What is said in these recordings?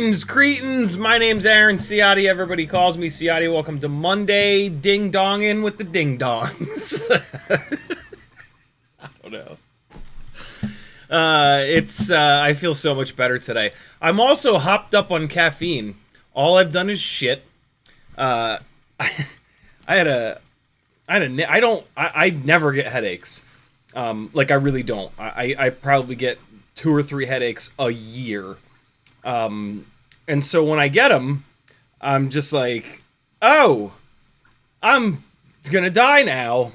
Cretins, my name's Aaron Ciotti. Everybody calls me Ciotti. Welcome to Monday Ding Dongin' with the Ding Dongs. I don't know. I feel so much better today. I'm also hopped up on caffeine. All I've done is shit. I never get headaches. Like I really don't. I probably get 2 or 3 headaches a year. And so when I get them, I'm just like, oh, I'm gonna die now.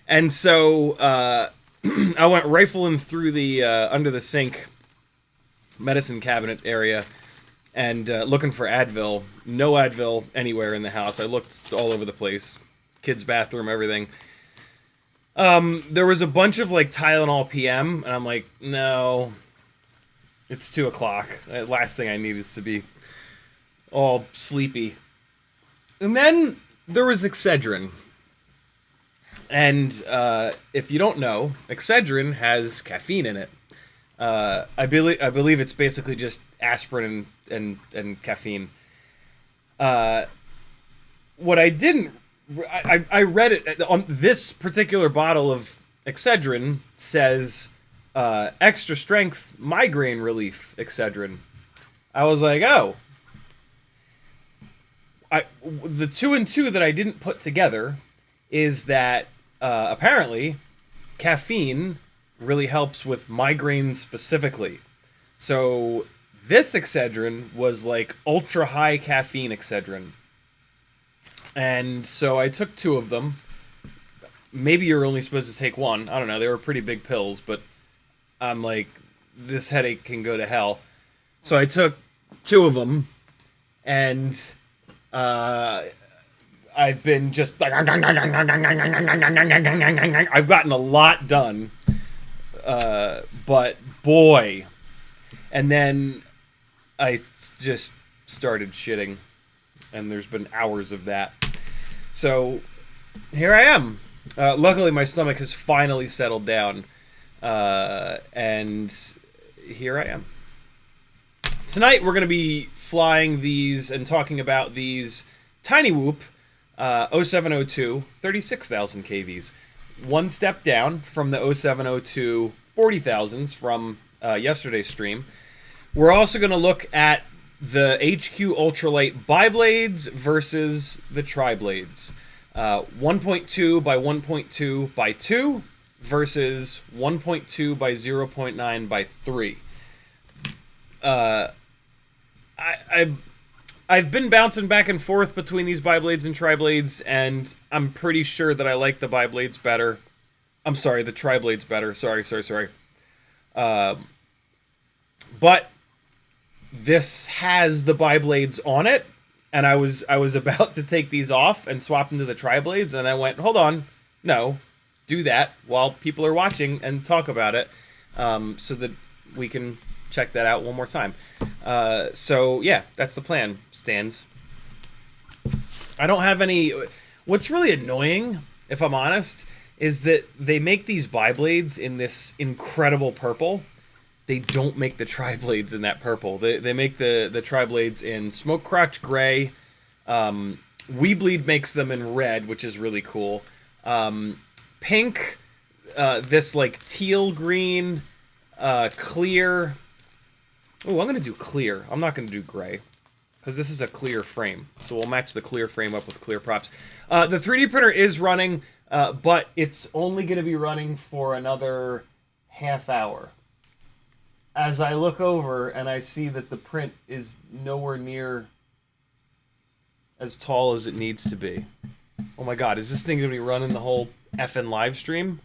And so, I went rifling through the, under the sink medicine cabinet area and, looking for Advil. No Advil anywhere in the house. I looked all over the place. Kids' bathroom, everything. There was a bunch of, like, Tylenol PM, and I'm like, no. It's 2 o'clock. Last thing I need is to be all sleepy. And then there was Excedrin. And if you don't know, Excedrin has caffeine in it. I believe it's basically just aspirin and caffeine. What I didn't... I read it on this particular bottle of Excedrin says... extra strength migraine relief Excedrin. I was like, oh. The 2 and 2 that I didn't put together is that apparently caffeine really helps with migraines specifically. So this Excedrin was like ultra high caffeine Excedrin. And so I took 2 of them. Maybe you're only supposed to take 1. I don't know. They were pretty big pills, but I'm like, this headache can go to hell. So I took 2 of them, and I've been just like, I've gotten a lot done, but boy. And then I just started shitting, and there's been hours of that. So here I am. Luckily, my stomach has finally settled down. And here I am. Tonight we're going to be flying these and talking about these Cinewhoop 0702 36,000 kVs. One step down from the 0702 40,000s from yesterday's stream. We're also going to look at the HQ Ultralight Biblades versus the Triblades. 1.2 by 1.2 by 2 versus 1.2 by 0.9 by 3. I've been bouncing back and forth between these Biblades and Triblades, and I'm pretty sure that I like the Biblades better. I'm sorry, the Triblades better. Sorry. But this has the Biblades on it, and I was about to take these off and swap into the Triblades, and I went, hold on, no. Do that while people are watching and talk about it, so that we can check that out one more time. So yeah, that's the plan, Stans. I don't have any... What's really annoying, if I'm honest, is that they make these Biblades in this incredible purple. They don't make the Triblades in that purple. They make the Triblades in Smoke Crotch Gray. Weebleed makes them in red, which is really cool. Pink, this like teal green, clear. Oh, I'm gonna do clear. I'm not gonna do gray, because this is a clear frame. So we'll match the clear frame up with clear props. The 3D printer is running, but it's only gonna be running for another half hour. As I look over and I see that the print is nowhere near as tall as it needs to be. Oh my god, is this thing gonna be running the whole effing live stream?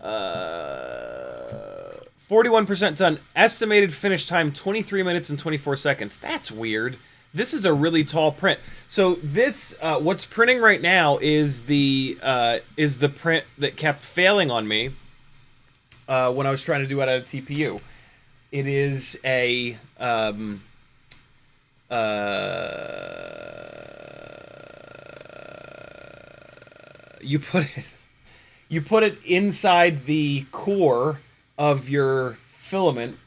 41% done. Estimated finish time 23 minutes and 24 seconds. That's weird. This is a really tall print. So this, what's printing right now is the print that kept failing on me when I was trying to do it out of TPU. It is a you put it inside the core of your filament,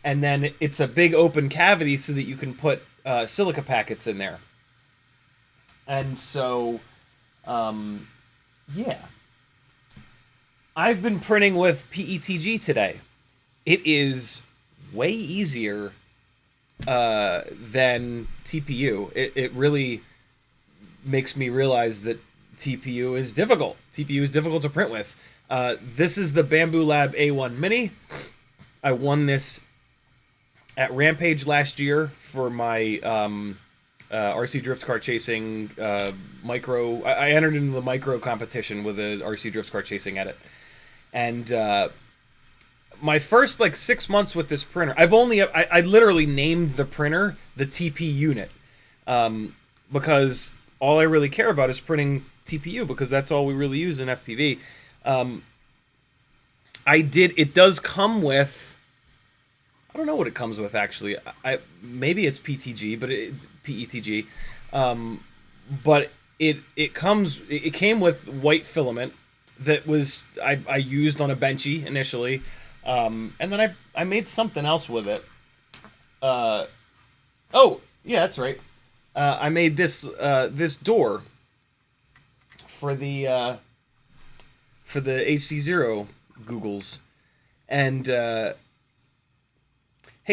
and then it's a big open cavity so that you can put silica packets in there. And so, yeah. I've been printing with PETG today. It is way easier than TPU. It really makes me realize that TPU is difficult. TPU is difficult to print with. This is the Bambu Lab A1 Mini. I won this at Rampage last year for my RC drift car chasing micro. I entered into the micro competition with a RC drift car chasing edit. And my first like 6 months with this printer, I literally named the printer the TP unit, because all I really care about is printing TPU, because that's all we really use in FPV. It does come with, I don't know what it comes with actually. Maybe it's PETG, but it came with white filament that was I used on a benchy initially, and then I made something else with it. Oh yeah, that's right. I made this this door for the HDZero googles, and hey,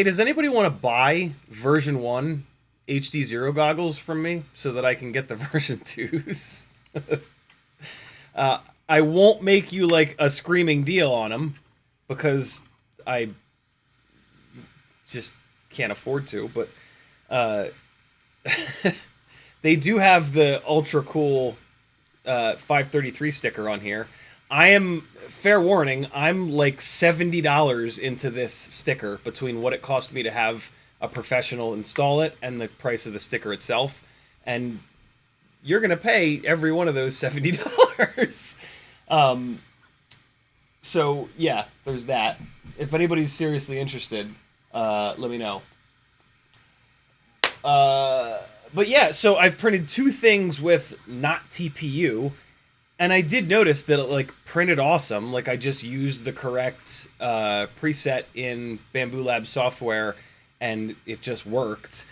does anybody want to buy version 1 HDZero goggles from me so that I can get the version 2s? I won't make you like a screaming deal on them because I just can't afford to, but they do have the ultra cool 533 sticker on here. I am, fair warning, I'm like $70 into this sticker between what it cost me to have a professional install it and the price of the sticker itself. And you're going to pay every one of those $70. So yeah, there's that. If anybody's seriously interested, let me know. But yeah, so I've printed 2 things with not TPU, and I did notice that it like printed awesome. Like I just used the correct preset in Bambu Lab software, and it just worked.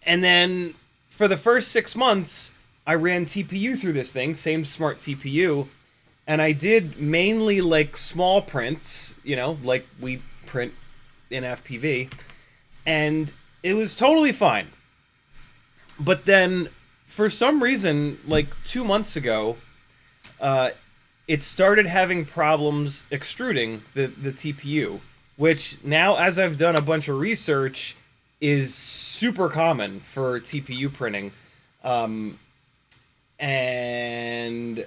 And then for the first 6 months, I ran TPU through this thing, same smart TPU, and I did mainly like small prints, you know, like we print in FPV, and it was totally fine. But then, for some reason, like 2 months ago, it started having problems extruding the TPU, which now, as I've done a bunch of research, is super common for TPU printing. And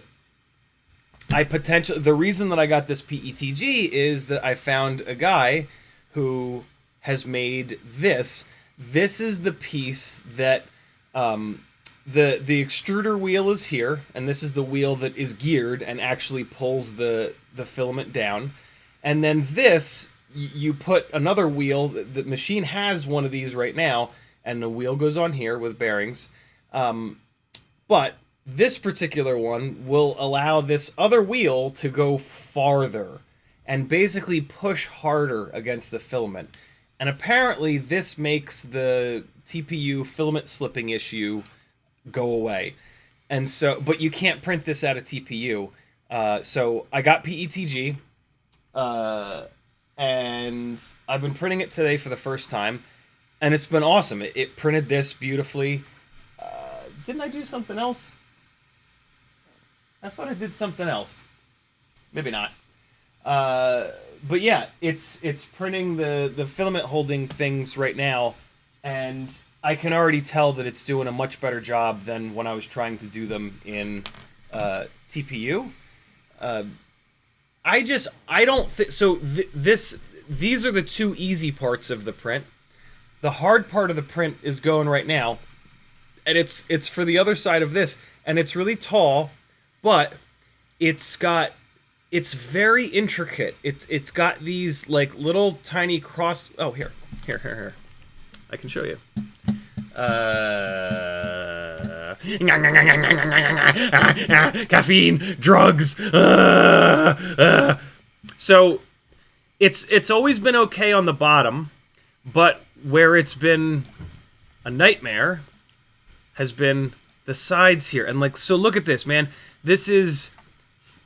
the reason that I got this PETG is that I found a guy who has made this. This is the piece that the extruder wheel is here, and this is the wheel that is geared and actually pulls the filament down. And then this, you put another wheel. The machine has one of these right now, and the wheel goes on here with bearings. But this particular one will allow this other wheel to go farther and basically push harder against the filament. And apparently this makes the TPU filament slipping issue go away. And so, but you can't print this out of TPU. So I got PETG, and I've been printing it today for the first time, and it's been awesome. It printed this beautifully. Didn't I do something else? I thought I did something else. Maybe not. But yeah, it's printing the filament holding things right now, and I can already tell that it's doing a much better job than when I was trying to do them in TPU. I don't think so. These are the 2 easy parts of the print. The hard part of the print is going right now, and it's for the other side of this, and it's really tall, but it's very intricate. It's got these like little tiny cross. Oh, here. I can show you. Caffeine, drugs. So It's always been okay on the bottom, but where it's been a nightmare has been the sides here. And like, so look at this, man. This is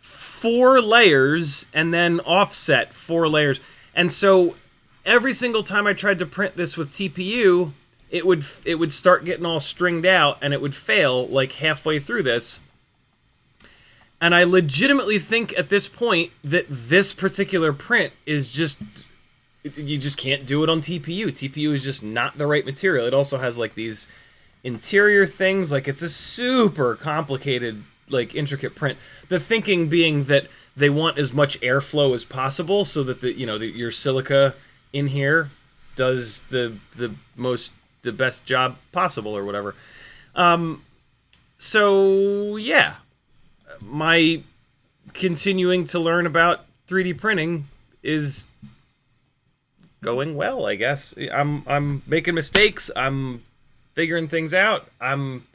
4 layers and then offset 4 layers. And so every single time I tried to print this with TPU, it would start getting all stringed out and it would fail like halfway through this. And I legitimately think at this point that this particular print is just, you just can't do it on TPU. TPU is just not the right material. It also has like these interior things, like it's a super complicated, like intricate print. The thinking being that they want as much airflow as possible so that your silica in here does the best job possible or whatever. So yeah. My continuing to learn about 3D printing is going well, I guess. I'm making mistakes. I'm figuring things out. I'm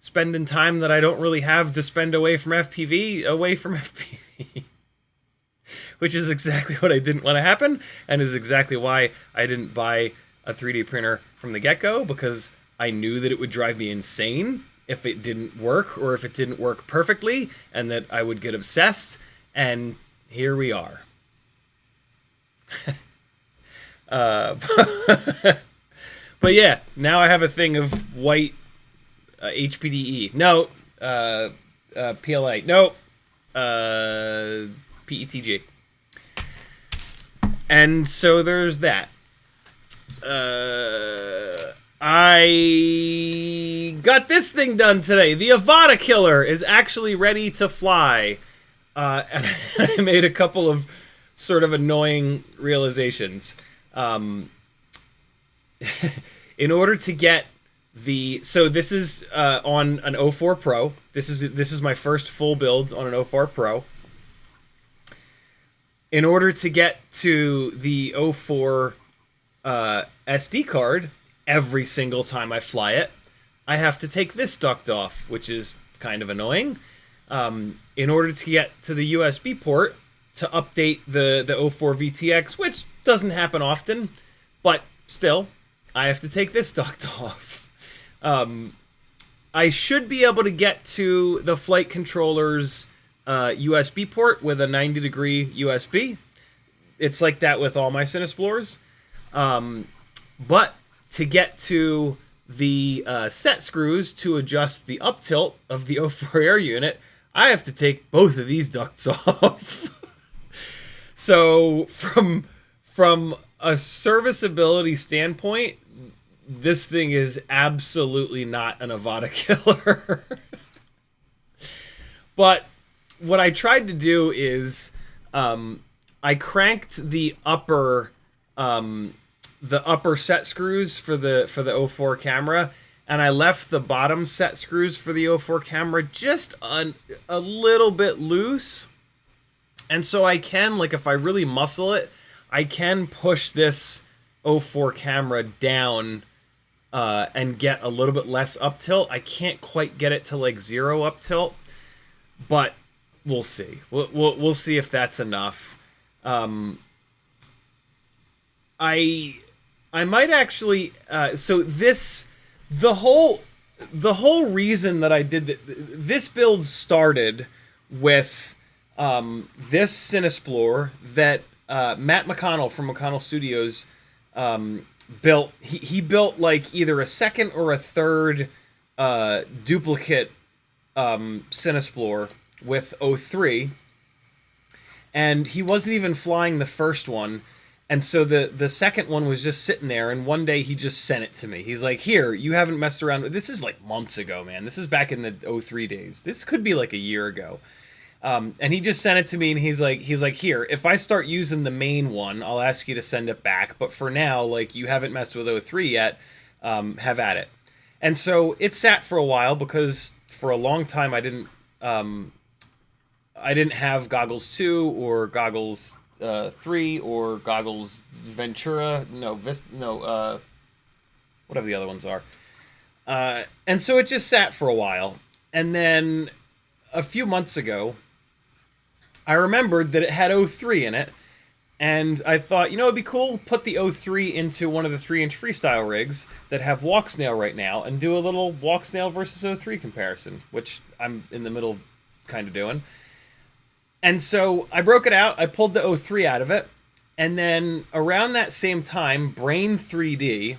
spending time that I don't really have to spend away from FPV, which is exactly what I didn't want to happen, and is exactly why I didn't buy a 3D printer from the get-go, because I knew that it would drive me insane if it didn't work, or if it didn't work perfectly, and that I would get obsessed, and here we are. But yeah, now I have a thing of white HPDE. No, PLA. No, PETG. And so there's that. I got this thing done today. The Avata killer is actually ready to fly. And I made a couple of sort of annoying realizations. In order to get so this is on an 04 Pro. This is my first full build on an 04 Pro. In order to get to the 04 SD card, every single time I fly it, I have to take this duct off, which is kind of annoying. In order to get to the USB port to update the 04 VTX, which doesn't happen often, but still, I have to take this duct off. I should be able to get to the flight controller's USB port with a 90-degree USB. It's like that with all my Cinesplores. But to get to the set screws to adjust the up tilt of the 04 air unit, I have to take both of these ducts off. So from a serviceability standpoint, this thing is absolutely not an Avata killer. But what I tried to do is I cranked the upper set screws for the 04 camera, and I left the bottom set screws for the 04 camera just a little bit loose. And so I can, like, if I really muscle it, I can push this 04 camera down and get a little bit less up tilt. I can't quite get it to like 0 up tilt, but we'll see. We'll see if that's enough. I might actually so the whole reason that I did this build started with this Cinesplore that Matt McConnell from McConnell Studios built. He built like either a second or a third duplicate Cinesplore with 03, and he wasn't even flying the first one. And so the second one was just sitting there, and one day he just sent it to me. He's like, "Here, you haven't messed around with this." Is like months ago, man. This is back in the 03 days. This could be like a year ago. And he just sent it to me, and he's like, "Here, if I start using the main one, I'll ask you to send it back. But for now, like, you haven't messed with 03 yet. Have at it." And so it sat for a while because for a long time I didn't have Goggles 2 or Goggles 3 or Goggles Ventura. Whatever the other ones are. And so it just sat for a while. And then a few months ago, I remembered that it had 03 in it, And I thought, it'd be cool, put the 03 into one of the 3-inch freestyle rigs that have walk snail right now and do a little walk snail versus 03 comparison, which I'm in the middle of kind of doing. And so I broke it out, I pulled the 03 out of it, and then around that same time, Brain 3D,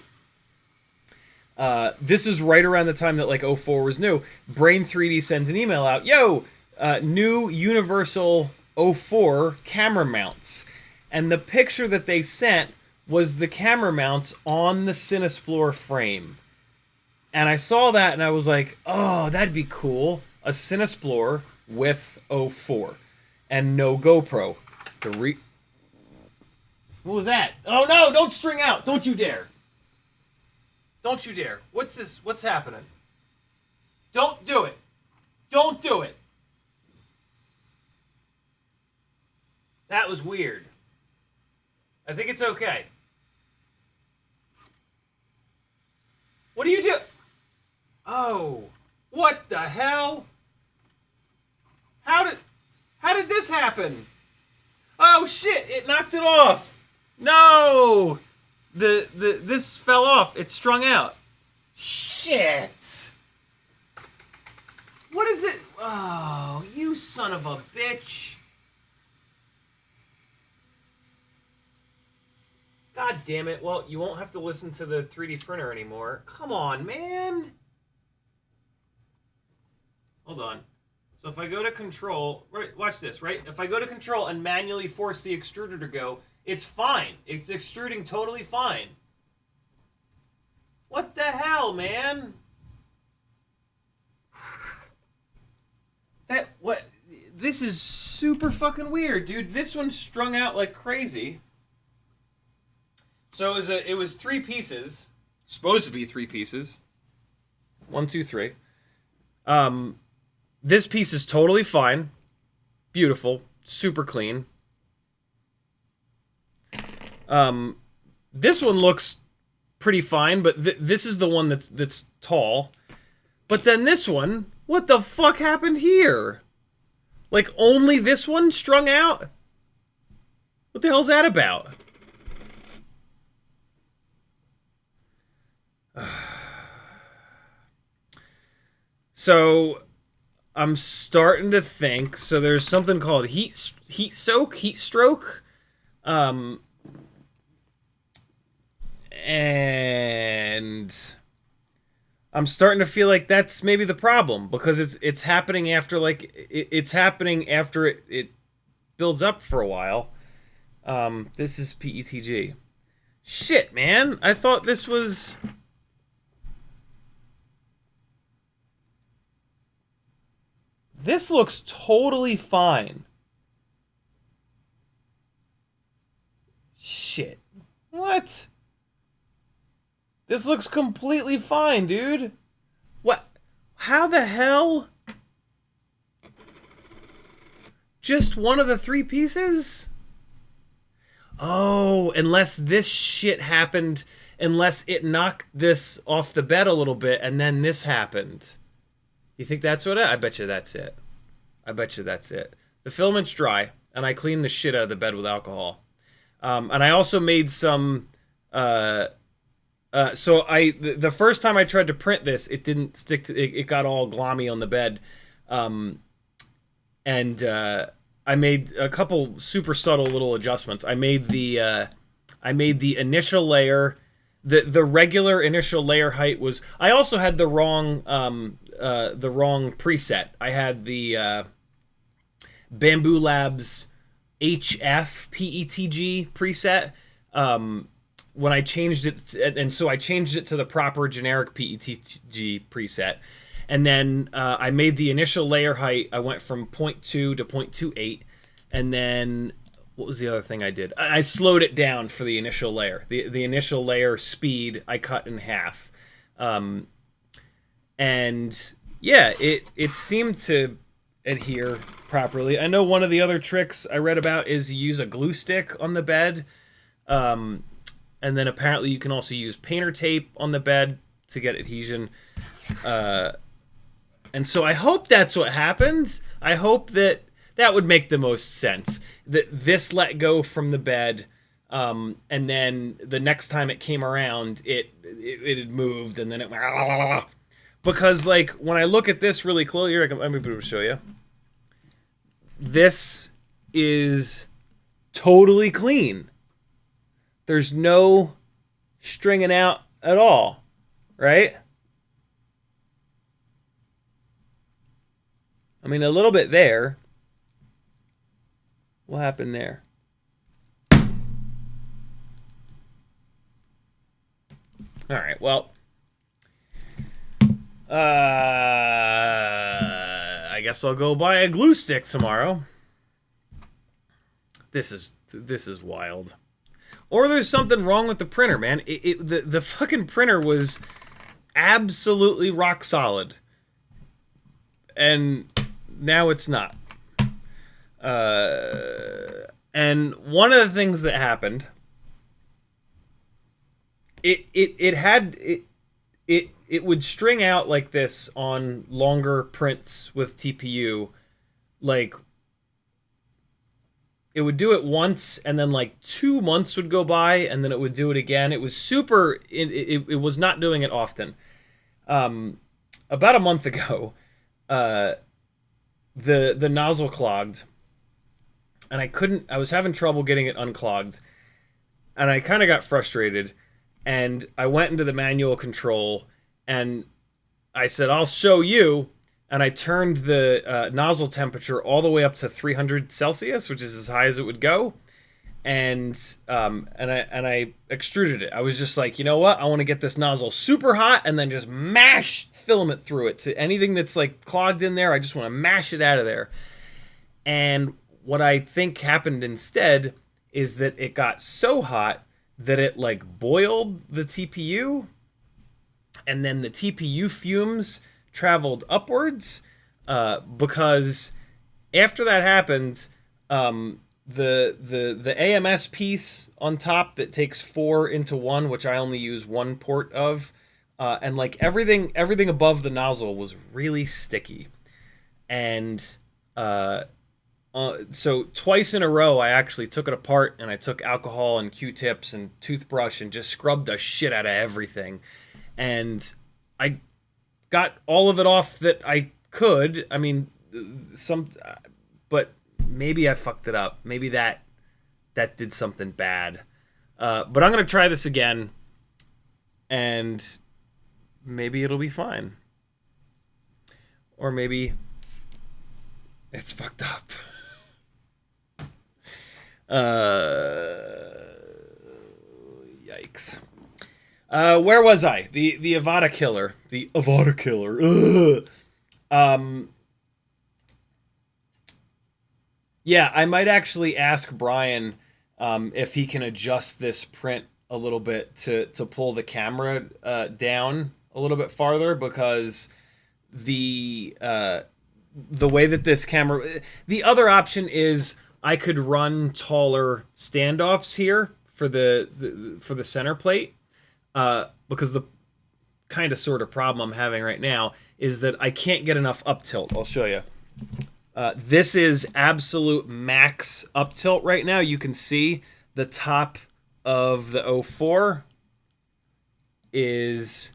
this is right around the time that like 04 was new, Brain 3D sends an email out, yo, new universal 04 camera mounts. And the picture that they sent was the camera mounts on the Cinesplorer frame. And I saw that and I was like, oh, that'd be cool. A Cinesplorer with 04 and no GoPro. What was that? Oh no, don't string out. Don't you dare. Don't you dare. What's this? What's happening? Don't do it. Don't do it. That was weird. I think it's okay. What do you do? Oh, what the hell? How did this happen? Oh shit, it knocked it off. No. This fell off. It strung out. Shit. What is it? Oh, you son of a bitch. God damn it. Well, you won't have to listen to the 3D printer anymore. Come on, man. Hold on. So if I go to control, right, watch this, right? If I go to control and manually force the extruder to go, it's fine. It's extruding totally fine. What the hell, man? This is super fucking weird, dude. This one strung out like crazy. So it was 3 pieces. Supposed to be 3 pieces. 1, 2, 3. This piece is totally fine. Beautiful. Super clean. This one looks pretty fine, but this is the one that's tall. But then this one, what the fuck happened here? Like, only this one strung out? What the hell's that about? So I'm starting to think, so there's something called heat stroke, and I'm starting to feel like that's maybe the problem, because it's happening after it's happening after it builds up for a while. This is PETG. Shit, man, I thought this was. This looks totally fine. Shit. What? This looks completely fine, dude. What? How the hell? Just one of the 3 pieces? Oh, unless this shit happened, unless it knocked this off the bed a little bit and then this happened. You think that's what it? I bet you that's it. I bet you that's it. The filament's dry, and I cleaned the shit out of the bed with alcohol. And I also made some. So the first time I tried to print this, it didn't stick to. It got all glommy on the bed, and I made a couple super subtle little adjustments. I made the initial layer. The regular initial layer height was. I also had the wrong preset. I had the Bambu Labs HF PETG preset. When I changed it, and so I changed it to the proper generic PETG preset. And then I made the initial layer height. I went from 0.2 to 0.28, and then. What was the other thing I did? I slowed it down for the initial layer. The initial layer speed I cut in half. And yeah, it seemed to adhere properly. I know one of the other tricks I read about is you use a glue stick on the bed. And then apparently you can also use painter tape on the bed to get adhesion. And so I hope that's what happened. I hope that That would make the most sense. That this let go from the bed, and then the next time it came around, it had moved, and then it went. Because like when I look at this really close, here, let me show you. This is totally clean. There's no stringing out at all, right? I mean, a little bit there. What happened there? All right, well, I guess I'll go buy a glue stick tomorrow. This is wild. Or there's something wrong with the printer, man. The fucking printer was absolutely rock solid, and now it's not. And one of the things that happened, it would string out like this on longer prints with TPU. Like, it would do it once, and then like 2 months would go by, and then it would do it again. It was super. It was not doing it often. About a month ago, the nozzle clogged, and I was having trouble getting it unclogged, and I kind of got frustrated, and I went into the manual control, and I said, I'll show you, and I turned the nozzle temperature all the way up to 300 Celsius, which is as high as it would go, and I extruded it. I was just like, you know what? I want to get this nozzle super hot, and then just mash filament through it to anything that's like clogged in there. I just want to mash it out of there. And what I think happened instead is that it got so hot that it like boiled the TPU, and then the TPU fumes traveled upwards, because after that happened, the AMS piece on top that takes 4 into 1, which I only use 1 port of, and like everything above the nozzle was really sticky, and so twice in a row I actually took it apart, and I took alcohol and Q-tips and toothbrush and just scrubbed the shit out of everything, and I got all of it off that I could. I mean, but maybe I fucked it up. Maybe that did something bad. But I'm gonna try this again, and maybe it'll be fine. Or maybe it's fucked up. Yikes. Where was I? The Avata killer. The Avata killer. Yeah, I might actually ask Brian if he can adjust this print a little bit to pull the camera down a little bit farther, because the way that this camera... The other option is I could run taller standoffs here for the center plate, because the kind of sort of problem I'm having right now is that I can't get enough up tilt. I'll show you. This is absolute max up tilt right now. You can see the top of the 04 is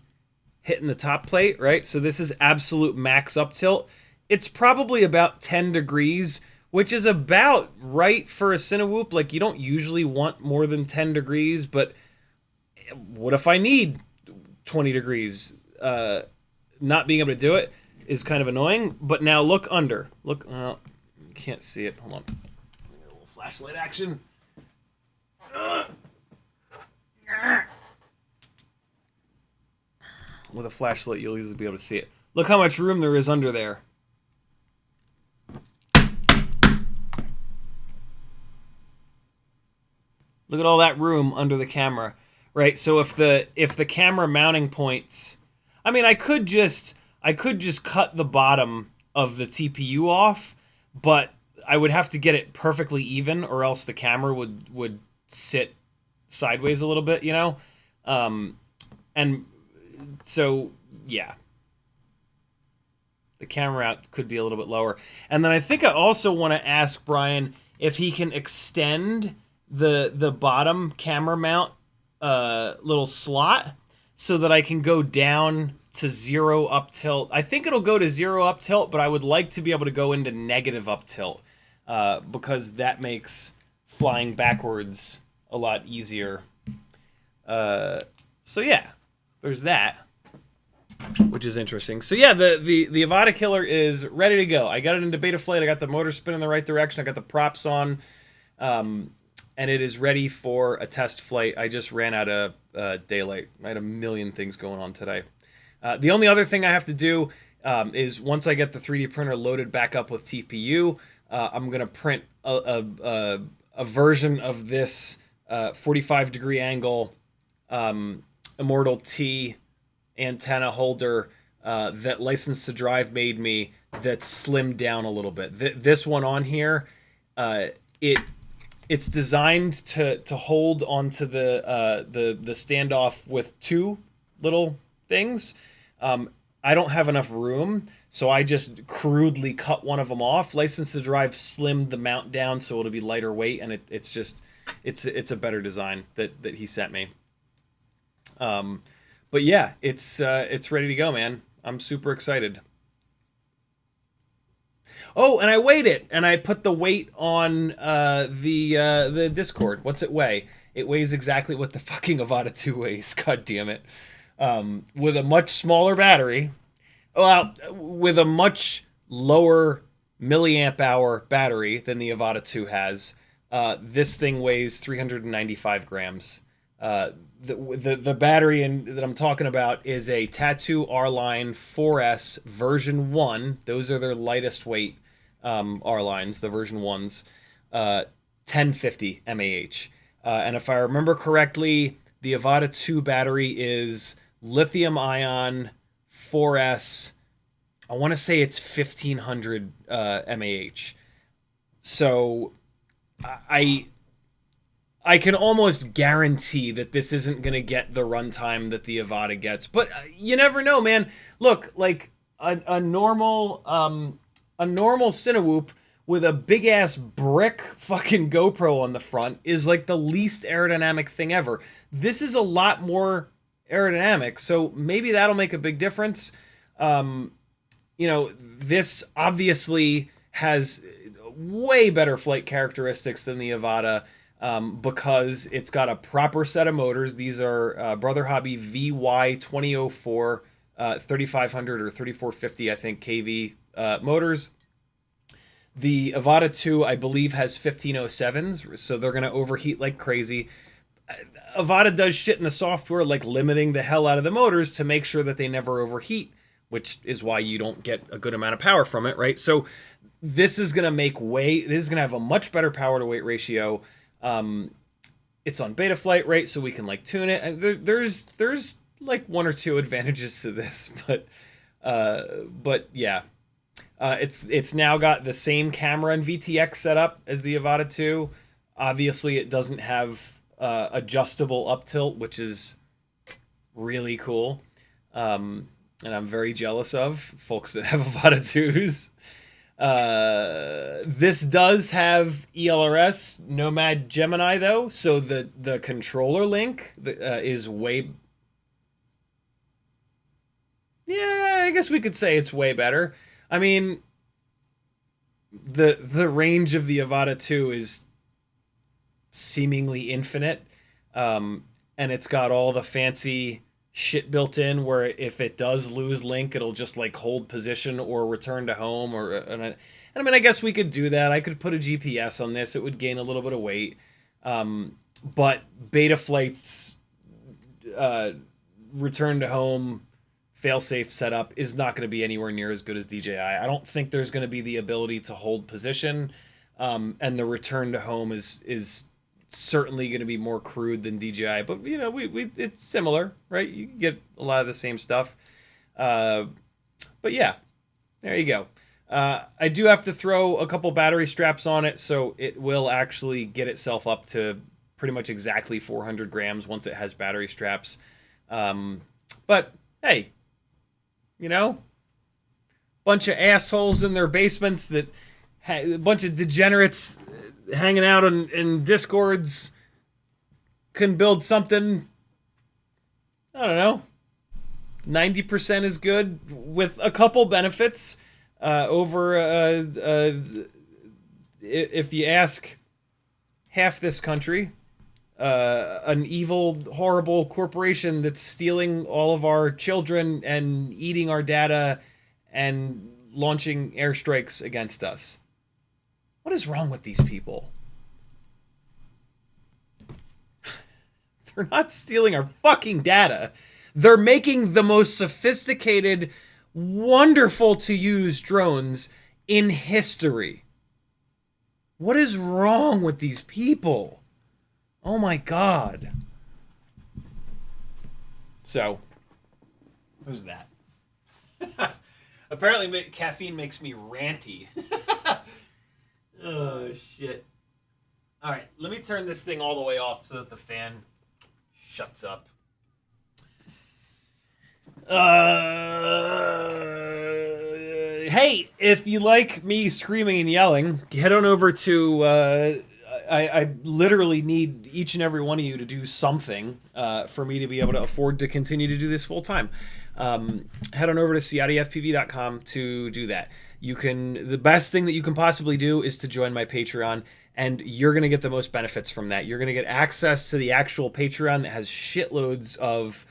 hitting the top plate, right? So this is absolute max up tilt. It's probably about 10 degrees, which is about right for a Cinewhoop. Like, you don't usually want more than 10 degrees, but what if I need 20 degrees? Not being able to do it is kind of annoying. But now look under. Look, you can't see it. Hold on. A little flashlight action. With a flashlight, you'll easily be able to see it. Look how much room there is under there. Look at all that room under the camera, right? So if the camera mounting points, I mean, I could just cut the bottom of the TPU off, but I would have to get it perfectly even, or else the camera would sit sideways a little bit, you know? And so, yeah. The camera mount could be a little bit lower. And then I think I also want to ask Brian if he can extend the bottom camera mount little slot so that I can go down to 0 up tilt. I think it'll go to 0 up tilt, but I would like to be able to go into negative up tilt because that makes flying backwards a lot easier. So yeah, there's that, which is interesting. So yeah, the Avata Killer is ready to go. I got it into beta flight. I got the motor spin in the right direction. I got the props on, and it is ready for a test flight. I just ran out of daylight. I had a million things going on today. The only other thing I have to do is once I get the 3D printer loaded back up with TPU, I'm gonna print a version of this 45-degree angle Immortal T antenna holder that License to Drive made me, that's slimmed down a little bit. This one on here, it's designed to hold onto the standoff with two little things. I don't have enough room, so I just crudely cut one of them off. License to Drive slimmed the mount down so it'll be lighter weight, and it's a better design that he sent me. But yeah, it's ready to go, man. I'm super excited. Oh, and I weighed it, and I put the weight on the Discord. What's it weigh? It weighs exactly what the fucking Avata 2 weighs. God damn it. With a much smaller battery, well, with a much lower milliamp hour battery than the Avata 2 has, this thing weighs 395 grams. The battery that I'm talking about is a Tattoo R-Line 4S version 1. Those are their lightest weight R-Lines, the version 1s. 1050 mAh. And if I remember correctly, the Avata 2 battery is lithium ion 4S. I want to say it's 1500 mAh. So I can almost guarantee that this isn't going to get the runtime that the Avata gets. But you never know, man. Look, like a normal Cinewhoop with a big ass brick fucking GoPro on the front is like the least aerodynamic thing ever. This is a lot more aerodynamic, so maybe that'll make a big difference. You know, this obviously has way better flight characteristics than the Avata because it's got a proper set of motors. These are Brother Hobby VY2004 3500 or 3450, I think, kV motors. The Avata 2, I believe, has 1507s, so they're going to overheat like crazy. Avata does shit in the software, like limiting the hell out of the motors to make sure that they never overheat, which is why you don't get a good amount of power from it, right? So this is going to have a much better power to weight ratio. It's on Betaflight, right? So we can like tune it. And there's like one or two advantages to this, but yeah. It's now got the same camera and VTX setup as the Avata 2. Obviously, it doesn't have adjustable up tilt, which is really cool. And I'm very jealous of folks that have Avata 2s. This does have ELRS Nomad Gemini, though, so the controller link is way... Yeah, I guess we could say it's way better. I mean, the range of the Avata 2 is seemingly infinite, and it's got all the fancy shit built in where if it does lose link, it'll just like hold position or return to home. And I mean, I guess we could do that. I could put a GPS on this. It would gain a little bit of weight, but Betaflight's return to home failsafe setup is not going to be anywhere near as good as DJI. I don't think there's going to be the ability to hold position, and the return to home is certainly going to be more crude than DJI. But you know, it's similar, right? You get a lot of the same stuff. But yeah, there you go. I do have to throw a couple battery straps on it, so it will actually get itself up to pretty much exactly 400 grams once it has battery straps. But hey, you know, bunch of assholes in their basements that a bunch of degenerates hanging out in Discords can build something, I don't know, 90% is good with a couple benefits over if you ask half this country, an evil, horrible corporation that's stealing all of our children and eating our data and launching airstrikes against us. What is wrong with these people? They're not stealing our fucking data. They're making the most sophisticated, wonderful to use drones in history. What is wrong with these people? Oh my God. So, who's that? Apparently caffeine makes me ranty. Oh, shit. All right, let me turn this thing all the way off so that the fan shuts up. Hey, if you like me screaming and yelling, head on over to... I literally need each and every one of you to do something for me to be able to afford to continue to do this full time. Head on over to CiottiFPV.com to do that. The best thing that you can possibly do is to join my Patreon, and you're going to get the most benefits from that. You're going to get access to the actual Patreon that has shitloads of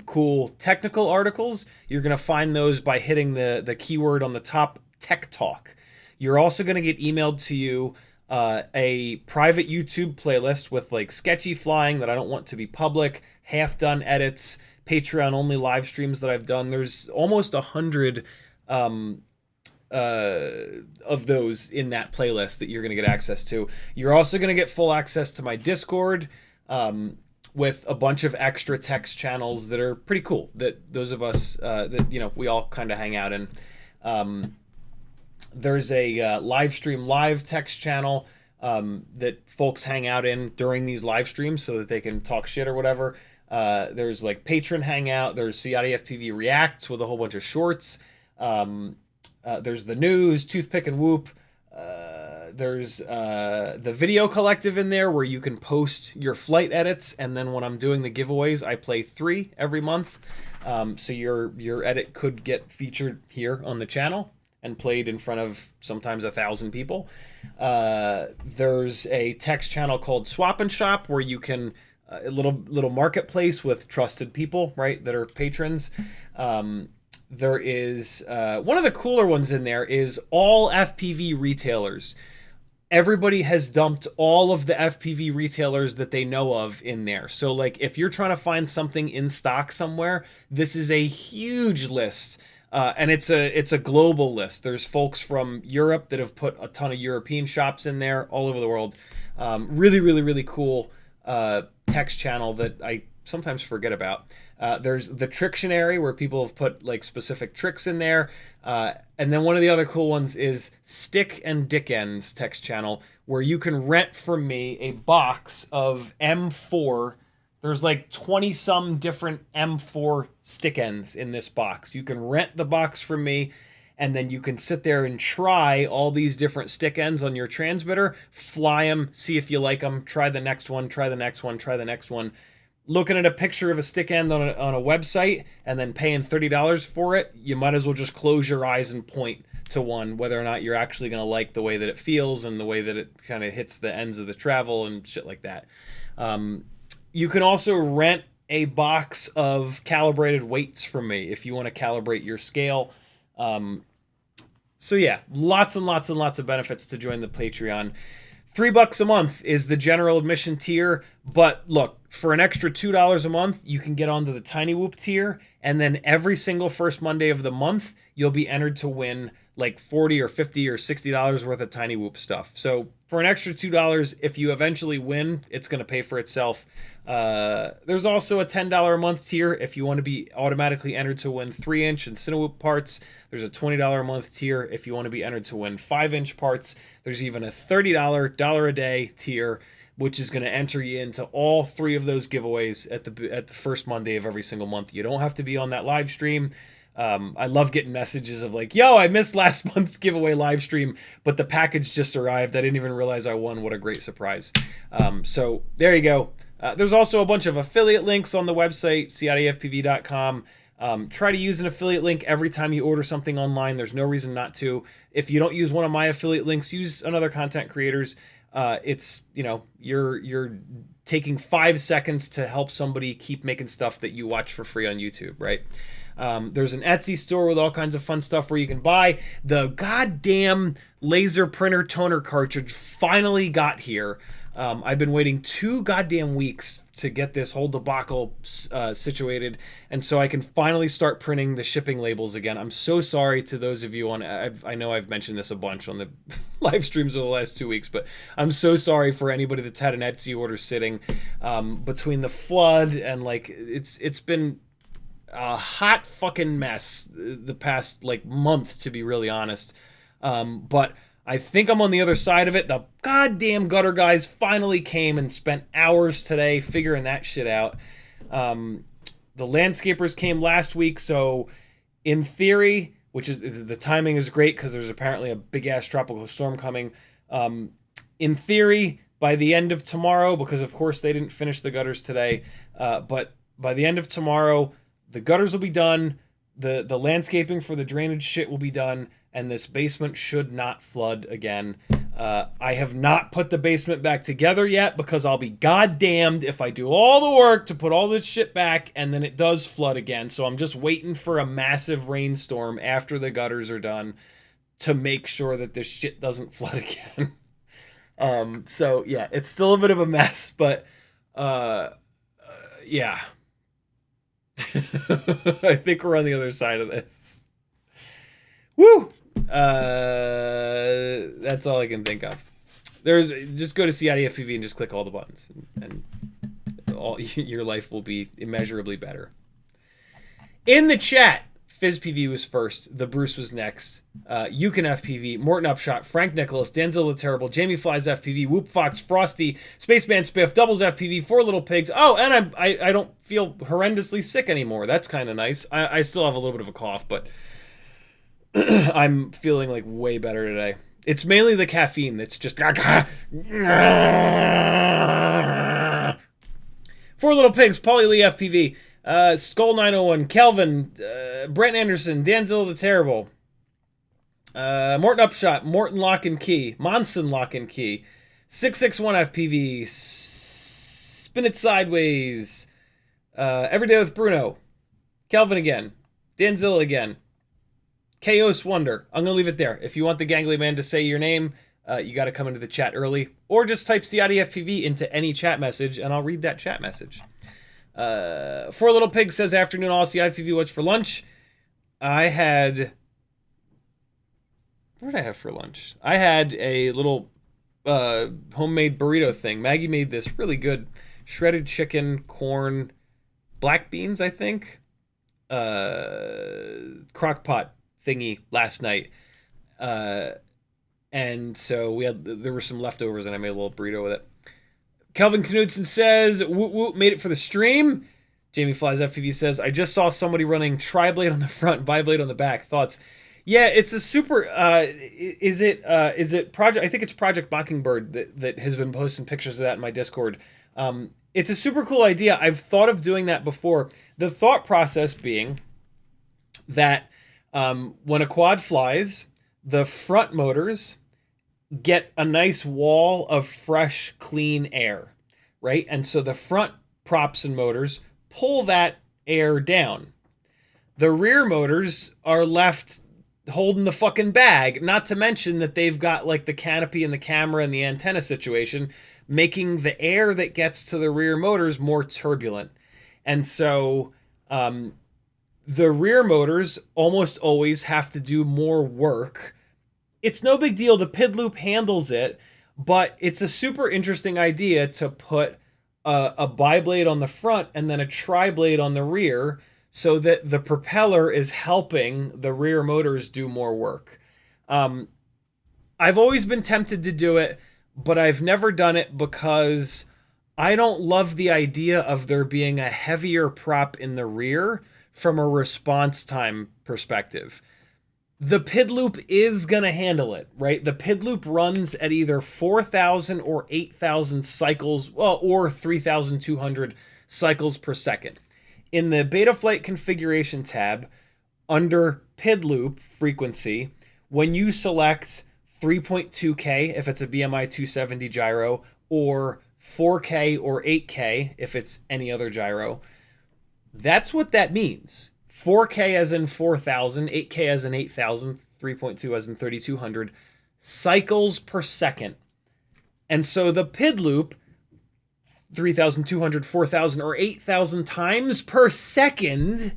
cool technical articles. You're going to find those by hitting the keyword on the top, Tech Talk. You're also going to get emailed to you a private YouTube playlist with like sketchy flying that I don't want to be public, half-done edits, Patreon-only live streams that I've done. There's almost 100 of those in that playlist that you're going to get access to. You're also going to get full access to my Discord with a bunch of extra text channels that are pretty cool, that those of us that we all kind of hang out in. There's a live text channel that folks hang out in during these live streams so that they can talk shit or whatever. There's like patron hangout. There's CiottiFPV Reacts with a whole bunch of shorts. There's the news, Toothpick and Whoop. There's the video collective in there where you can post your flight edits, and then when I'm doing the giveaways, I play 3 every month. So your edit could get featured here on the channel and played in front of sometimes 1,000 people. There's a text channel called Swap and Shop where you can a little marketplace with trusted people, right, that are patrons. There is one of the cooler ones in there is all FPV retailers. Everybody has dumped all of the FPV retailers that they know of in there. So like if you're trying to find something in stock somewhere, this is a huge list. And it's a global list. There's folks from Europe that have put a ton of European shops in there all over the world. Really, really, really cool text channel that I sometimes forget about. There's the Trictionary where people have put like specific tricks in there. And then one of the other cool ones is Stick and Dickens text channel where you can rent from me a box of M4. There's like 20 some different M4 stick ends in this box. You can rent the box from me, and then you can sit there and try all these different stick ends on your transmitter, fly them, see if you like them, try the next one, try the next one, try the next one. Looking at a picture of a stick end on a website and then paying $30 for it, you might as well just close your eyes and point to one, whether or not you're actually going to like the way that it feels and the way that it kind of hits the ends of the travel and shit like that. You can also rent a box of calibrated weights from me if you want to calibrate your scale. So yeah, lots and lots and lots of benefits to join the Patreon. $3 a month is the general admission tier, but look, for an extra $2 a month, you can get onto the Cinewhoop tier, and then every single first Monday of the month, you'll be entered to win like $40 or $50 or $60 worth of Cinewhoop stuff. So for an extra $2, if you eventually win, it's going to pay for itself. There's also a $10 a month tier if you want to be automatically entered to win 3-inch and Cinewhoop parts. There's a $20 a month tier if you want to be entered to win 5-inch parts. There's even a $30 a day tier, which is going to enter you into all 3 of those giveaways at the first Monday of every single month. You don't have to be on that live stream. I love getting messages of like, yo, I missed last month's giveaway live stream, but the package just arrived. I didn't even realize I won. What a great surprise. So there you go. There's also a bunch of affiliate links on the website, CiottiFPV.com. Try to use an affiliate link every time you order something online. There's no reason not to. If you don't use one of my affiliate links, use another content creator's. It's, you know, you're taking 5 seconds to help somebody keep making stuff that you watch for free on YouTube, right? There's an Etsy store with all kinds of fun stuff where you can buy. The goddamn laser printer toner cartridge finally got here. I've been waiting 2 goddamn weeks to get this whole debacle situated, and so I can finally start printing the shipping labels again. I'm so sorry to those of you on, I know I've mentioned this a bunch on the live streams of the last 2 weeks, but I'm so sorry for anybody that's had an Etsy order sitting. Between the flood and like, it's been a hot fucking mess the past like month, to be really honest. But I think I'm on the other side of it. The goddamn gutter guys finally came and spent hours today figuring that shit out. The landscapers came last week, so in theory, which is the timing is great because there's apparently a big ass tropical storm coming. In theory, by the end of tomorrow, because of course they didn't finish the gutters today, but by the end of tomorrow, the gutters will be done. The landscaping for the drainage shit will be done, and this basement should not flood again. I have not put the basement back together yet because I'll be goddamned if I do all the work to put all this shit back and then it does flood again. So I'm just waiting for a massive rainstorm after the gutters are done to make sure that this shit doesn't flood again. So yeah, it's still a bit of a mess, but yeah. I think we're on the other side of this. Woo! That's all I can think of. Just go to CiottiFPV and just click all the buttons, and all your life will be immeasurably better. In the chat, FizzPV was first. The Bruce was next. You Can FPV, Morton Upshot, Frank Nicholas, Denzel the Terrible, Jamie Flies FPV, Whoop Fox, Frosty, Spaceman Spiff, Doubles FPV, Four Little Pigs. Oh, and I don't feel horrendously sick anymore. That's kind of nice. I still have a little bit of a cough, but I'm feeling like way better today. It's mainly the caffeine that's just... Four Little Pigs, Paulie Lee FPV, Skull 901, Kelvin, Brent Anderson, Danzilla the Terrible, Morton Upshot, Morton Lock and Key, Monson Lock and Key, 661 FPV, Spin It Sideways, Every Day with Bruno, Kelvin again, Danzilla again, Chaos Wonder. I'm going to leave it there. If you want the Gangly Man to say your name, you got to come into the chat early, or just type CiottiFPV into any chat message, and I'll read that chat message. Four Little Pigs says, afternoon all, CiottiFPV, what's for lunch? What did I have for lunch? I had a little homemade burrito thing. Maggie made this really good shredded chicken, corn, black beans, I think, crock pot thingy last night. And so there were some leftovers and I made a little burrito with it. Kelvin Knudsen says, woot woot, made it for the stream. Jamie Flies FPV says, I just saw somebody running triblade on the front, biblade on the back. Thoughts? Yeah, it's a super, is it Project, I think it's Project Mockingbird that has been posting pictures of that in my Discord. It's a super cool idea. I've thought of doing that before. The thought process being that when a quad flies, the front motors get a nice wall of fresh, clean air, right? And so the front props and motors pull that air down. The rear motors are left holding the fucking bag, not to mention that they've got like the canopy and the camera and the antenna situation, making the air that gets to the rear motors more turbulent. And so the rear motors almost always have to do more work. It's no big deal. The PID loop handles it, but it's a super interesting idea to put a biblade on the front and then a triblade on the rear so that the propeller is helping the rear motors do more work. I've always been tempted to do it, but I've never done it because I don't love the idea of there being a heavier prop in the rear from a response time perspective. The PID loop is going to handle it, right? The PID loop runs at either 4,000 or 8,000 cycles, well, or 3,200 cycles per second. In the Betaflight configuration tab, under PID loop frequency, when you select 3.2K if it's a BMI 270 gyro, or 4K or 8K if it's any other gyro, that's what that means. 4K as in 4,000, 8K as in 8,000, 3.2 as in 3,200 cycles per second. And so the PID loop, 3,200, 4,000, or 8,000 times per second,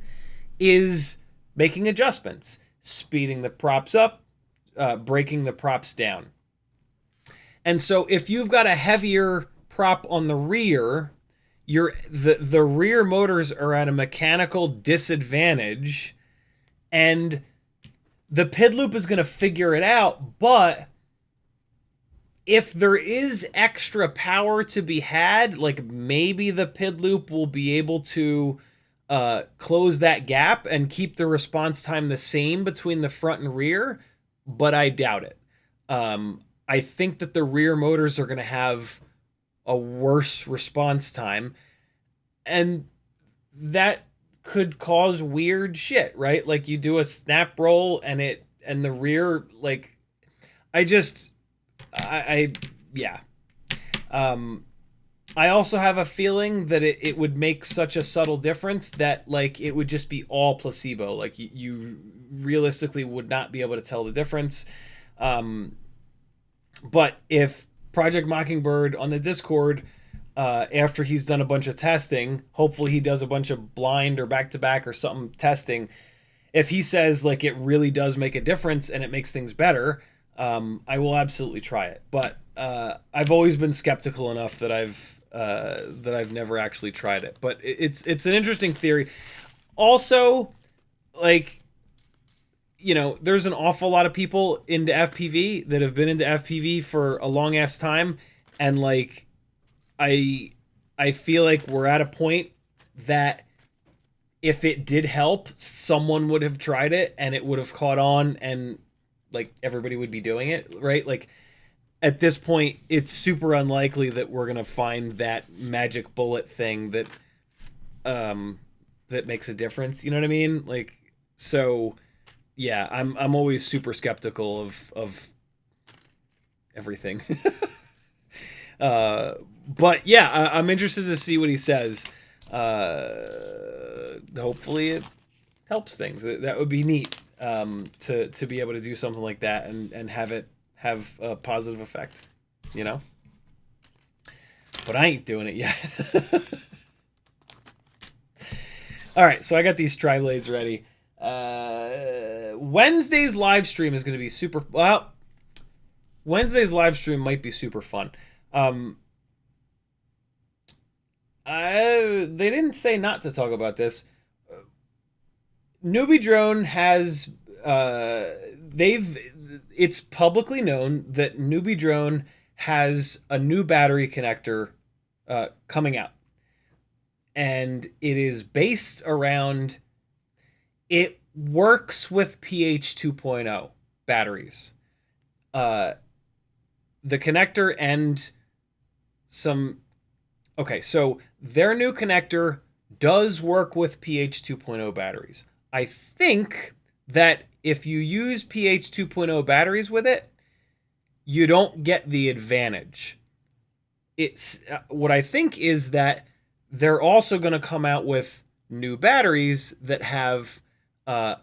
is making adjustments, speeding the props up, breaking the props down. And so if you've got a heavier prop on the rear, the rear motors are at a mechanical disadvantage, and the PID loop is going to figure it out. But if there is extra power to be had, like maybe the PID loop will be able to close that gap and keep the response time the same between the front and rear, but I doubt it. I think that the rear motors are going to have a worse response time, and that could cause weird shit, right? Like you do a snap roll and the rear, like, yeah. I also have a feeling that it would make such a subtle difference that, like, it would just be all placebo. Like you realistically would not be able to tell the difference. But if Project Mockingbird on the Discord, after he's done a bunch of testing, hopefully he does a bunch of blind or back-to-back or something testing, if he says, like, it really does make a difference and it makes things better, I will absolutely try it. But I've always been skeptical enough that I've never actually tried it. But it's an interesting theory. Also, like, you know, there's an awful lot of people into FPV that have been into FPV for a long ass time, and like I feel like we're at a point that if it did help, someone would have tried it and it would have caught on, and like everybody would be doing it, right? Like at this point, it's super unlikely that we're gonna find that magic bullet thing that that makes a difference. You know what I mean? Like, so yeah, I'm always super skeptical of everything. But yeah, I'm interested to see what he says. Hopefully it helps things. That would be neat, to be able to do something like that and have it have a positive effect, you know? But I ain't doing it yet. All right, so I got these triblades ready. Wednesday's live stream is going to be super... Well, Wednesday's live stream might be super fun. They didn't say not to talk about this. Newbie Drone has... It's publicly known that Newbie Drone has a new battery connector coming out. And it is based around... It works with pH 2.0 batteries. The connector and some... Okay, so their new connector does work with pH 2.0 batteries. I think that if you use pH 2.0 batteries with it, you don't get the advantage. It's what I think is that they're also going to come out with new batteries that have a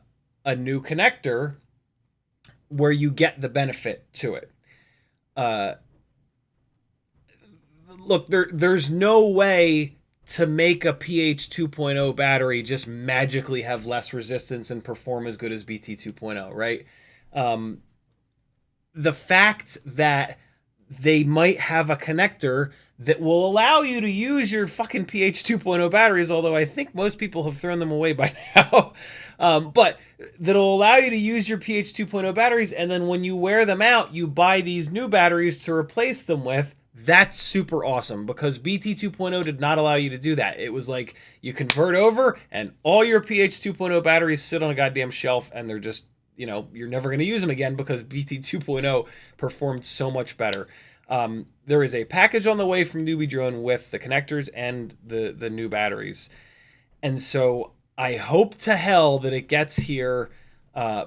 new connector where you get the benefit to it. Look, there's no way to make a pH 2.0 battery just magically have less resistance and perform as good as BT 2.0, right? The fact that they might have a connector that will allow you to use your fucking pH 2.0 batteries, although I think most people have thrown them away by now, but that'll allow you to use your pH 2.0 batteries, and then when you wear them out, you buy these new batteries to replace them with. That's super awesome because BT 2.0 did not allow you to do that. It was like you convert over and all your PH 2.0 batteries sit on a goddamn shelf and they're just, you're never going to use them again because BT 2.0 performed so much better. There is a package on the way from Newbie Drone with the connectors and the new batteries. And so I hope to hell that it gets here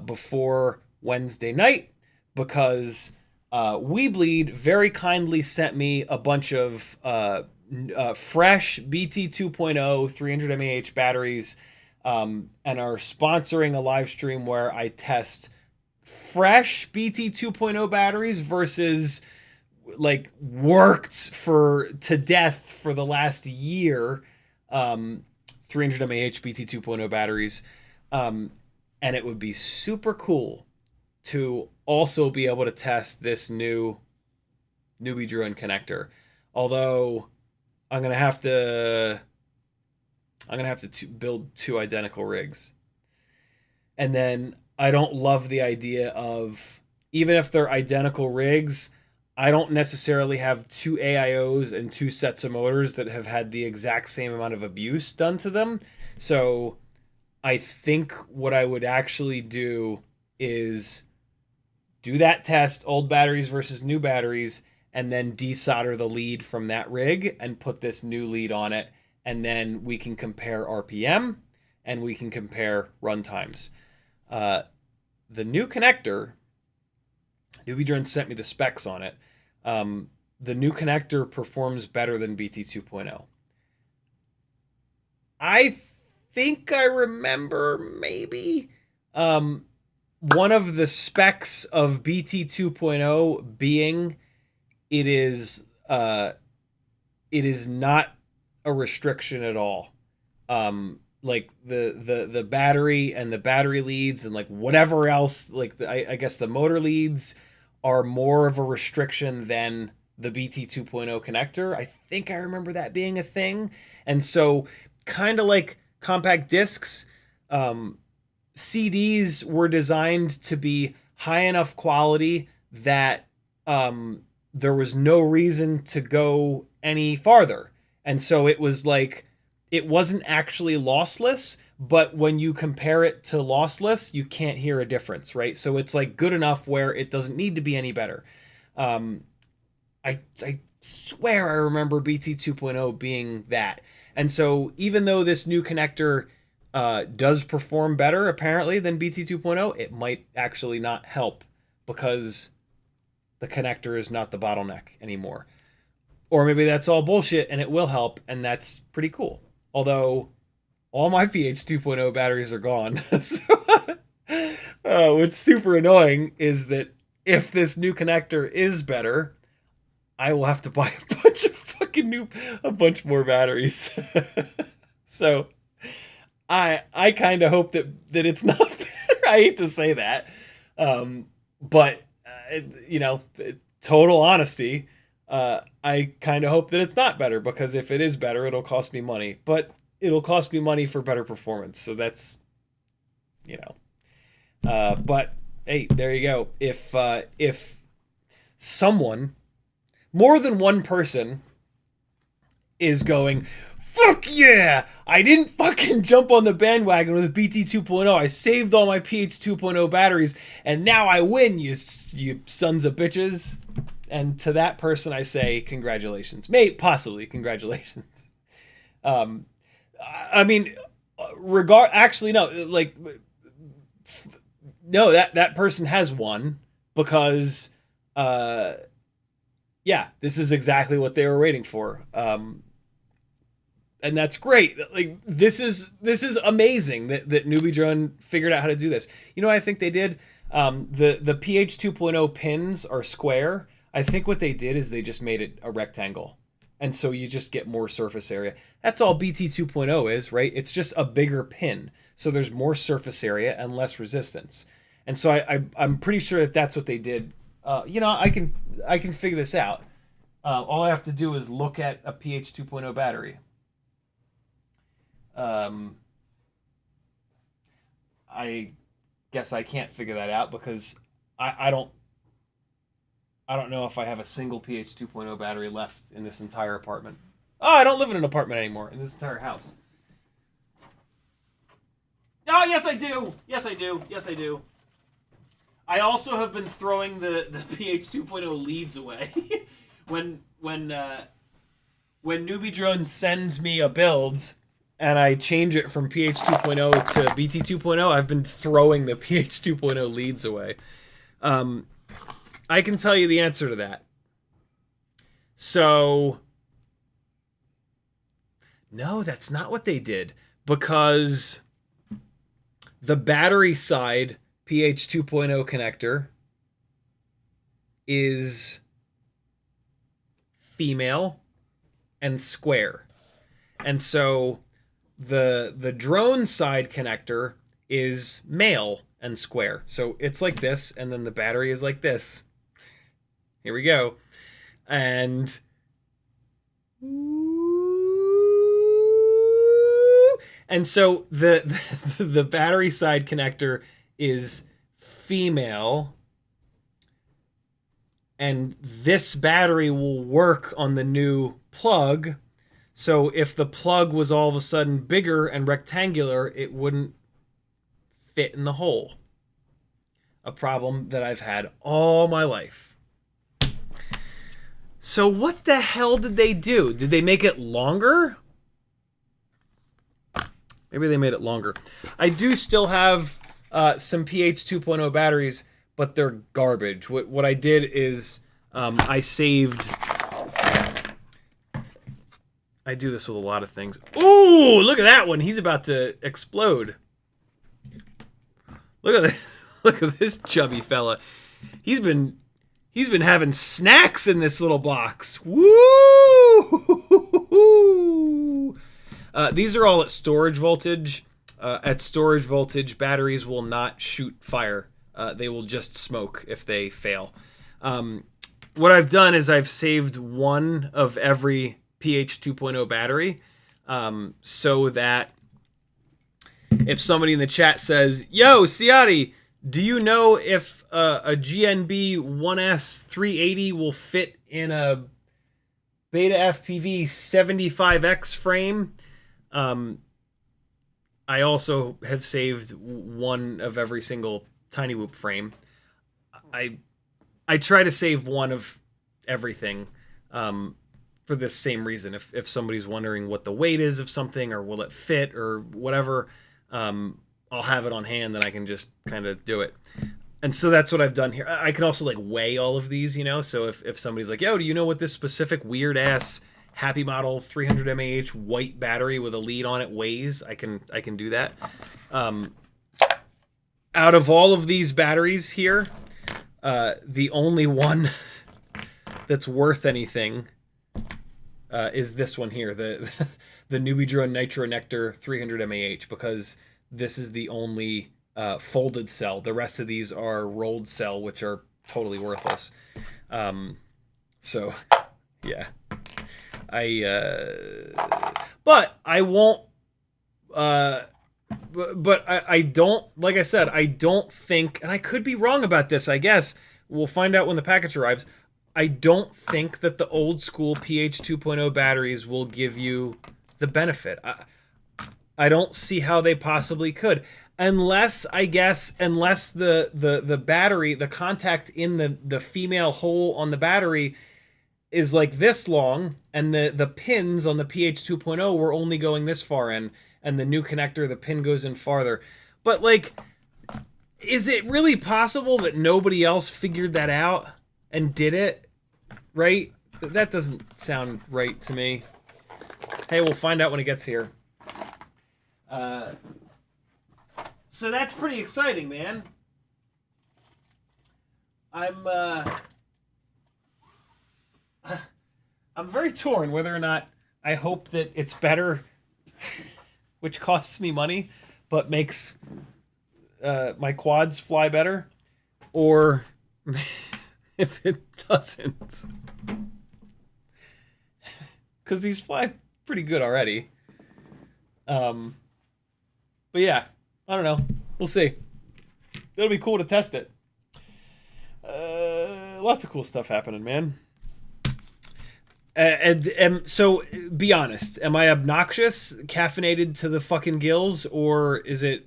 before Wednesday night because Weebleed very kindly sent me a bunch of fresh BT 2.0 300 mAh batteries and are sponsoring a live stream where I test fresh BT 2.0 batteries versus like worked to death for the last year 300 mAh BT 2.0 batteries. And it would be super cool to also be able to test this new Newbie Drone connector. Although I'm gonna have to build two identical rigs. And then I don't love the idea of, even if they're identical rigs, I don't necessarily have two AIOs and two sets of motors that have had the exact same amount of abuse done to them. So I think what I would actually do is do that test, old batteries versus new batteries, and then desolder the lead from that rig and put this new lead on it. And then we can compare RPM and we can compare run times. The new connector, Newbie Drone sent me the specs on it. The new connector performs better than BT 2.0. I think I remember maybe one of the specs of BT 2.0 being it is not a restriction at all. Like the battery and the battery leads and like whatever else, like I guess the motor leads are more of a restriction than the BT 2.0 connector. I think I remember that being a thing. And so kind of like compact discs, CDs were designed to be high enough quality that there was no reason to go any farther. And so it was like, it wasn't actually lossless, but when you compare it to lossless, you can't hear a difference, right? So it's like good enough where it doesn't need to be any better. I swear I remember BT 2.0 being that. And so even though this new connector does perform better apparently than BT 2.0, it might actually not help because the connector is not the bottleneck anymore. Or maybe that's all bullshit and it will help, and that's pretty cool. Although all my PH 2.0 batteries are gone. So, what's super annoying is that if this new connector is better, I will have to buy a bunch more batteries. So I kind of hope that it's not better. I hate to say that. But total honesty, I kind of hope that it's not better, because if it is better, it'll cost me money. But it'll cost me money for better performance. So that's, but hey, there you go. If someone, more than one person, is going, fuck yeah, I didn't fucking jump on the bandwagon with BT 2.0. I saved all my PH 2.0 batteries, and now I win, you sons of bitches. And to that person, I say, congratulations. Possibly congratulations. I mean, actually, no, like, no, that person has won, because, yeah, this is exactly what they were waiting for. And that's great. Like, this is amazing that Newbie Drone figured out how to do this. You know what I think they did? The PH 2.0 pins are square. I think what they did is they just made it a rectangle. And so you just get more surface area. That's all BT 2.0 is, right? It's just a bigger pin. So there's more surface area and less resistance. And so I'm pretty sure that that's what they did. I can figure this out. All I have to do is look at a PH 2.0 battery. I guess I can't figure that out because I don't I don't know if I have a single PH 2.0 battery left in this entire apartment. Oh, I don't live in an apartment anymore, in this entire house. Oh, yes, I do. Yes, I do. Yes, I do. I also have been throwing the PH 2.0 leads away. when Newbie Drone sends me a build and I change it from PH 2.0 to BT 2.0, I've been throwing the PH 2.0 leads away. I can tell you the answer to that. So, no, that's not what they did, because the battery side PH 2.0 connector is female and square. And so the drone side connector is male and square. So it's like this, and then the battery is like this. Here we go. And so the battery side connector is female, and this battery will work on the new plug. So if the plug was all of a sudden bigger and rectangular, it wouldn't fit in the hole. A problem that I've had all my life. So what the hell did they do? Did they make it longer? Maybe they made it longer. I do still have some PH 2.0 batteries, but they're garbage. What I did is I saved... I do this with a lot of things. Ooh, look at that one. He's about to explode. Look at this. Look at this chubby fella. He's been having snacks in this little box. Woo! These are all at storage voltage. At storage voltage, batteries will not shoot fire. They will just smoke if they fail. What I've done is I've saved one of every PH 2.0 battery, so that if somebody in the chat says, "Yo, Ciotti, do you know if a GNB 1S 380 will fit in a Beta FPV 75X frame?" I also have saved one of every single Cinewhoop frame. I try to save one of everything for this same reason. If somebody's wondering what the weight is of something, or will it fit, or whatever, I'll have it on hand, and I can just kind of do it. And so that's what I've done here. I can also like weigh all of these, you know. So if somebody's like, "Yo, do you know what this specific weird ass Happy Model 300 mAh white battery with a lead on it weighs?" I can do that. Out of all of these batteries here, the only one that's worth anything is this one here, the Newbie Drone Nitro Nectar 300 mAh, because this is the only folded cell. The rest of these are rolled cell, which are totally worthless. So, yeah. But I won't... But I don't, like I said, I don't think, and I could be wrong about this, I guess. We'll find out when the package arrives. I don't think that the old school PH 2.0 batteries will give you the benefit. I don't see how they possibly could. Unless the battery, the contact in the female hole on the battery is like this long, and the pins on the PH 2.0 were only going this far in, and the new connector, the pin goes in farther. But, like, is it really possible that nobody else figured that out and did it? Right? That doesn't sound right to me. Hey, we'll find out when it gets here. So that's pretty exciting, man. I'm very torn whether or not I hope that it's better, which costs me money, but makes my quads fly better, or if it doesn't. Because these fly pretty good already. But yeah, I don't know. We'll see. It'll be cool to test it. lots of cool stuff happening, man. And so, be honest. Am I obnoxious, caffeinated to the fucking gills, or is it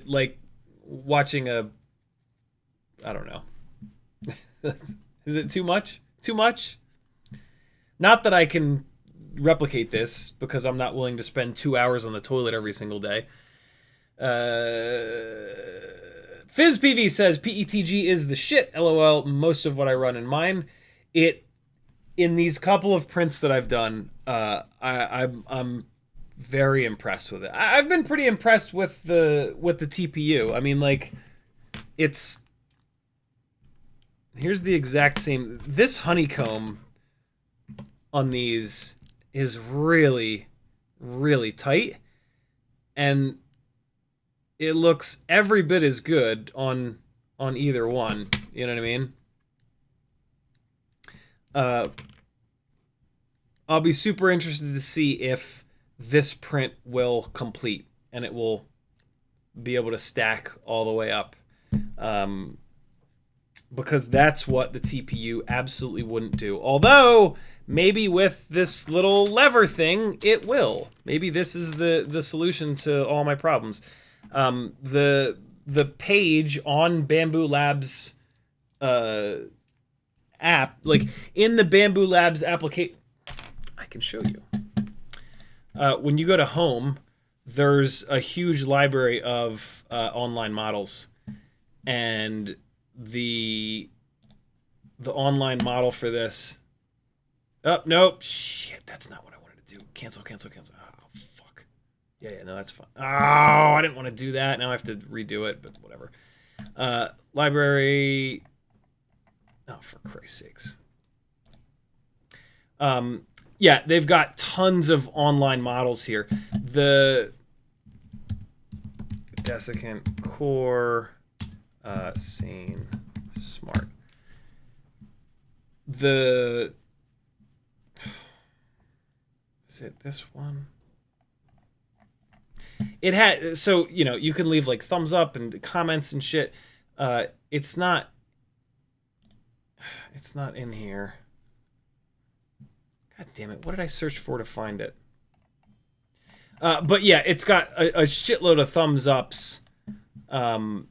like watching a? I don't know. Is it too much? Too much? Not that I can replicate this because I'm not willing to spend 2 hours on the toilet every single day. FizzPV says PETG is the shit. LOL. Most of what I run in mine, in these couple of prints that I've done, I'm very impressed with it. I've been pretty impressed with the TPU. I mean, like, here's the exact same. This honeycomb on these is really, really tight, and it looks every bit as good on either one. You know what I mean? I'll be super interested to see if this print will complete and it will be able to stack all the way up. Because that's what the TPU absolutely wouldn't do. Although, maybe with this little lever thing, it will. Maybe this is the solution to all my problems. The page on Bambu Labs app, like in the Bambu Labs application, I can show you. When you go to home, there's a huge library of online models, and the online model for this. Oh, nope. Shit, that's not what I wanted to do. Cancel. Oh, fuck. Yeah, no, that's fine. Oh, I didn't want to do that. Now I have to redo it, but whatever. Library. Oh, for Christ's sakes. Yeah, they've got tons of online models here. The Desiccant Core Sane Smart. Is it this one? It had, so, you know, you can leave like thumbs up and comments and shit. It's not in here. God damn it. What did I search for to find it? But yeah, it's got a shitload of thumbs ups. And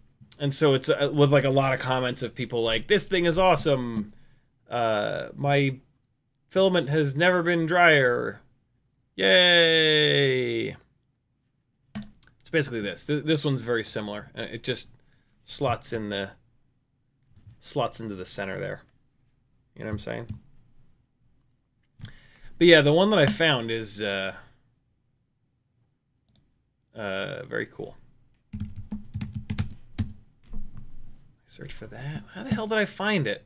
so it's with like a lot of comments of people like, this thing is awesome. My filament has never been drier. Yay. It's basically this. This one's very similar. It just slots into the center there. You know what I'm saying? But yeah, the one that I found is very cool. Search for that. How the hell did I find it?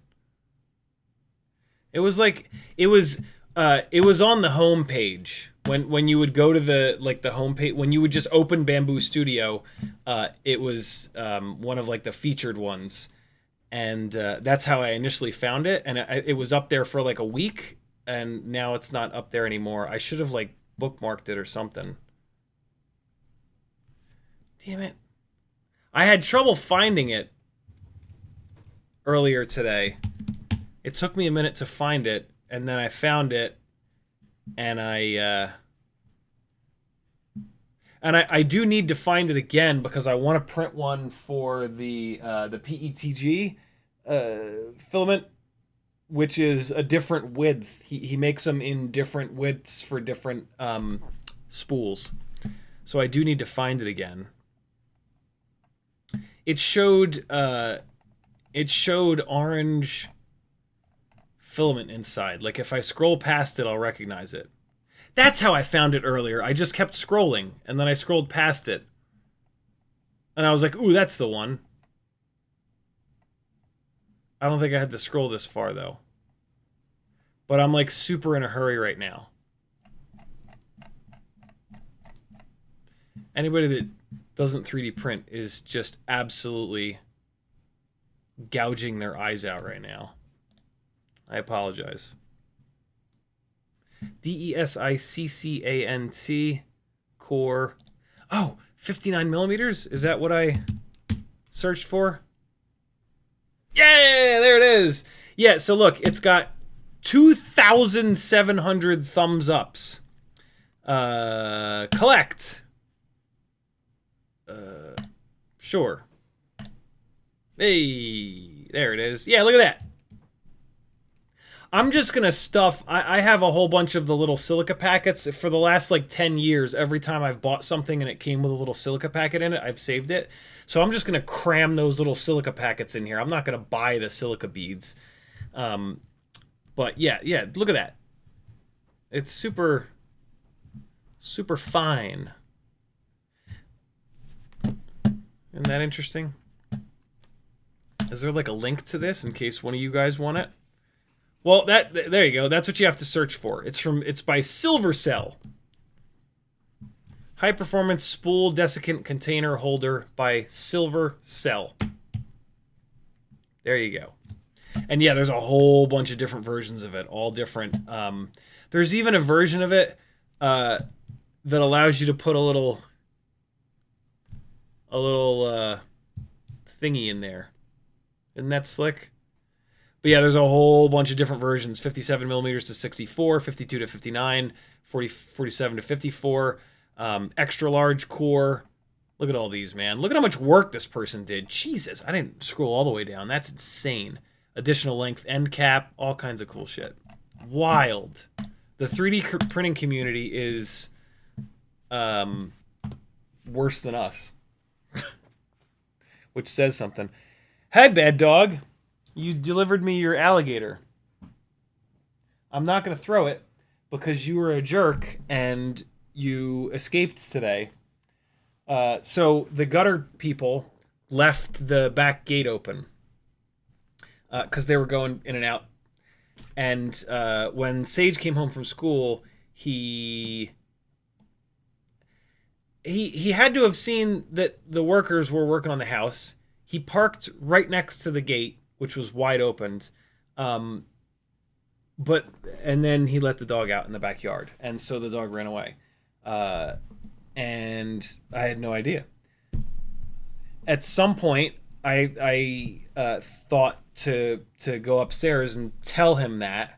It was like it was on the home page when you would go to the home page, when you would just open Bambu Studio. It was one of like the featured ones, and that's how I initially found it. And it was up there for like a week, and now it's not up there anymore. I should have like bookmarked it or something. Damn it! I had trouble finding it earlier today. It took me a minute to find it, and then I found it, and I do need to find it again because I want to print one for the PETG filament, which is a different width. He makes them in different widths for different spools, so I do need to find it again. It showed orange filament inside. Like if I scroll past it, I'll recognize it. That's how I found it earlier. I just kept scrolling, and then I scrolled past it, and I was like, ooh, that's the one. I don't think I had to scroll this far though, but I'm like super in a hurry right now. Anybody that doesn't 3D print is just absolutely gouging their eyes out right now. I apologize. Desiccant core. Oh, 59 millimeters? Is that what I searched for? Yeah, there it is. Yeah, so look, it's got 2,700 thumbs ups. Collect. Sure. Hey, there it is. Yeah, look at that. I'm just going to stuff... I have a whole bunch of the little silica packets. For the last, like, 10 years, every time I've bought something and it came with a little silica packet in it, I've saved it. So I'm just going to cram those little silica packets in here. I'm not going to buy the silica beads. But, yeah, look at that. It's super, super fine. Isn't that interesting? Is there, like, a link to this in case one of you guys want it? Well, there you go. That's what you have to search for. It's by Silvercell. High performance spool desiccant container holder by Silvercell. There you go. And yeah, there's a whole bunch of different versions of it, all different. There's even a version of it that allows you to put a little thingy in there. Isn't that slick? But yeah, there's a whole bunch of different versions. 57 millimeters to 64, 52 to 59, 47 to 54, extra large core. Look at all these, man. Look at how much work this person did. Jesus, I didn't scroll all the way down. That's insane. Additional length end cap, all kinds of cool shit. Wild. The 3D printing community is worse than us. Which says something. Hey, bad dog. You delivered me your alligator. I'm not going to throw it because you were a jerk and you escaped today. So the gutter people left the back gate open because they were going in and out. And when Sage came home from school, he had to have seen that the workers were working on the house. He parked right next to the gate, which was wide opened. And then he let the dog out in the backyard. And so the dog ran away. And I had no idea. At some point, I thought to go upstairs and tell him that.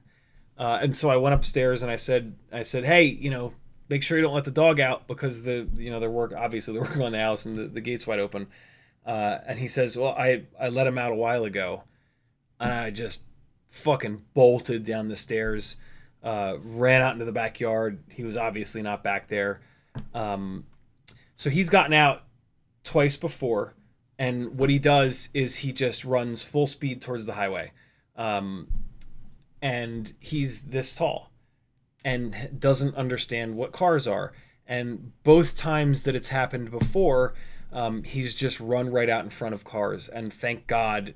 And so I went upstairs and I said, hey, make sure you don't let the dog out because they're working on the house and the gate's wide open. And he says, well, I let him out a while ago. And I just fucking bolted down the stairs, ran out into the backyard. He was obviously not back there. So he's gotten out twice before. And what he does is he just runs full speed towards the highway. And he's this tall and doesn't understand what cars are. And both times that it's happened before, he's just run right out in front of cars. And thank God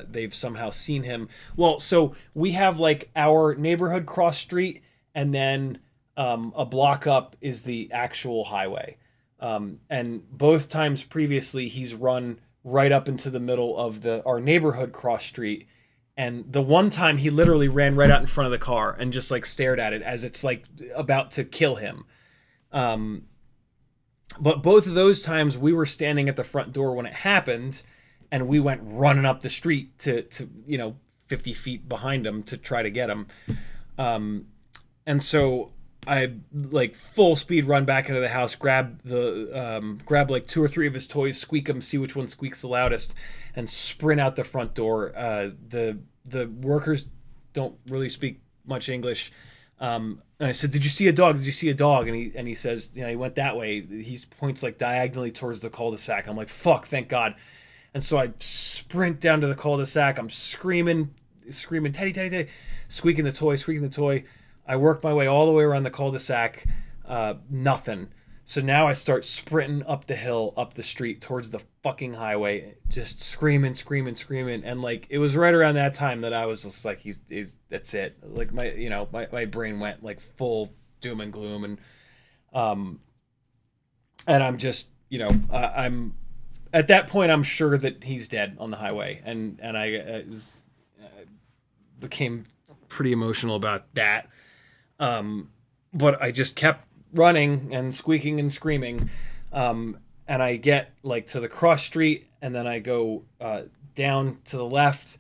they've somehow seen him. Well, so we have like our neighborhood cross street, and then a block up is the actual highway. And both times previously, he's run right up into the middle of our neighborhood cross street. And the one time he literally ran right out in front of the car and just like stared at it as it's like about to kill him. But both of those times we were standing at the front door when it happened, and we went running up the street to 50 feet behind him to try to get him. And so I like full speed run back into the house, grab like 2 or 3 of his toys, squeak them, see which one squeaks the loudest, and sprint out the front door. The workers don't really speak much English. And I said, "Did you see a dog? Did you see a dog?" And he says, he went that way. He points like diagonally towards the cul-de-sac. I'm like, "Fuck, thank God." And so I sprint down to the cul-de-sac. I'm screaming, "Teddy, Teddy, Teddy," squeaking the toy. I work my way all the way around the cul-de-sac. Nothing. So now I start sprinting up the hill, up the street towards the fucking highway, just screaming. And like, it was right around that time that I was just like, he's that's it. Like my brain went like full doom and gloom. And I'm just, I'm at that point, I'm sure that he's dead on the highway. And I became pretty emotional about that. But I just kept running and squeaking and screaming. And I get like to the cross street, and then I go down to the left,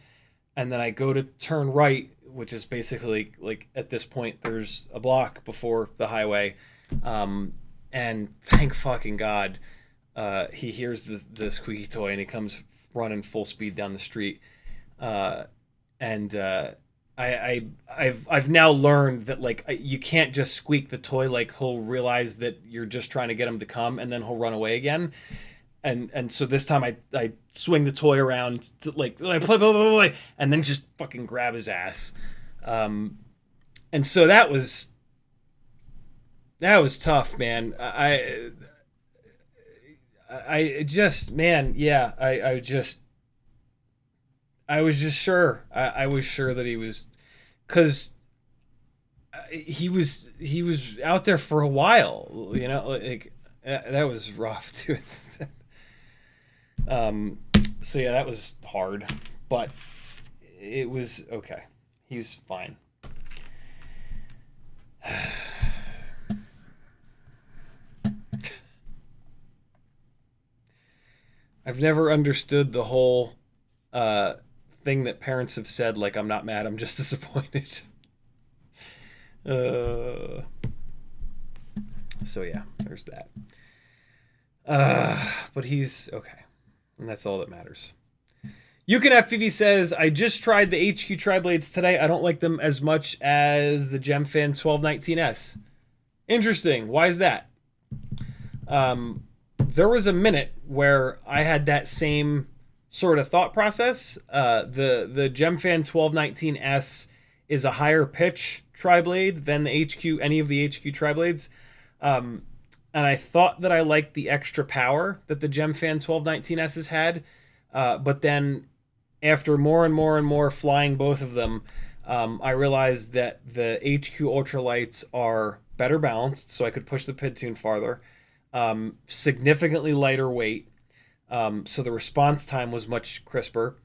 and then I go to turn right, which is basically like at this point there's a block before the highway, and thank fucking God, he hears the squeaky toy and he comes running full speed down the street, and I've now learned that like you can't just squeak the toy. Like he'll realize that you're just trying to get him to come, and then he'll run away again. And so this time I swing the toy around to like play, and then just fucking grab his ass. And so that was tough, man. I just, man, yeah, I was just sure. I was sure that he was, because he was out there for a while, you know, like that was rough too. So yeah, that was hard, but it was okay. He's fine. I've never understood the whole thing that parents have said, like, I'm not mad, I'm just disappointed. So yeah, there's that. But he's okay. And that's all that matters. YukinFPV says, I just tried the HQ Triblades today. I don't like them as much as the GemFan 1219S. Interesting. Why is that? There was a minute where I had that same sort of thought process. The GemFan 1219S is a higher pitch triblade than the HQ, any of the HQ triblades. And I thought that I liked the extra power that the GemFan 1219S has had. But then after more and more and more flying both of them, I realized that the HQ ultralights are better balanced, so I could push the PID tune farther. Significantly lighter weight. So the response time was much crisper.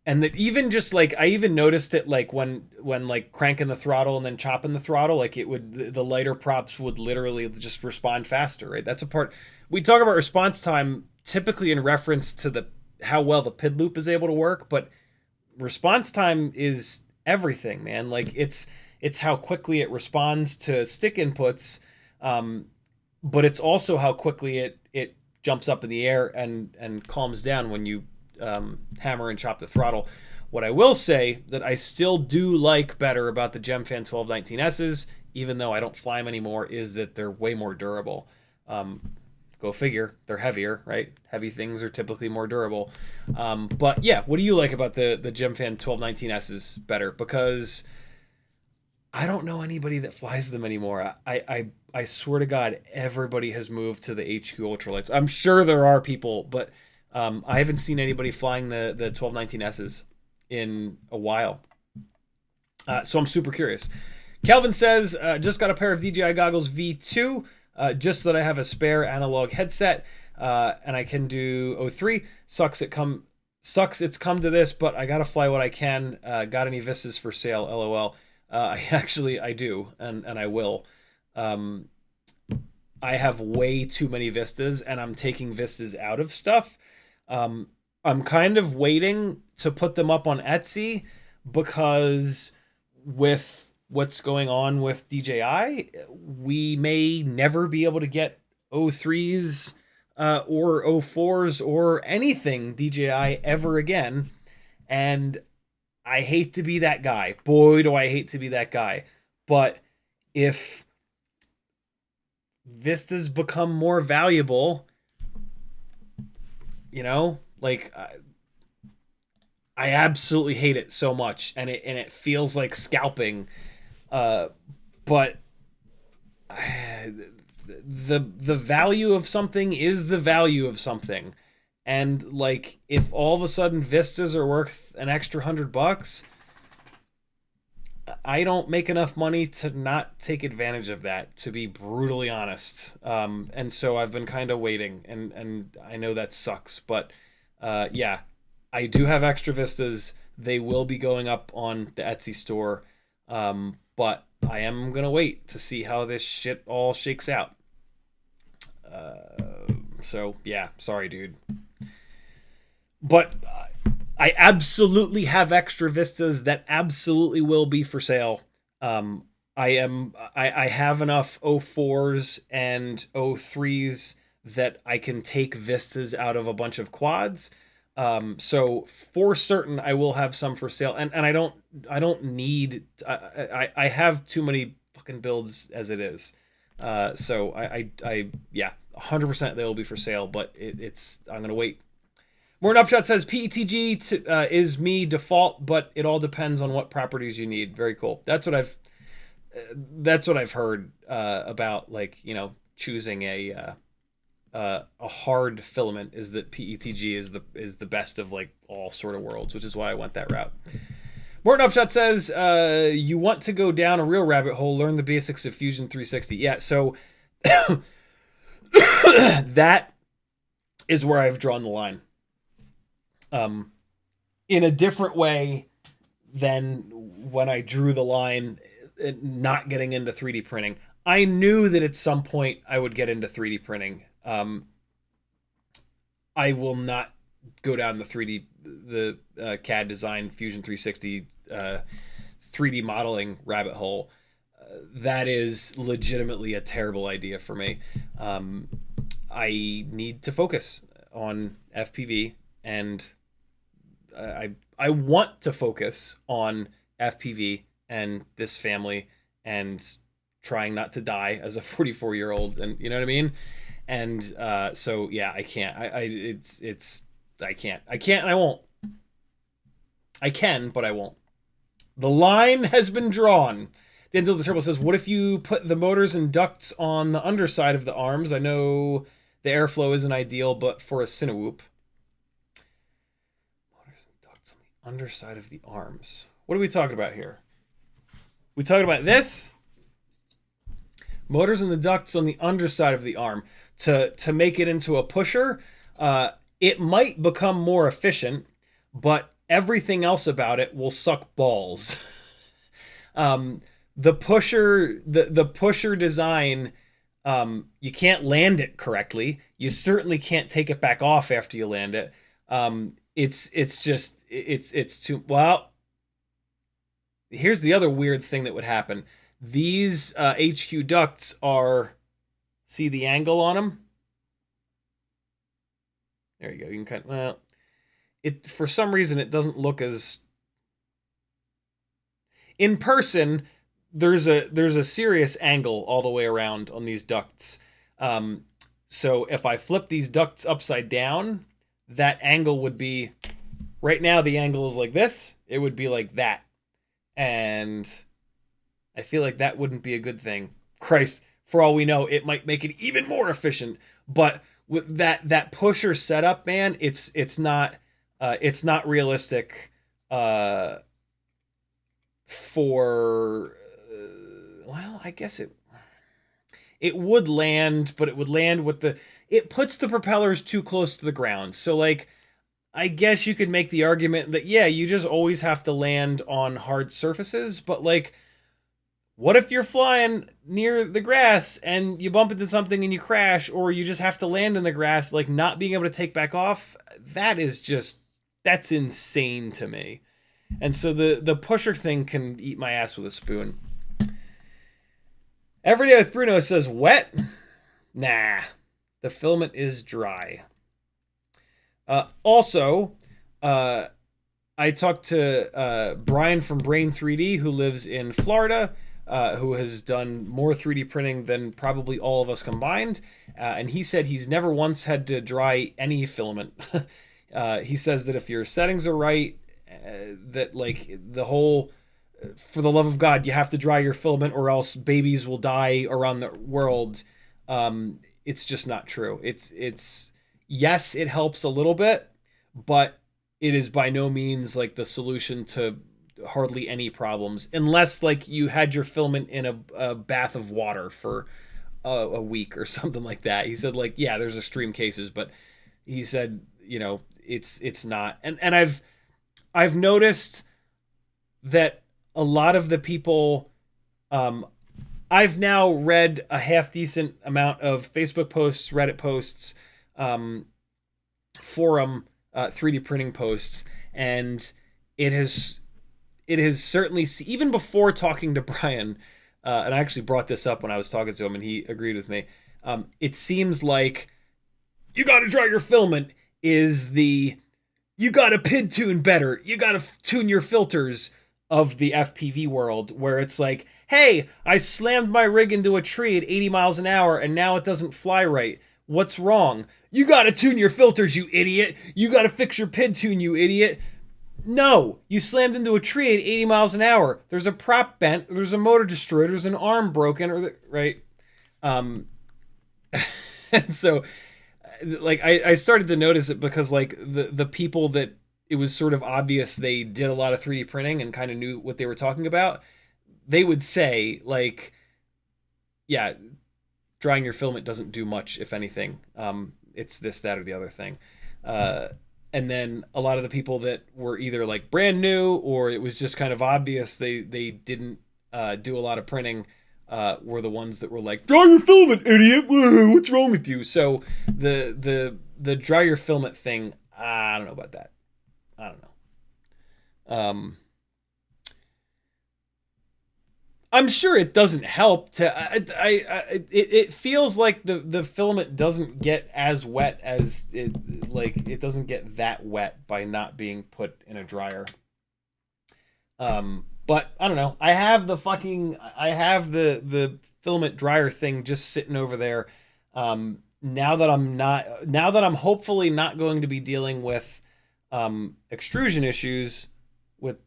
And that even just like, I even noticed it like when like cranking the throttle and then chopping the throttle, like it would, the lighter props would literally just respond faster, right? That's a part, we talk about response time typically in reference to the, how well the PID loop is able to work, but response time is everything, man. Like it's how quickly it responds to stick inputs, but it's also how quickly it jumps up in the air and calms down when you hammer and chop the throttle. What I will say that I still do like better about the GemFan 1219S's, even though I don't fly them anymore, is that they're way more durable. Go figure, they're heavier, right? Heavy things are typically more durable. But yeah, what do you like about the GemFan 1219S's better? Because I don't know anybody that flies them anymore. I swear to God, everybody has moved to the HQ ultralights. I'm sure there are people, but I haven't seen anybody flying the 1219S's in a while. So I'm super curious. Calvin says, just got a pair of DJI goggles V2, just so that I have a spare analog headset, and I can do 03. Sucks it's come to this, but I gotta fly what I can. Got any Vistas for sale? LOL. I do, and I will. I have way too many Vistas, and I'm taking Vistas out of stuff. I'm kind of waiting to put them up on Etsy, because with what's going on with DJI, we may never be able to get 03s or 04s or anything DJI ever again. And I hate to be that guy. Boy, do I hate to be that guy. But if Vistas become more valuable, you know, like I absolutely hate it so much, and it feels like scalping. But the value of something is the value of something. And like, if all of a sudden Vistas are worth an extra $100, I don't make enough money to not take advantage of that, to be brutally honest. And so I've been kind of waiting, and I know that sucks, but yeah, I do have extra Vistas. They will be going up on the Etsy store. But I am going to wait to see how this shit all shakes out. So yeah, sorry, dude. But I absolutely have extra Vistas that absolutely will be for sale. I have enough 04s and 03s that I can take Vistas out of a bunch of quads. So for certain I will have some for sale, and I don't need, I have too many fucking builds as it is. So yeah, 100% they will be for sale, but it's I'm gonna wait. More Upshot says PETG is me default, but it all depends on what properties you need. Very cool. That's what I've heard about, like, you know, choosing a hard filament is that PETG is the best of like all sort of worlds, which is why I went that route. Morton Upshot says you want to go down a real rabbit hole, learn the basics of Fusion 360. Yeah, so that is where I've drawn the line. In a different way than when I drew the line not getting into 3D printing. I knew that at some point I would get into 3D printing. I will not go down the CAD design Fusion 360 3D modeling rabbit hole. That is legitimately a terrible idea for me. I need to focus on FPV, and I want to focus on FPV and this family and trying not to die as a 44-year-old, and you know what I mean? And so yeah, I can't. I can't. And I won't. I can, but I won't. The line has been drawn. The end of the Turbo says, what if you put the motors and ducts on the underside of the arms? I know the airflow isn't ideal, but for a Cinewhoop. Motors and ducts on the underside of the arms. What are we talking about here? We talking about this? Motors and the ducts on the underside of the arm. To make it into a pusher, it might become more efficient, but everything else about it will suck balls. The pusher design, you can't land it correctly. You certainly can't take it back off after you land it. It's too, well, here's the other weird thing that would happen. These HQ ducts are, see the angle on them? There you go. You can kind of, well, it, for some reason it doesn't look as, in person there's a serious angle all the way around on these ducts. So if I flip these ducts upside down, that angle would be, right now the angle is like this, it would be like that. And I feel like that wouldn't be a good thing. Christ, for all we know, it might make it even more efficient. But with that pusher setup, man, it's not realistic for well, I guess it would land, but it would land with it puts the propellers too close to the ground. So like, I guess you could make the argument that, yeah, you just always have to land on hard surfaces, but like, what if you're flying near the grass and you bump into something and you crash, or you just have to land in the grass, like not being able to take back off? That's insane to me. And so the pusher thing can eat my ass with a spoon. Everyday with Bruno says, wet? Nah, the filament is dry. Also, I talked to Brian from Brain 3D, who lives in Florida, who has done more 3D printing than probably all of us combined. And he said he's never once had to dry any filament. He says that if your settings are right, that like the whole, for the love of God, you have to dry your filament or else babies will die around the world. It's just not true. It's yes, it helps a little bit, but it is by no means like the solution to hardly any problems, unless like you had your filament in a bath of water for a week or something like that. He said, like, yeah, there's extreme cases, but he said, you know, it's not. And I've noticed that a lot of the people, I've now read a half decent amount of Facebook posts, Reddit posts, forum 3D printing posts, and it has certainly, even before talking to Brian, and I actually brought this up when I was talking to him, and he agreed with me. It seems like you got to dry your filament is you got to PID tune better. You got to tune your filters of the FPV world, where it's like, hey, I slammed my rig into a tree at 80 miles an hour and now it doesn't fly right. What's wrong? You got to tune your filters, you idiot. You got to fix your PID tune, you idiot. No, you slammed into a tree at 80 miles an hour. There's a prop bent, there's a motor destroyed, there's an arm broken, right? And so, like, I started to notice it because, like, the people that it was sort of obvious they did a lot of 3D printing and kind of knew what they were talking about, they would say, like, yeah, drying your filament doesn't do much, if anything. It's this, that, or the other thing. And then a lot of the people that were either like brand new or it was just kind of obvious they didn't do a lot of printing were the ones that were like, dry your filament, idiot. What's wrong with you? So the dry your filament thing, I don't know about that. I don't know. I'm sure it doesn't help to. It feels like the filament doesn't get as wet as it doesn't get that wet by not being put in a dryer. But I don't know. I have the filament dryer thing just sitting over there. Now that I'm hopefully not going to be dealing with extrusion issues with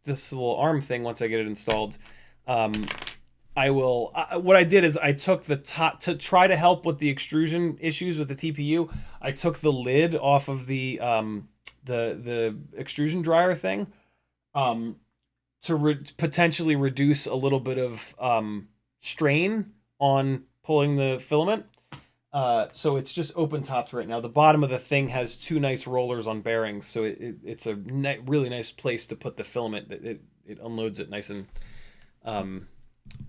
this little arm thing once I get it installed. I will. What I did is I took the top to try to help with the extrusion issues with the TPU. I took the lid off of the extrusion dryer thing, to potentially reduce a little bit of strain on pulling the filament. So it's just open topped right now. The bottom of the thing has two nice rollers on bearings, so it's a really nice place to put the filament. It unloads it nice and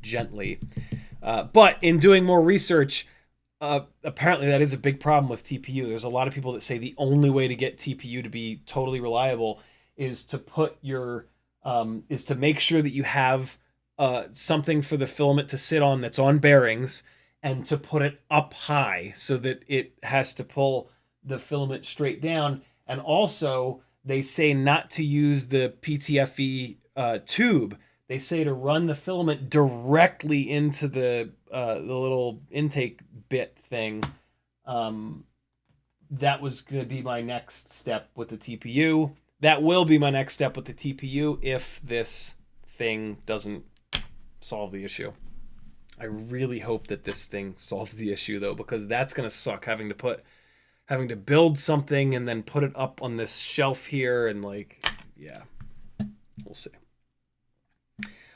gently. But in doing more research, apparently that is a big problem with TPU. There's a lot of people that say the only way to get TPU to be totally reliable is to put your is to make sure that you have something for the filament to sit on that's on bearings, and to put it up high so that it has to pull the filament straight down. And also, they say not to use the PTFE tube. They say to run the filament directly into the little intake bit thing. That was going to be my next step with the TPU. That will be my next step with the TPU if this thing doesn't solve the issue. I really hope that this thing solves the issue, though, because that's going to suck having to build something and then put it up on this shelf here, and like, yeah, we'll see.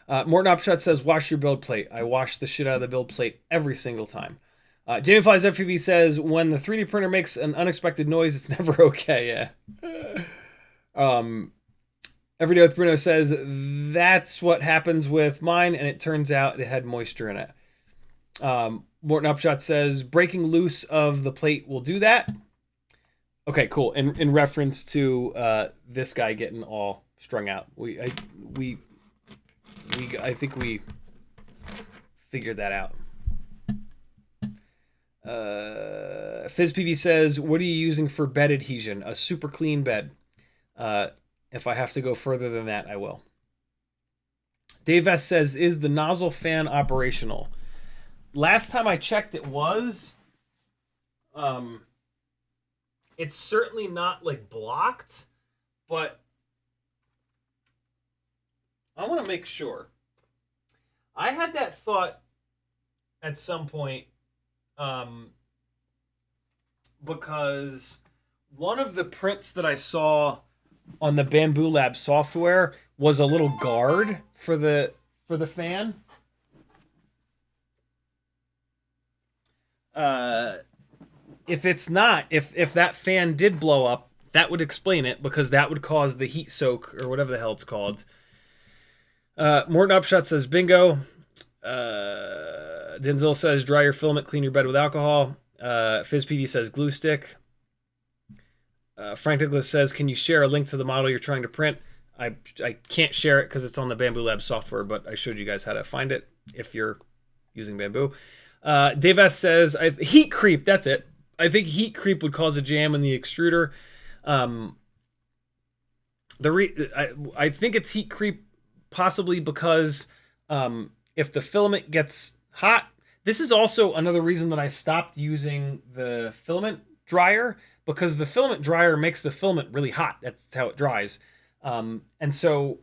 Morton Opshot says, wash your build plate. I wash the shit out of the build plate every single time. Jamie Flies FPV says, when the 3D printer makes an unexpected noise, it's never okay. Yeah. Everyday with Bruno says, that's what happens with mine, and it turns out it had moisture in it. Morton Upshot says, breaking loose of the plate will do that. Okay, cool. In reference to this guy getting all strung out. I think we figured that out. FizzPV says, what are you using for bed adhesion? A super clean bed. If I have to go further than that, I will. Dave S says, is the nozzle fan operational? Last time I checked, it was. It's certainly not like blocked, but I want to make sure. I had that thought at some point, because one of the prints that I saw on the Bambu Lab software was a little guard for the fan. If it's not, if that fan did blow up, that would explain it, because that would cause the heat soak or whatever the hell it's called. Morton Upshot says bingo. Denzel says dry your filament, clean your bed with alcohol. FizzPD says glue stick. Frank Douglas says, can you share a link to the model you're trying to print? I can't share it because it's on the Bambu Lab software, but I showed you guys how to find it if you're using Bambu. Dave S says, heat creep, that's it. I think heat creep would cause a jam in the extruder. I think it's heat creep possibly because if the filament gets hot, this is also another reason that I stopped using the filament dryer, because the filament dryer makes the filament really hot. That's how it dries. And so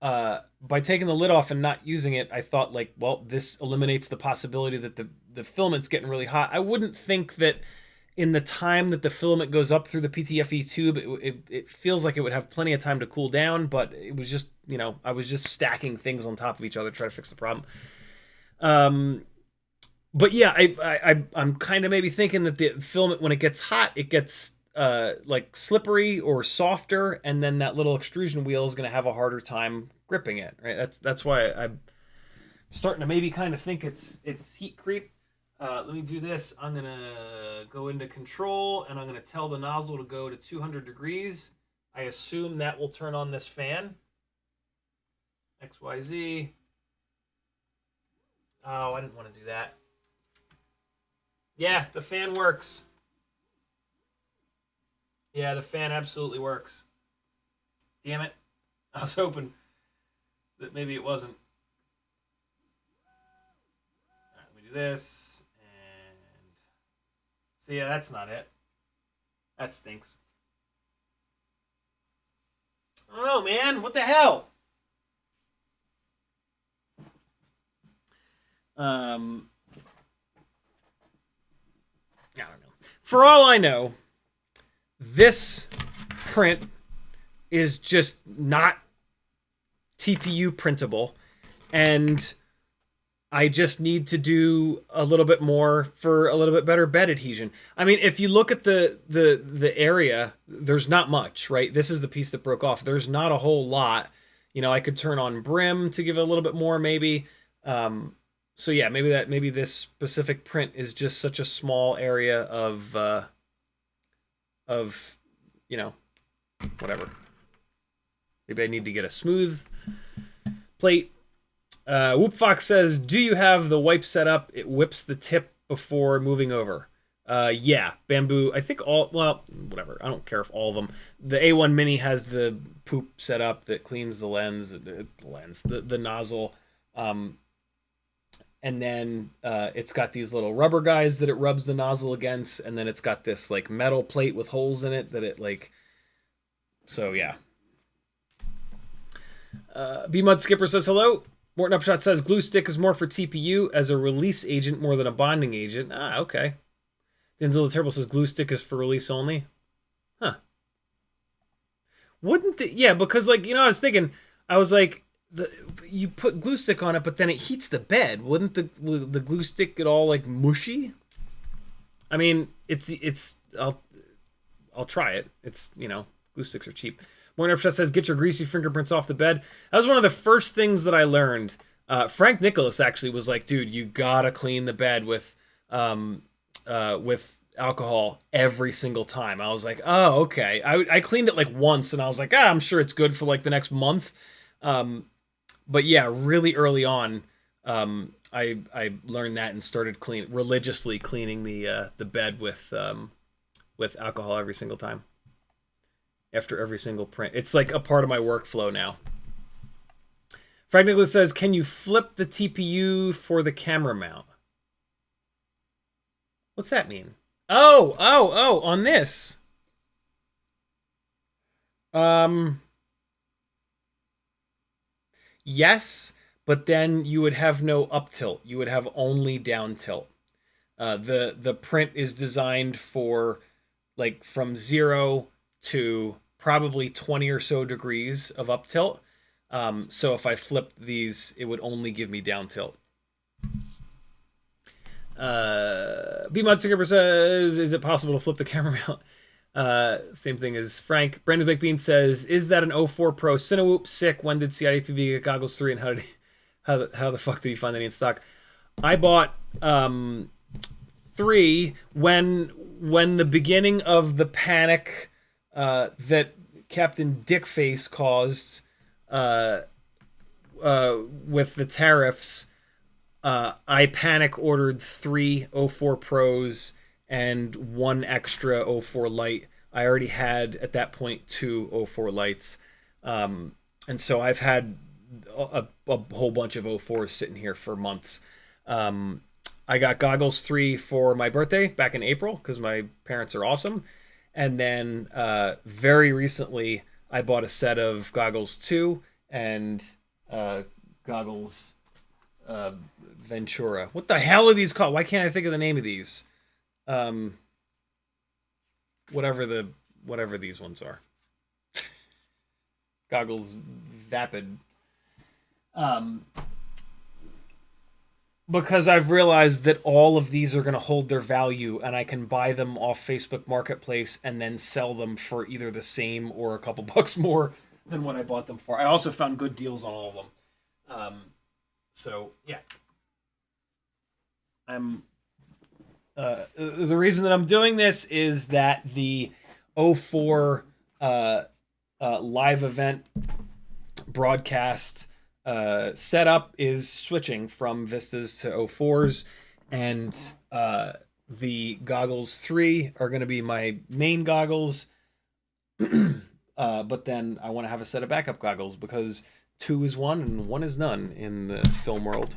by taking the lid off and not using it, I thought like, well, this eliminates the possibility that the filament's getting really hot. I wouldn't think that in the time that the filament goes up through the PTFE tube, it feels like it would have plenty of time to cool down, but it was just, you know, I was just stacking things on top of each other to try to fix the problem. But yeah, I'm kind of maybe thinking that the filament, when it gets hot, it gets like slippery or softer, and then that little extrusion wheel is going to have a harder time gripping it, right? That's why I'm starting to maybe kind of think it's heat creep. Let me do this. I'm going to go into control, and I'm going to tell the nozzle to go to 200 degrees. I assume that will turn on this fan. XYZ. Oh, I didn't want to do that. Yeah, the fan works. Yeah, the fan absolutely works. Damn it. I was hoping that maybe it wasn't. All right, let me do this. So yeah, that's not it. That stinks. I don't know, man. What the hell? I don't know. For all I know, this print is just not TPU printable, and I just need to do a little bit more for a little bit better bed adhesion. I mean, if you look at the area, there's not much, right? This is the piece that broke off. There's not a whole lot. You know, I could turn on brim to give it a little bit more, maybe. So yeah, maybe this specific print is just such a small area of you know, whatever. Maybe I need to get a smooth plate. Whoop Fox says, do you have the wipe set up? It whips the tip before moving over. Yeah, Bambu, I think all, well, whatever. I don't care if all of them. The A1 Mini has the poop set up that cleans the the nozzle. And then it's got these little rubber guys that it rubs the nozzle against, and then it's got this like metal plate with holes in it that it like, so yeah. B-Mud Skipper says hello. Morton Upshot says glue stick is more for TPU as a release agent more than a bonding agent. Ah, okay. Denzel the Terrible says glue stick is for release only. Huh. Wouldn't the, yeah, because like, you know, I was like, you put glue stick on it, but then it heats the bed. Wouldn't the glue stick get all like mushy? I mean, I'll try it. It's, you know, glue sticks are cheap. Morning Upshot says, get your greasy fingerprints off the bed. That was one of the first things that I learned. Frank Nicholas actually was like, dude, you gotta clean the bed with alcohol every single time. I was like, oh, okay. I cleaned it like once, and I was like, I'm sure it's good for like the next month. But yeah, really early on, I learned that and started religiously cleaning the bed with alcohol every single time. After every single print. It's like a part of my workflow now. Frank Nicholas says, can you flip the TPU for the camera mount? What's that mean? Oh, on this. Yes, but then you would have no up tilt. You would have only down tilt. The print is designed for like from 0 to probably 20 or so degrees of up tilt. So if I flip these, it would only give me down tilt. B-Mod says, is it possible to flip the camera mount? Same thing as Frank. Brandon McBean says, is that an 04 Pro Cinewhoop? Sick. When did CiottiFPV get Goggles 3, and how the fuck did you find any in stock? I bought 3 when the beginning of the panic that Captain Dickface caused uh, with the tariffs. I panic ordered 3 04 Pros and 1 extra 04 Lite. I already had at that point 2 04 Lights, and so I've had a whole bunch of 04s sitting here for months. I got Goggles 3 for my birthday back in April because my parents are awesome. And then very recently, I bought a set of Goggles 2 and Goggles Ventura. What the hell are these called? Why can't I think of the name of these? Whatever these ones are. Goggles Vapid. Because I've realized that all of these are going to hold their value, and I can buy them off Facebook Marketplace and then sell them for either the same or a couple bucks more than what I bought them for. I also found good deals on all of them. So yeah, the reason that I'm doing this is that the 04 live event broadcast setup is switching from Vistas to 04s, and the Goggles 3 are going to be my main goggles, but then I want to have a set of backup goggles because 2 is 1 and 1 is none in the film world.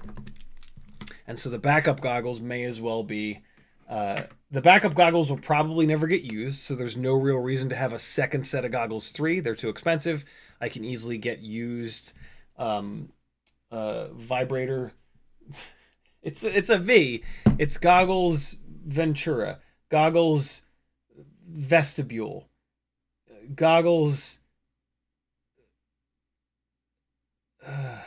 And so the backup goggles may as well be the backup goggles will probably never get used, so there's no real reason to have a second set of Goggles 3. They're too expensive. I can easily get used vibrator. It's a V. It's Goggles Ventura, Goggles Vestibule, Goggles and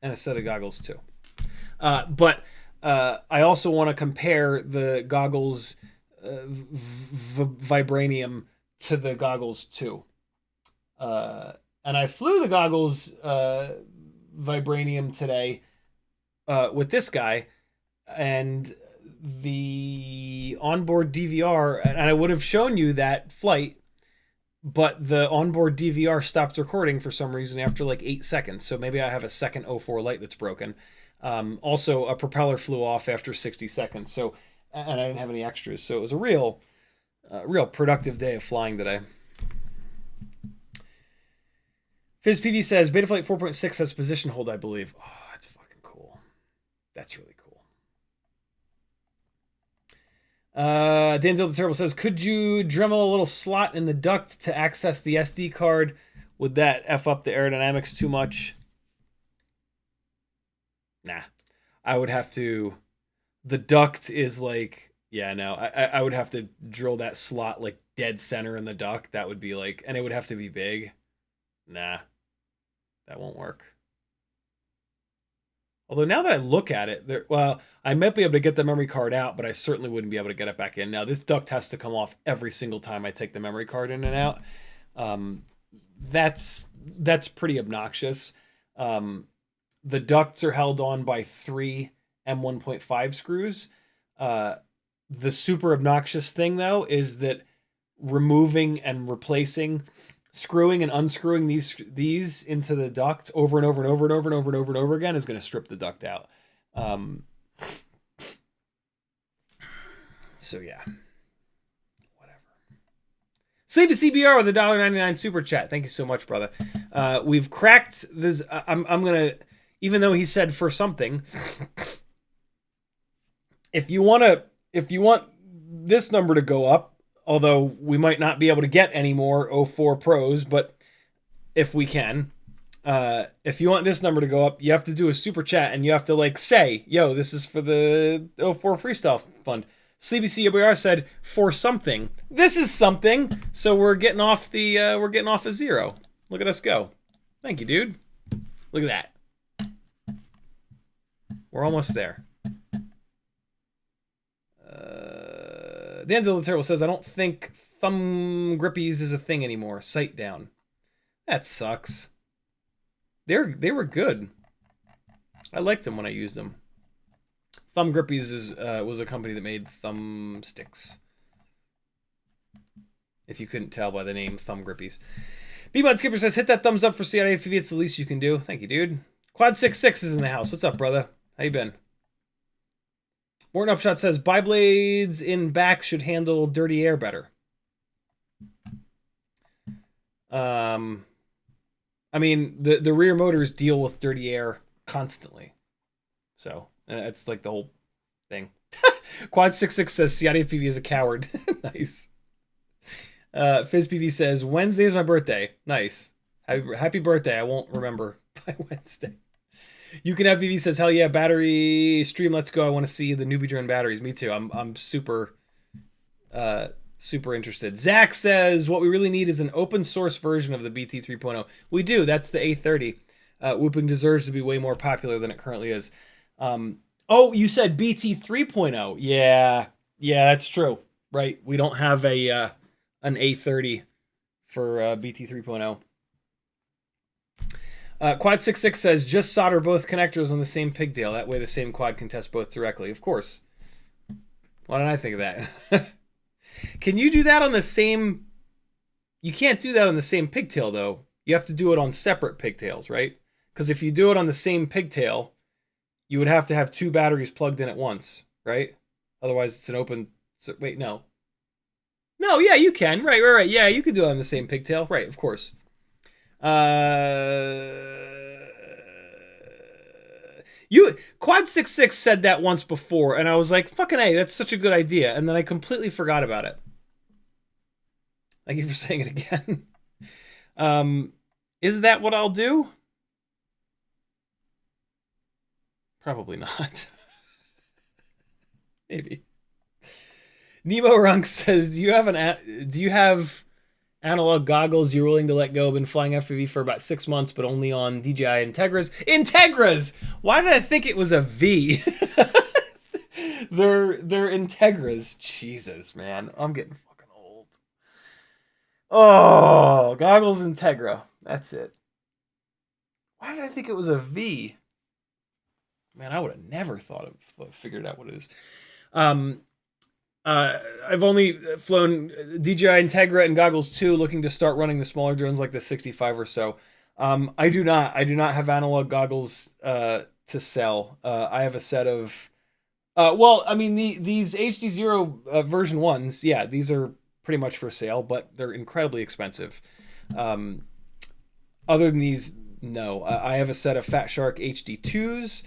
a set of goggles too. But I also want to compare the Goggles Vibranium to the Goggles 2. And I flew the Goggles Vibranium today with this guy, and the onboard DVR, and I would have shown you that flight, but the onboard DVR stopped recording for some reason after like 8 seconds. So maybe I have a second 04 light that's broken. Also, a propeller flew off after 60 seconds. So, and I didn't have any extras. So it was a real productive day of flying today. FizzPD says Betaflight 4.6 has position hold, I believe. Oh, that's fucking cool. That's really cool. Danzel the Terrible says, could you Dremel a little slot in the duct to access the SD card? Would that F up the aerodynamics too much? Nah. I would have to... The duct is like... Yeah, no. I would have to drill that slot like dead center in the duct. That would be like... And it would have to be big. Nah. That won't work. Although now that I look at it, well, I might be able to get the memory card out, but I certainly wouldn't be able to get it back in. Now, this duct has to come off every single time I take the memory card in and out. That's pretty obnoxious. The ducts are held on by 3 M1.5 screws. The super obnoxious thing, though, is that removing and replacing, screwing and unscrewing these into the duct over and over and over and over and over and over and over again is going to strip the duct out. So yeah, whatever. Sleepy CBR with a $1.99 super chat. Thank you so much, brother. We've cracked this. I'm gonna, even though he said for something, if you want this number to go up, although we might not be able to get any more 04 Pros, but if we can, if you want this number to go up, you have to do a super chat and you have to like say, yo, this is for the 04 Freestyle Fund. Sleepy CBR said for something. This is something. So we're getting off a zero. Look at us go. Thank you, dude. Look at that. We're almost there. Danzel the Terrible says, I don't think Thumbgrippies is a thing anymore. Sight down. That sucks. They were good. I liked them when I used them. Thumbgrippies was a company that made thumb sticks. if you couldn't tell by the name Thumbgrippies. B-Mod Skipper says, hit that thumbs up for CiottiFPV. It's the least you can do. Thank you, dude. Quad66 is in the house. What's up, brother? How you been? Morton Upshot says, Biblades in back should handle dirty air better. I mean, the rear motors deal with dirty air constantly. So, it's like the whole thing. Quad66 says, CiottiFPV is a coward. Nice. FizzPV says, Wednesday is my birthday. Nice. Happy birthday. I won't remember by Wednesday. You Can Have PV says, hell yeah, battery stream, let's go. I want to see the newbie drone batteries. Me too. I'm super interested. Zach says, what we really need is an open source version of the BT 3.0. We do. That's the A30. Whooping deserves to be way more popular than it currently is. Oh, you said BT 3.0. Yeah, that's true. Right. We don't have an A30 for BT 3.0. Quad66 says, just solder both connectors on the same pigtail. That way the same quad can test both directly. Of course. Why didn't I think of that? Can you do that on the same... You can't do that on the same pigtail, though. You have to do it on separate pigtails, right? Because if you do it on the same pigtail, you would have to have two batteries plugged in at once, right? Otherwise, it's an open... So, wait, no. No, yeah, you can. Right. Yeah, you can do it on the same pigtail. Right, of course. Quad66 said that once before, and I was like, fucking A, that's such a good idea. And then I completely forgot about it. Thank you for saying it again. Is that what I'll do? Probably not. Maybe. Nemo Runk says, do you have analog goggles you're willing to let go? Been flying FPV for about 6 months, but only on DJI Integras. Integras! Why did I think it was a V? They're Integras. Jesus, man. I'm getting fucking old. Oh, goggles Integra. That's it. Why did I think it was a V? Man, I would have never figured out what it is. I've only flown DJI Integra and goggles too, looking to start running the smaller drones like the 65 or so. I do not have analog goggles to sell. I have a set of well, I mean these HDZero version 1s, yeah, these are pretty much for sale, but they're incredibly expensive. Other than these, no. I have a set of Fat Shark HD2s,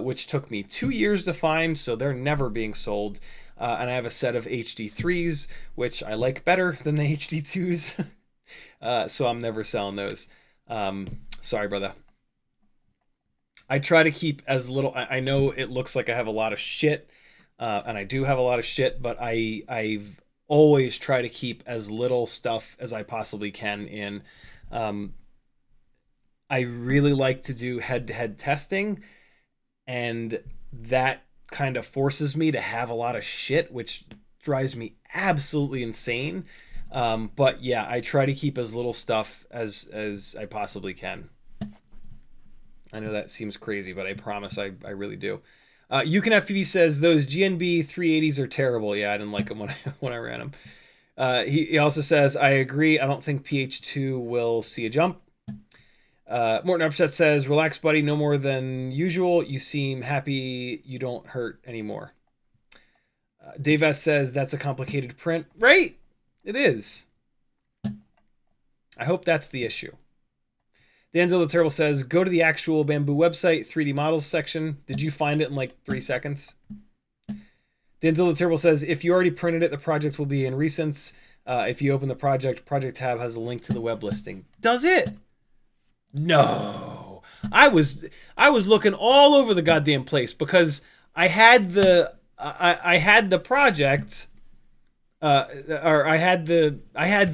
which took me 2 years to find, so they're never being sold. And I have a set of HD3s, which I like better than the HD2s. So I'm never selling those. Sorry, brother. I try to keep as little... I know it looks like I have a lot of shit, and I do have a lot of shit, but I've always try to keep as little stuff as I possibly can in. I really like to do head-to-head testing, and that kind of forces me to have a lot of shit, which drives me absolutely insane. But yeah, I try to keep as little stuff as I possibly can. I know that seems crazy, but I promise I really do. You Can Have PV says those GNB 380s are terrible. Yeah, I didn't like them when I ran them. He also says, I agree. I don't think PH2 will see a jump. Morton Upset says, relax, buddy. No more than usual. You seem happy. You don't hurt anymore. Dave S says, that's a complicated print. Right? It is. I hope that's the issue. Danzel the Terrible says, go to the actual Bambu website, 3D models section. Did you find it in like 3 seconds? Danzel the Terrible says, if you already printed it, the project will be in recents. If you open the project tab has a link to the web listing. Does it? No. I was looking all over the goddamn place because I had the project or I had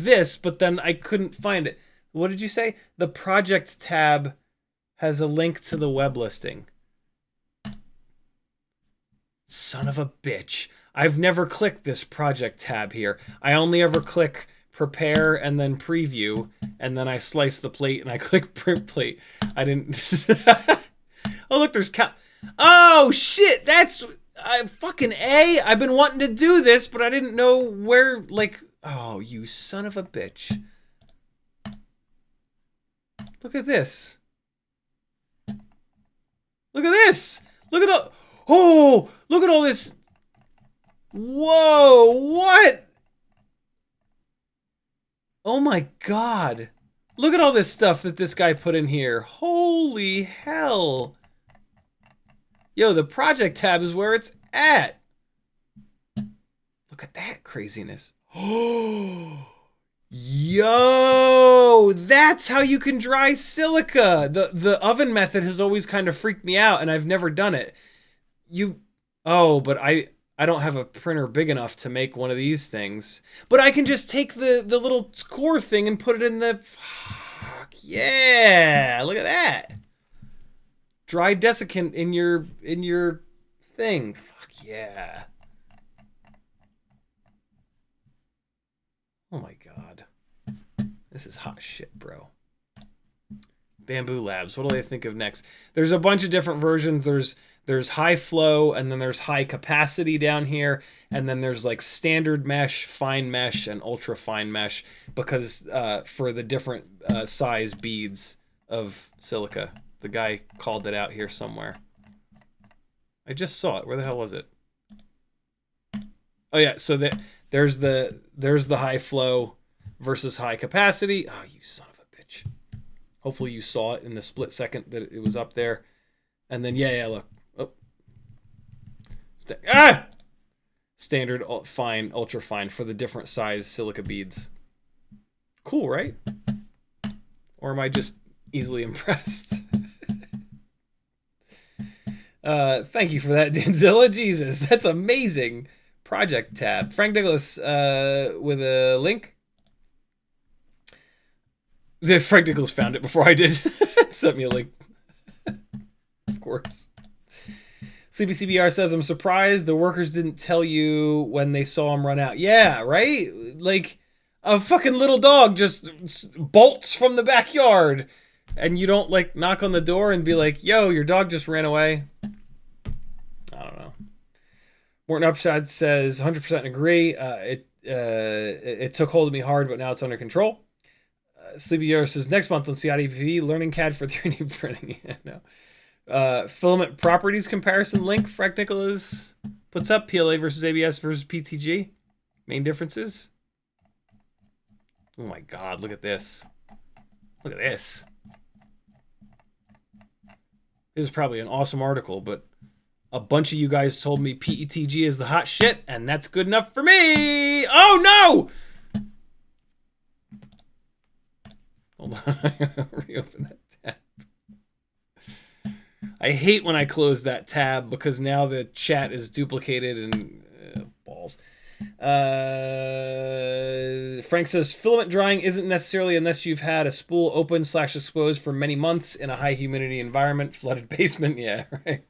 this, but then I couldn't find it. What did you say? The project tab has a link to the web listing. Son of a bitch. I've never clicked this project tab here. I only ever click prepare and then preview, and then I slice the plate and I click print plate. I didn't... Oh, look, there's... Oh, shit! That's... fucking A! I've been wanting to do this, but I didn't know where, like... Oh, you son of a bitch. Look at this. Look at this. Look at all... Oh, look at all this. Whoa, what? Oh my god. Look at all this stuff that this guy put in here. Holy hell. Yo, the project tab is where it's at. Look at that craziness. Oh, yo, that's how you can dry silica. The oven method has always kind of freaked me out, and I've never done it. But I don't have a printer big enough to make one of these things. But I can just take the little core thing and put it in the... Fuck yeah, look at that. Dry desiccant in your thing. Fuck yeah. Oh my god. This is hot shit, bro. Bambu Labs. What do they think of next? There's a bunch of different versions. There's high flow, and then there's high capacity down here, and then there's like standard mesh, fine mesh, and ultra fine mesh, because for the different size beads of silica. The guy called it out here somewhere. I just saw it. Where the hell was it? Oh yeah, so there's the high flow versus high capacity. Oh, you son of a bitch. Hopefully you saw it in the split second that it was up there. And then yeah, look. Oh. Standard, fine, ultra fine for the different size silica beads. Cool, right? Or am I just easily impressed? Thank you for that, Danzilla. Jesus, that's amazing. Project tab. Frank Nicholas with a link. Frank Nicholas found it before I did. Sent me a link. Of course. Sleepy CBR says, I'm surprised the workers didn't tell you when they saw him run out. Yeah, right? Like, a fucking little dog just bolts from the backyard. And you don't, like, knock on the door and be like, yo, your dog just ran away. I don't know. Morton Upshot says, 100% agree. It took hold of me hard, but now it's under control. Sleepy Euro says, next month on CiottiFPV, learning CAD for 3D printing. Yeah, no. Filament properties comparison link, Frank Nicholas puts up. PLA versus ABS versus PETG. Main differences. Oh my god, look at this. Look at this. This is probably an awesome article, but a bunch of you guys told me PETG is the hot shit, and that's good enough for me. Oh no! Hold on, I gotta reopen that tab. I hate when I close that tab because now the chat is duplicated and balls. Frank says filament drying isn't necessarily unless you've had a spool open / exposed for many months in a high humidity environment, flooded basement. Yeah, right.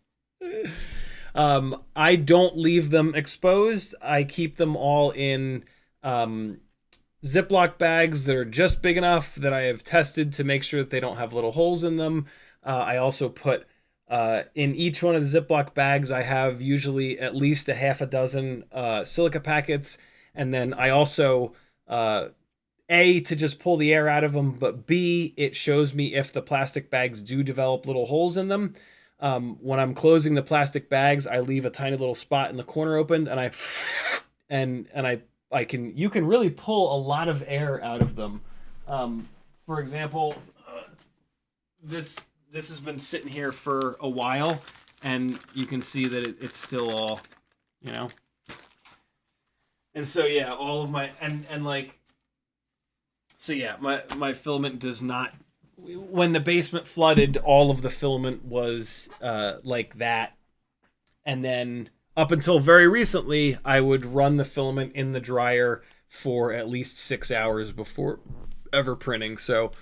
I don't leave them exposed. I keep them all in Ziploc bags that are just big enough that I have tested to make sure that they don't have little holes in them. I also put in each one of the Ziploc bags, I have usually at least a half a dozen silica packets. And then I also, A, to just pull the air out of them, but B, it shows me if the plastic bags do develop little holes in them. When I'm closing the plastic bags, I leave a tiny little spot in the corner open, and you can really pull a lot of air out of them. For example, this has been sitting here for a while, and you can see that it's still all, you know. And so yeah, all of my my filament does not. When the basement flooded, all of the filament was like that, and then up until very recently, I would run the filament in the dryer for at least 6 hours before ever printing. So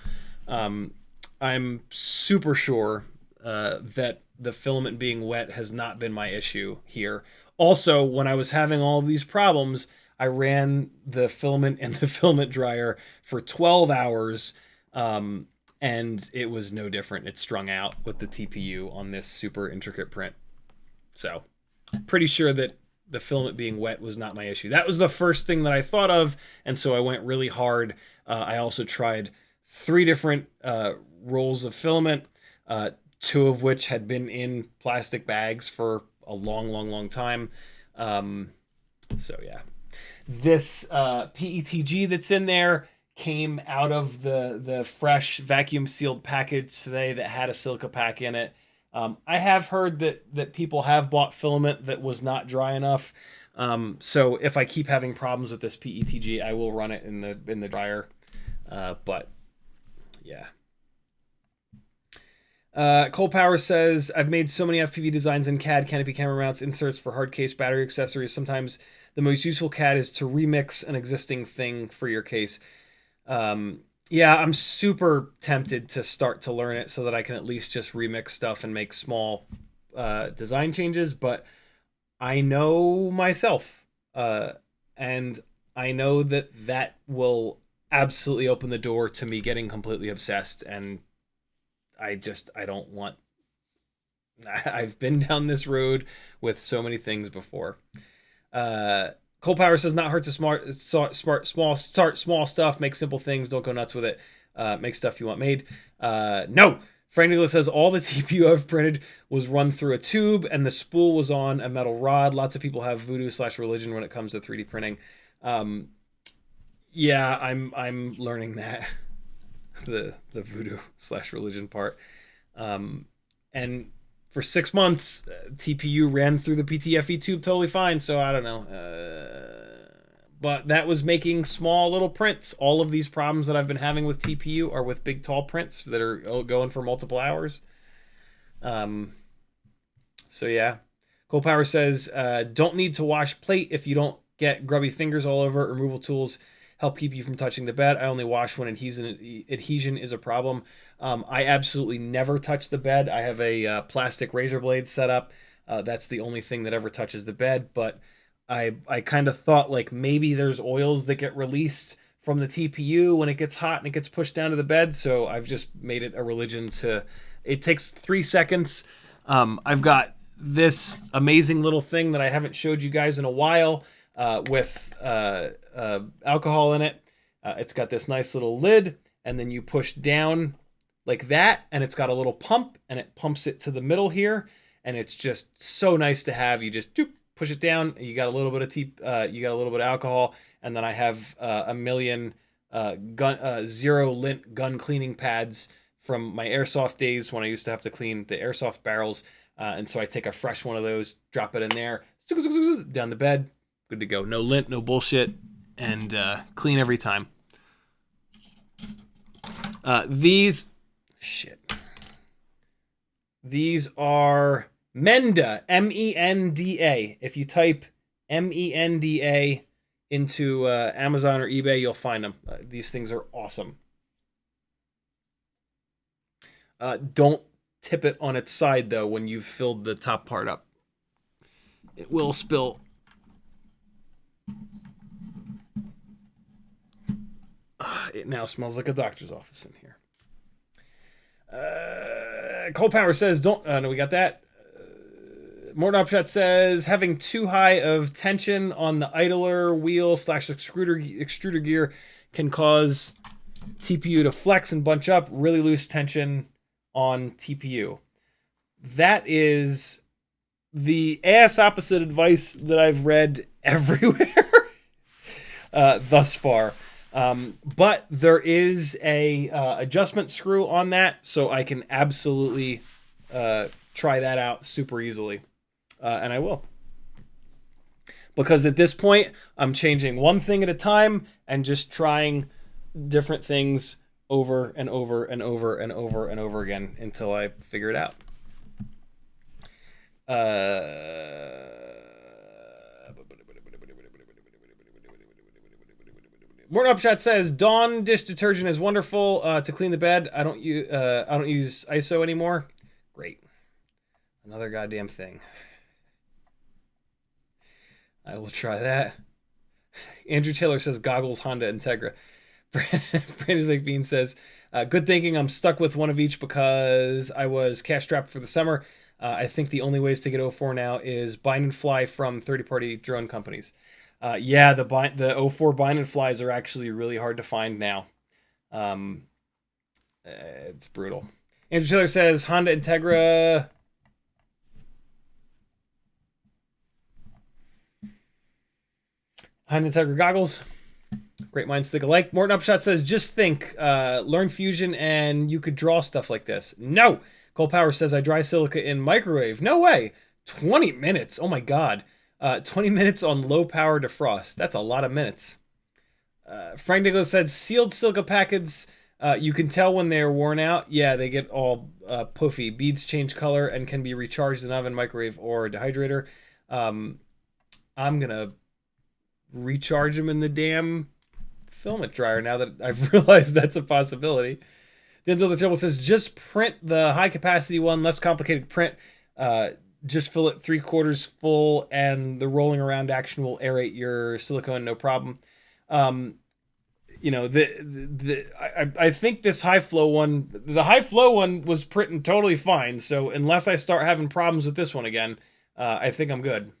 I'm super sure that the filament being wet has not been my issue here. Also, when I was having all of these problems, I ran the filament in the filament dryer for 12 hours, and it was no different. It strung out with the TPU on this super intricate print. So, pretty sure that the filament being wet was not my issue. That was the first thing that I thought of, and so I went really hard. I also tried 3 different rolls of filament, 2 of which had been in plastic bags for a long time. So yeah, this PETG that's in there came out of the fresh vacuum sealed package today that had a silica pack in it. I have heard that people have bought filament that was not dry enough. So if I keep having problems with this PETG, I will run it in the dryer. But yeah. Cole Power says, I've made so many FPV designs in CAD, canopy camera mounts, inserts for hard case, battery accessories. Sometimes the most useful CAD is to remix an existing thing for your case. Yeah, I'm super tempted to start to learn it so that I can at least just remix stuff and make small design changes. But I know myself, and I know that will absolutely open the door to me getting completely obsessed, and I don't want. I've been down this road with so many things before. Cole Power says, not hurt to start small stuff, make simple things, don't go nuts with it. Make stuff you want made. No. Frank Nicholas says, all the TPU I've printed was run through a tube and the spool was on a metal rod. Lots of people have voodoo/religion when it comes to 3D printing. Yeah, I'm learning that. the voodoo/religion part. And for 6 months, TPU ran through the PTFE tube totally fine, so I don't know. But that was making small little prints. All of these problems that I've been having with TPU are with big tall prints that are going for multiple hours. So yeah. Cole Power says, don't need to wash plate if you don't get grubby fingers all over. Removal tools help keep you from touching the bed. I only wash when adhesion is a problem. I absolutely never touch the bed. I have a plastic razor blade set up. That's the only thing that ever touches the bed. But I kind of thought like maybe there's oils that get released from the TPU when it gets hot and it gets pushed down to the bed. So I've just made it a religion to. It takes 3 seconds. I've got this amazing little thing that I haven't showed you guys in a while with alcohol in it. It's got this nice little lid, and then you push down like that, and it's got a little pump, and it pumps it to the middle here, and it's just so nice to have. You just push it down, and you got a little bit of alcohol, and then I have a million zero lint gun cleaning pads from my airsoft days when I used to have to clean the airsoft barrels, and so I take a fresh one of those, drop it in there, down the bed, good to go. No lint, no bullshit, and clean every time. These are Menda, M-E-N-D-A. If you type M-E-N-D-A into Amazon or eBay, you'll find them. These things are awesome. Don't tip it on its side, though, when you've filled the top part up. It will spill. It now smells like a doctor's office in here. Cole Power says, don't... no, we got that. Morton Upshot says, having too high of tension on the idler wheel / extruder gear can cause TPU to flex and bunch up. Really loose tension on TPU. That is the ass opposite advice that I've read everywhere thus far. But there is a adjustment screw on that, so I can absolutely try that out super easily. And I will. Because at this point, I'm changing one thing at a time and just trying different things over and over and over and over and over again until I figure it out. Morton Upshot says, Dawn dish detergent is wonderful to clean the bed. I don't use ISO anymore. Great. Another goddamn thing. I will try that. Andrew Taylor says, goggles, Honda Integra. Brandon McBean says, good thinking. I'm stuck with one of each because I was cash strapped for the summer. I think the only ways to get O4 now is bind and fly from third-party drone companies. Yeah, the O4 bind and flies are actually really hard to find now. It's brutal. Andrew Taylor says Honda Integra. Honda Integra goggles. Great minds think alike. Morton Upshot says, just think, learn Fusion and you could draw stuff like this. No. Cole Power says, I dry silica in microwave. No way. 20 minutes. Oh my God. 20 minutes on low power defrost. That's a lot of minutes. Frank Nicholas said, sealed silica packets, you can tell when they're worn out. Yeah, they get all puffy. Beads change color and can be recharged in oven, microwave, or dehydrator. I'm going to recharge them in the damn filament dryer now that I've realized that's a possibility. Denzel the Terrible says, just print the high capacity one, less complicated print. Just fill it 3/4 full and the rolling around action will aerate your silicone, no problem. You know, I think this high flow one, the high flow one was printing totally fine. So unless I start having problems with this one again, I think I'm good.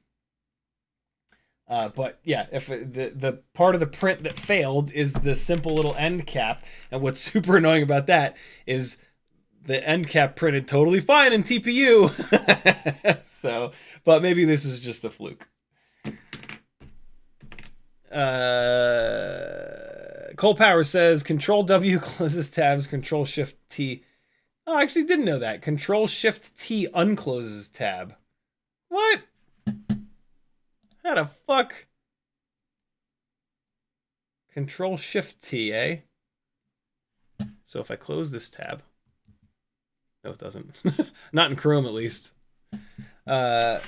But yeah, if the part of the print that failed is the simple little end cap, and what's super annoying about that is the end cap printed totally fine in TPU. So, but maybe this is just a fluke. Cole Power says Control W closes tabs, Control Shift T. Oh, I actually didn't know that. Control Shift T uncloses tab. What? How the fuck? Control Shift T, eh? So if I close this tab, no, it doesn't. Not in Chrome, at least. Frank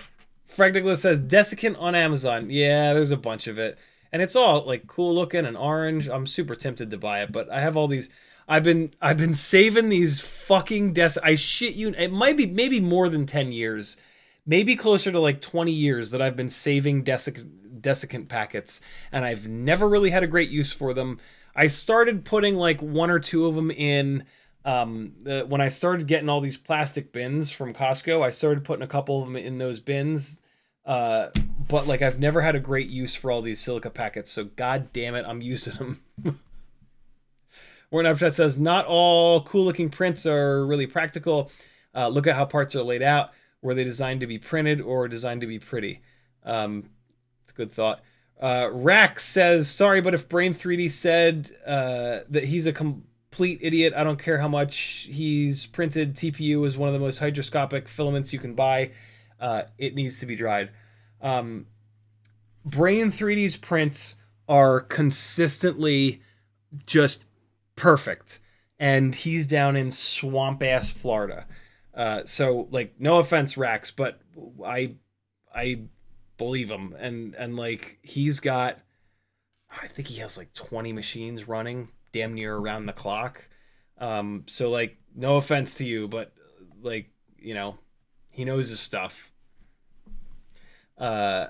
Nicholas says Desiccant on Amazon. Yeah, there's a bunch of it, and it's all like cool looking and orange. I'm super tempted to buy it, but I have all these. I've been saving these fucking I shit you. It might be maybe more than 10 years. Maybe closer to like 20 years that I've been saving Desiccant packets, and I've never really had a great use for them. I started putting like 1 or 2 of them in when I started getting all these plastic bins from Costco. I started putting a couple of them in those bins, but like I've never had a great use for all these silica packets, so god damn it, I'm using them. Warren Upshot says, not all cool looking prints are really practical. Look at how parts are laid out. Were they designed to be printed or designed to be pretty? It's a good thought. Rack says, sorry, but if Brain 3D said that he's a complete idiot, I don't care how much he's printed. TPU is one of the most hygroscopic filaments you can buy. It needs to be dried. Brain 3D's prints are consistently just perfect. And he's down in swamp-ass Florida. So like, no offense, Rax, but I believe him, and like he's got, I think he has like 20 machines running damn near around the clock. So like, no offense to you, but like, you know, he knows his stuff. And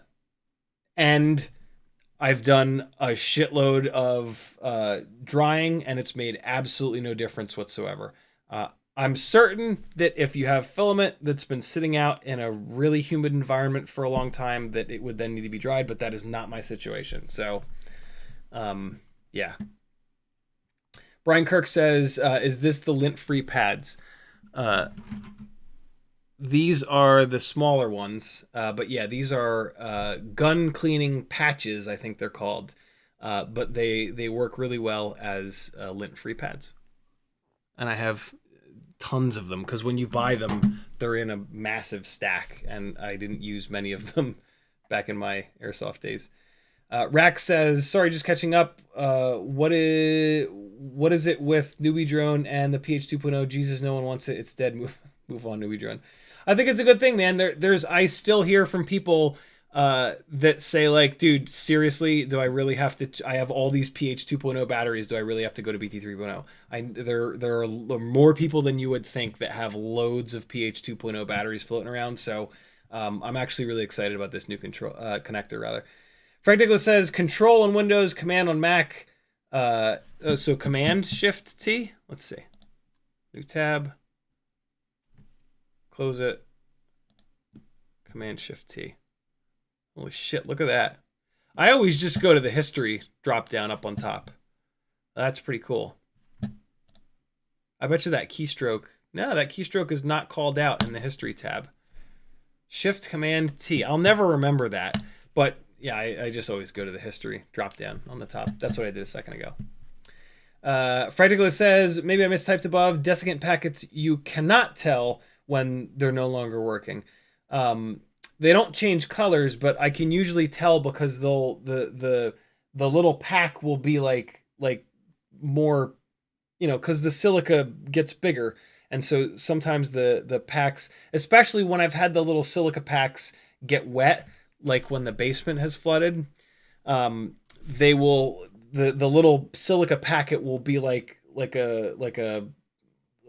I've done a shitload of drying, and it's made absolutely no difference whatsoever. I'm certain that if you have filament that's been sitting out in a really humid environment for a long time, that it would then need to be dried, but that is not my situation. So, yeah. Brian Kirk says, is this the lint-free pads? These are the smaller ones, but yeah, these are gun cleaning patches, I think they're called. But they work really well as lint-free pads. And I have tons of them, because when you buy them, they're in a massive stack, and I didn't use many of them back in my airsoft days. Rack says, sorry, just catching up. What is it with Newbie Drone and the PH 2.0? Jesus, no one wants it. It's dead. Move on, Newbie Drone. I think it's a good thing, man. I still hear from people that say, like, dude, seriously, do I really have to? I have all these PH 2.0 batteries. Do I really have to go to BT 3.0? There are more people than you would think that have loads of PH 2.0 batteries floating around. So I'm actually really excited about this new connector, rather. Frank Nicholas says, Control on Windows, Command on Mac. So Command Shift T. Let's see. New tab. Close it. Command-Shift-T. Holy shit, look at that. I always just go to the history drop-down up on top. That's pretty cool. I bet you that keystroke... No, that keystroke is not called out in the history tab. Shift-Command-T. I'll never remember that. But, yeah, I just always go to the history drop-down on the top. That's what I did a second ago. Frightfully says, maybe I mistyped above. Desiccant packets, you cannot tell when they're no longer working. They don't change colors, but I can usually tell because the little pack will be like more, you know, because the silica gets bigger, and so sometimes the packs, especially when I've had the little silica packs get wet, like when the basement has flooded, they will the little silica packet will be like a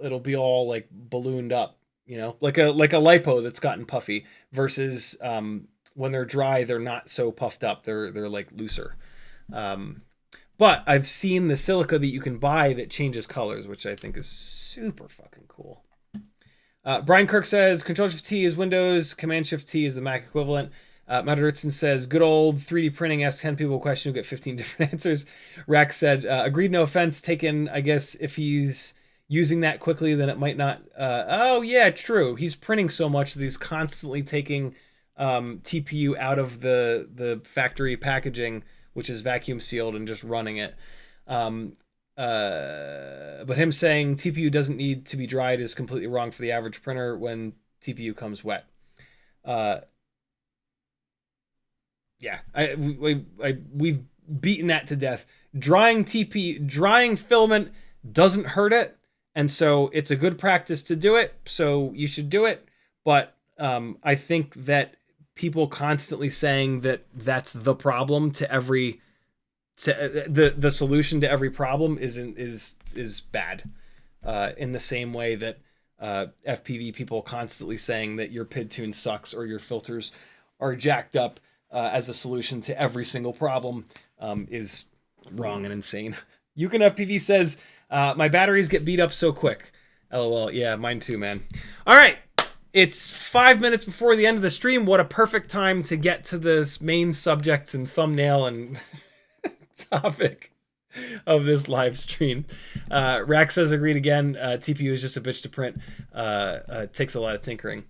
it'll be all like ballooned up. You know, like a lipo that's gotten puffy versus when they're dry, they're not so puffed up. They're like looser. But I've seen the silica that you can buy that changes colors, which I think is super fucking cool. Brian Kirk says Control-Shift-T is Windows, Command-Shift-T is the Mac equivalent. Matt Ritzon says, good old 3D printing, ask 10 people a question, you'll get 15 different answers. Rack said, agreed, no offense taken, I guess if he's using that quickly, then it might not. Oh, yeah, true. He's printing so much that he's constantly taking TPU out of the factory packaging, which is vacuum sealed, and just running it. But him saying TPU doesn't need to be dried is completely wrong for the average printer when TPU comes wet. Yeah, we've beaten that to death. Drying filament doesn't hurt it. And so it's a good practice to do it, so you should do it. But I think that people constantly saying that that's the problem to every, the solution to every problem is bad. In the same way that FPV people constantly saying that your PID tune sucks or your filters are jacked up as a solution to every single problem is wrong and insane. You Can FPV says, my batteries get beat up so quick. LOL. Yeah, mine too, man. All right. It's 5 minutes before the end of the stream. What a perfect time to get to this main subject and thumbnail and topic of this live stream. Rack says, agreed again. TPU is just a bitch to print. Takes a lot of tinkering.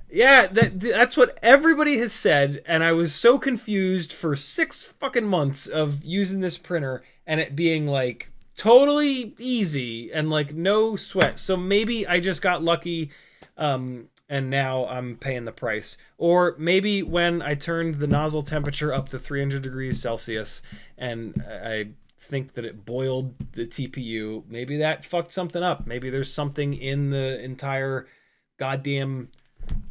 Yeah, that's what everybody has said, and I was so confused for 6 fucking months of using this printer and it being like totally easy and like no sweat. So maybe I just got lucky and now I'm paying the price. Or maybe when I turned the nozzle temperature up to 300 degrees Celsius and I think that it boiled the TPU, maybe that fucked something up. Maybe there's something in the entire goddamn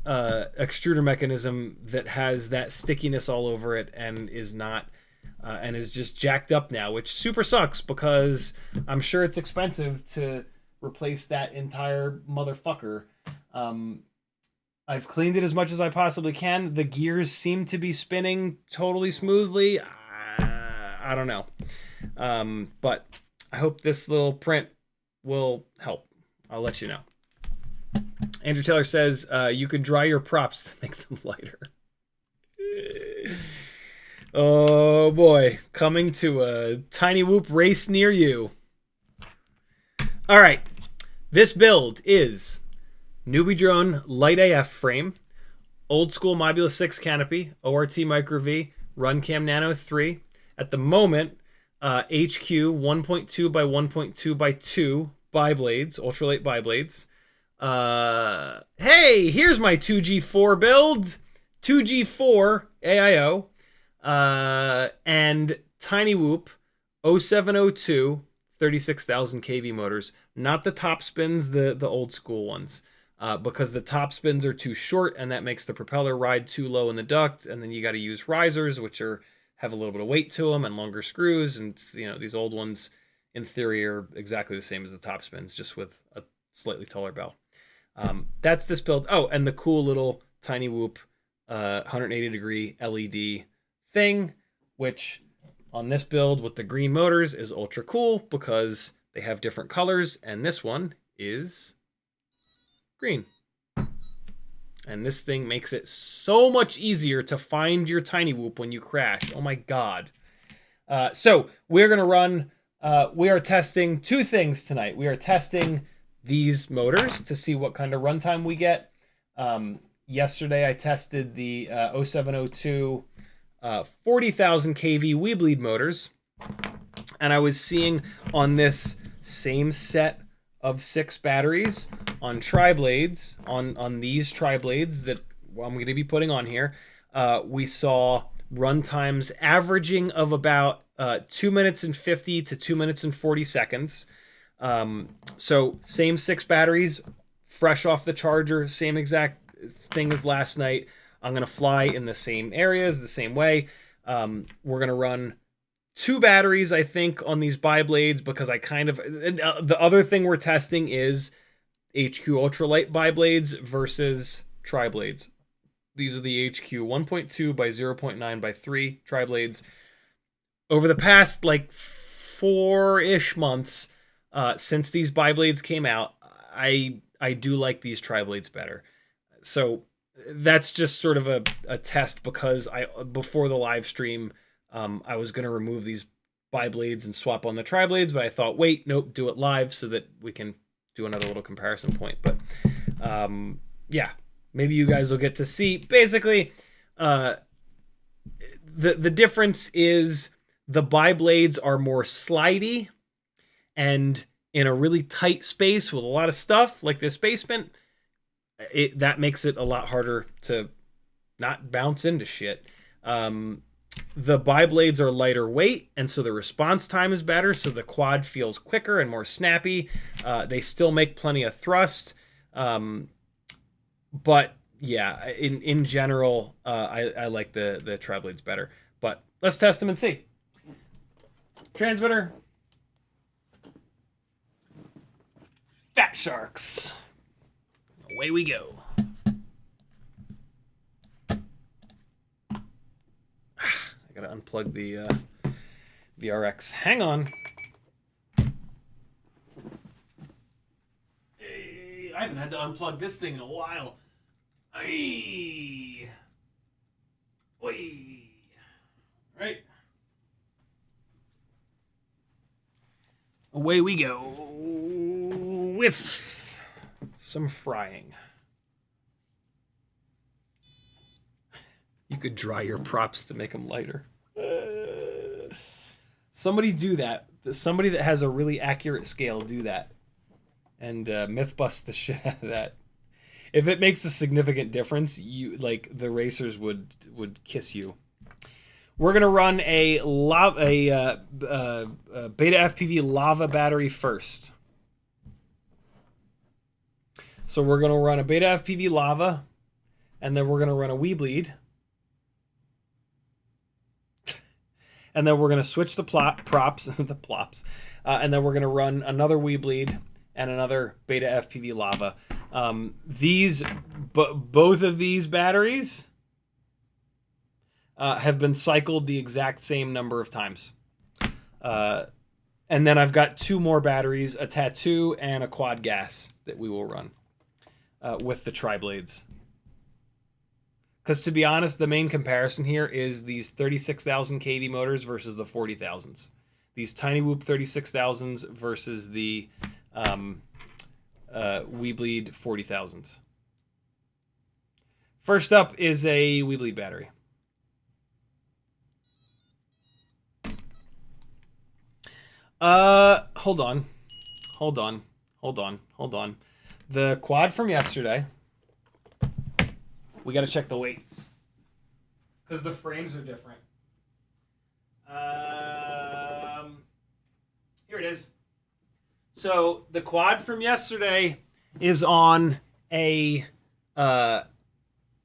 extruder mechanism that has that stickiness all over it and is not and is just jacked up now, which super sucks because I'm sure it's expensive to replace that entire motherfucker. I've cleaned it as much as I possibly can. The gears seem to be spinning totally smoothly. I don't know. But I hope this little print will help. I'll let you know. Andrew Taylor says, you could dry your props to make them lighter. Oh boy, coming to a Cinewhoop race near you. All right, this build is Newbie Drone Light AF frame, old school Mobula 6 canopy, ORT Micro V, Runcam Nano 3. At the moment, HQ 1.2 by 1.2 by 2 biblades, ultralight biblades. Hey, here's my 2G4 build. 2G4 AIO. And Cinewhoop 0702 36,000 kV motors. Not the top spins, the old school ones. Because the top spins are too short and that makes the propeller ride too low in the duct. And then you got to use risers, which have a little bit of weight to them and longer screws. And, you know, these old ones in theory are exactly the same as the top spins, just with a slightly taller bell. That's this build. Oh, and the cool little Cinewhoop 180 degree LED thing, which on this build with the green motors is ultra cool because they have different colors, and this one is green. And this thing makes it so much easier to find your Cinewhoop when you crash. Oh my god. So we're going to run, we are testing two things tonight. We are testing these motors to see what kind of runtime we get. Yesterday I tested the 0702 40,000 kV Weebleed motors. And I was seeing on this same set of 6 batteries on triblades, on these triblades that I'm going to be putting on here, we saw run times averaging of about 2 minutes and 50 to 2 minutes and 40 seconds. So same 6 batteries, fresh off the charger, same exact thing as last night. I'm going to fly in the same areas, the same way. We're going to run 2 batteries, I think, on these Biblades because I kind of... the other thing we're testing is HQ ultralight Biblades versus triblades. These are the HQ 1.2 by 0.9 by 3 triblades. Over the past, like, 4-ish months since these Biblades came out, I do like these triblades better. So that's just sort of a test because before the live stream, I was going to remove these Biblades and swap on the triblades, but I thought, wait, nope, do it live so that we can do another little comparison point. But yeah, maybe you guys will get to see. Basically, the difference is the Biblades are more slidey and in a really tight space with a lot of stuff like this basement. That makes it a lot harder to not bounce into shit. The Biblades are lighter weight, and so the response time is better, so the quad feels quicker and more snappy. They still make plenty of thrust. But yeah, in general, I like the triblades better. But let's test them and see. Transmitter. Fat sharks. Away we go. I gotta unplug the RX. Hang on. Hey, I haven't had to unplug this thing in a while. Hey. Wait. Right. Away we go with some frying. You could dry your props to make them lighter. Somebody do that. Somebody that has a really accurate scale, do that. And myth bust the shit out of that. If it makes a significant difference, you like the racers would kiss you. We're gonna run a Beta FPV lava battery first. So we're gonna run a Beta FPV lava, and then we're gonna run a Weebleed. And then we're going to switch the props, the plops, and then we're going to run another Weebleed and another Beta FPV lava. Both of these batteries have been cycled the exact same number of times. And then I've got 2 more batteries, a tattoo and a quad gas that we will run with the triblades. Because to be honest, the main comparison here is these 36,000 kV motors versus the 40,000s. These Cinewhoop 36,000s versus the Weebleed 40,000s. First up is a Weebleed battery. Hold on. The quad from yesterday. We got to check the weights because the frames are different. Here it is. So the quad from yesterday is on a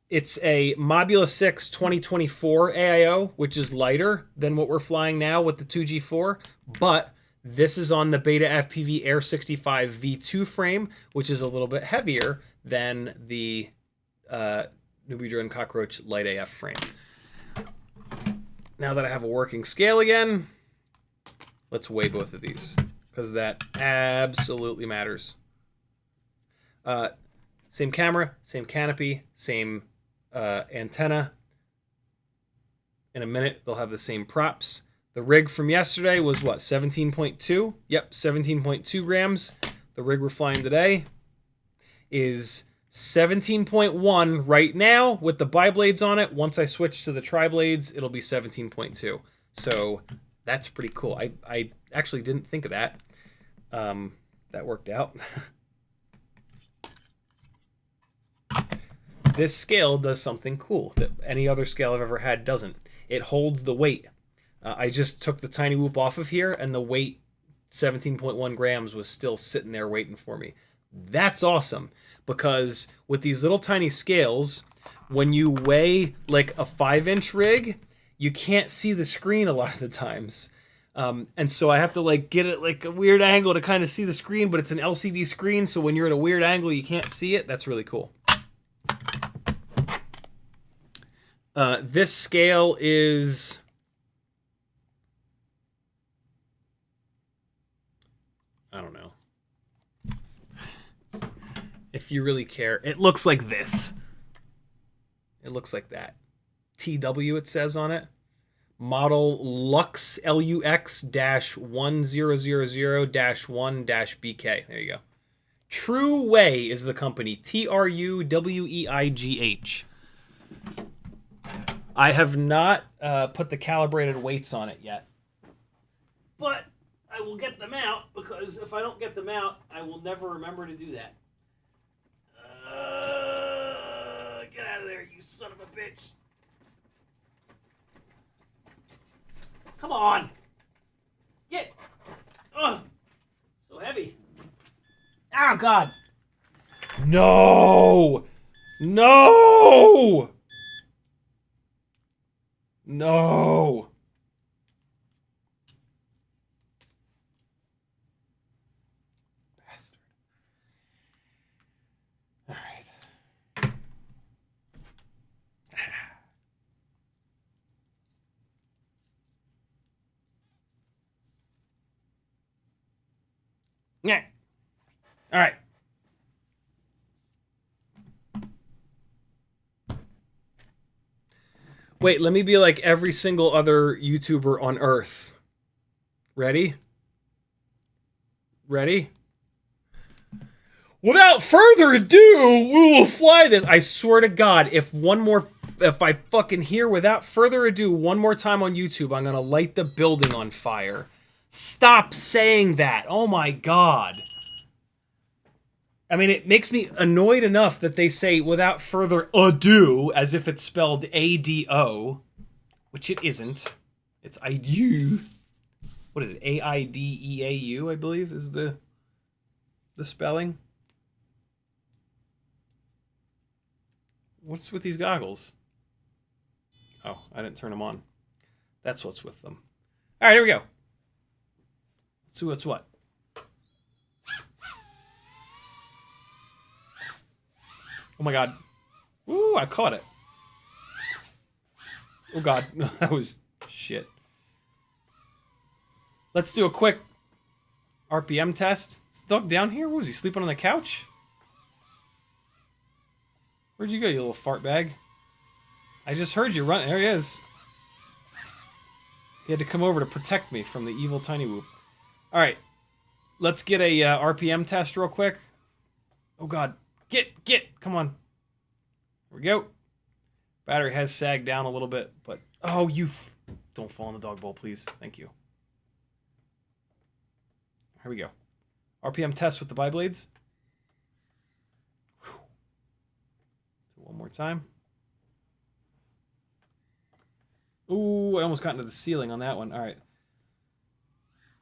it's a Mobula 6 2024 AIO, which is lighter than what we're flying now with the 2G4, but this is on the Beta FPV Air 65 V2 frame, which is a little bit heavier than the Newbie Drone Cockroach Light AF frame. Now that I have a working scale again, let's weigh both of these because that absolutely matters. Same camera, same canopy, same antenna. In a minute, they'll have the same props. The rig from yesterday was what, 17.2? Yep, 17.2 grams. The rig we're flying today is 17.1 right now with the biblades on it. Once I switch to the triblades, it'll be 17.2. So that's pretty cool. I actually didn't think of that. That worked out. This scale does something cool that any other scale I've ever had doesn't. It holds the weight. I just took the Cinewhoop off of here, and the weight, 17.1 grams, was still sitting there waiting for me. That's awesome, because with these little tiny scales, when you weigh like a 5-inch rig, you can't see the screen a lot of the times. And so I have to like get it like a weird angle to kind of see the screen, but it's an LCD screen, so when you're at a weird angle, you can't see it. That's really cool. This scale is... I don't know. If you really care. It looks like this. It looks like that. TW it says on it. Model Lux, LUX-1000-1-BK. There you go. True Way is the company. TRUWEIGH. I have not put the calibrated weights on it yet. But I will get them out, because if I don't get them out, I will never remember to do that. Get out of there, you son of a bitch. Come on. Get. Ugh. So heavy. Oh, God. No. No. No. Bastard. All right. Yeah. All right. Wait, let me be like every single other YouTuber on Earth. Ready? Ready? Without further ado, we will fly this. I swear to God, if I fucking hear without further ado one more time on YouTube, I'm gonna light the building on fire. Stop saying that. Oh my God. I mean, it makes me annoyed enough that they say without further ado, as if it's spelled A-D-O, which it isn't. It's I-U. What is it? A-I-D-E-A-U, I believe, is the spelling. What's with these goggles? Oh, I didn't turn them on. That's what's with them. All right, here we go. Let's see what's what. Oh my God. Ooh, I caught it. Oh God, that was shit. Let's do a quick RPM test. Stuck down here? What was he, sleeping on the couch? Where'd you go, you little fart bag? I just heard you run. There he is. He had to come over to protect me from the evil Cinewhoop. All right. Let's get a RPM test real quick. Oh God. Get, come on. Here we go. Battery has sagged down a little bit, but oh, don't fall in the dog bowl, please. Thank you. Here we go. RPM test with the biblades. Whew. So one more time. Ooh, I almost got into the ceiling on that one. All right.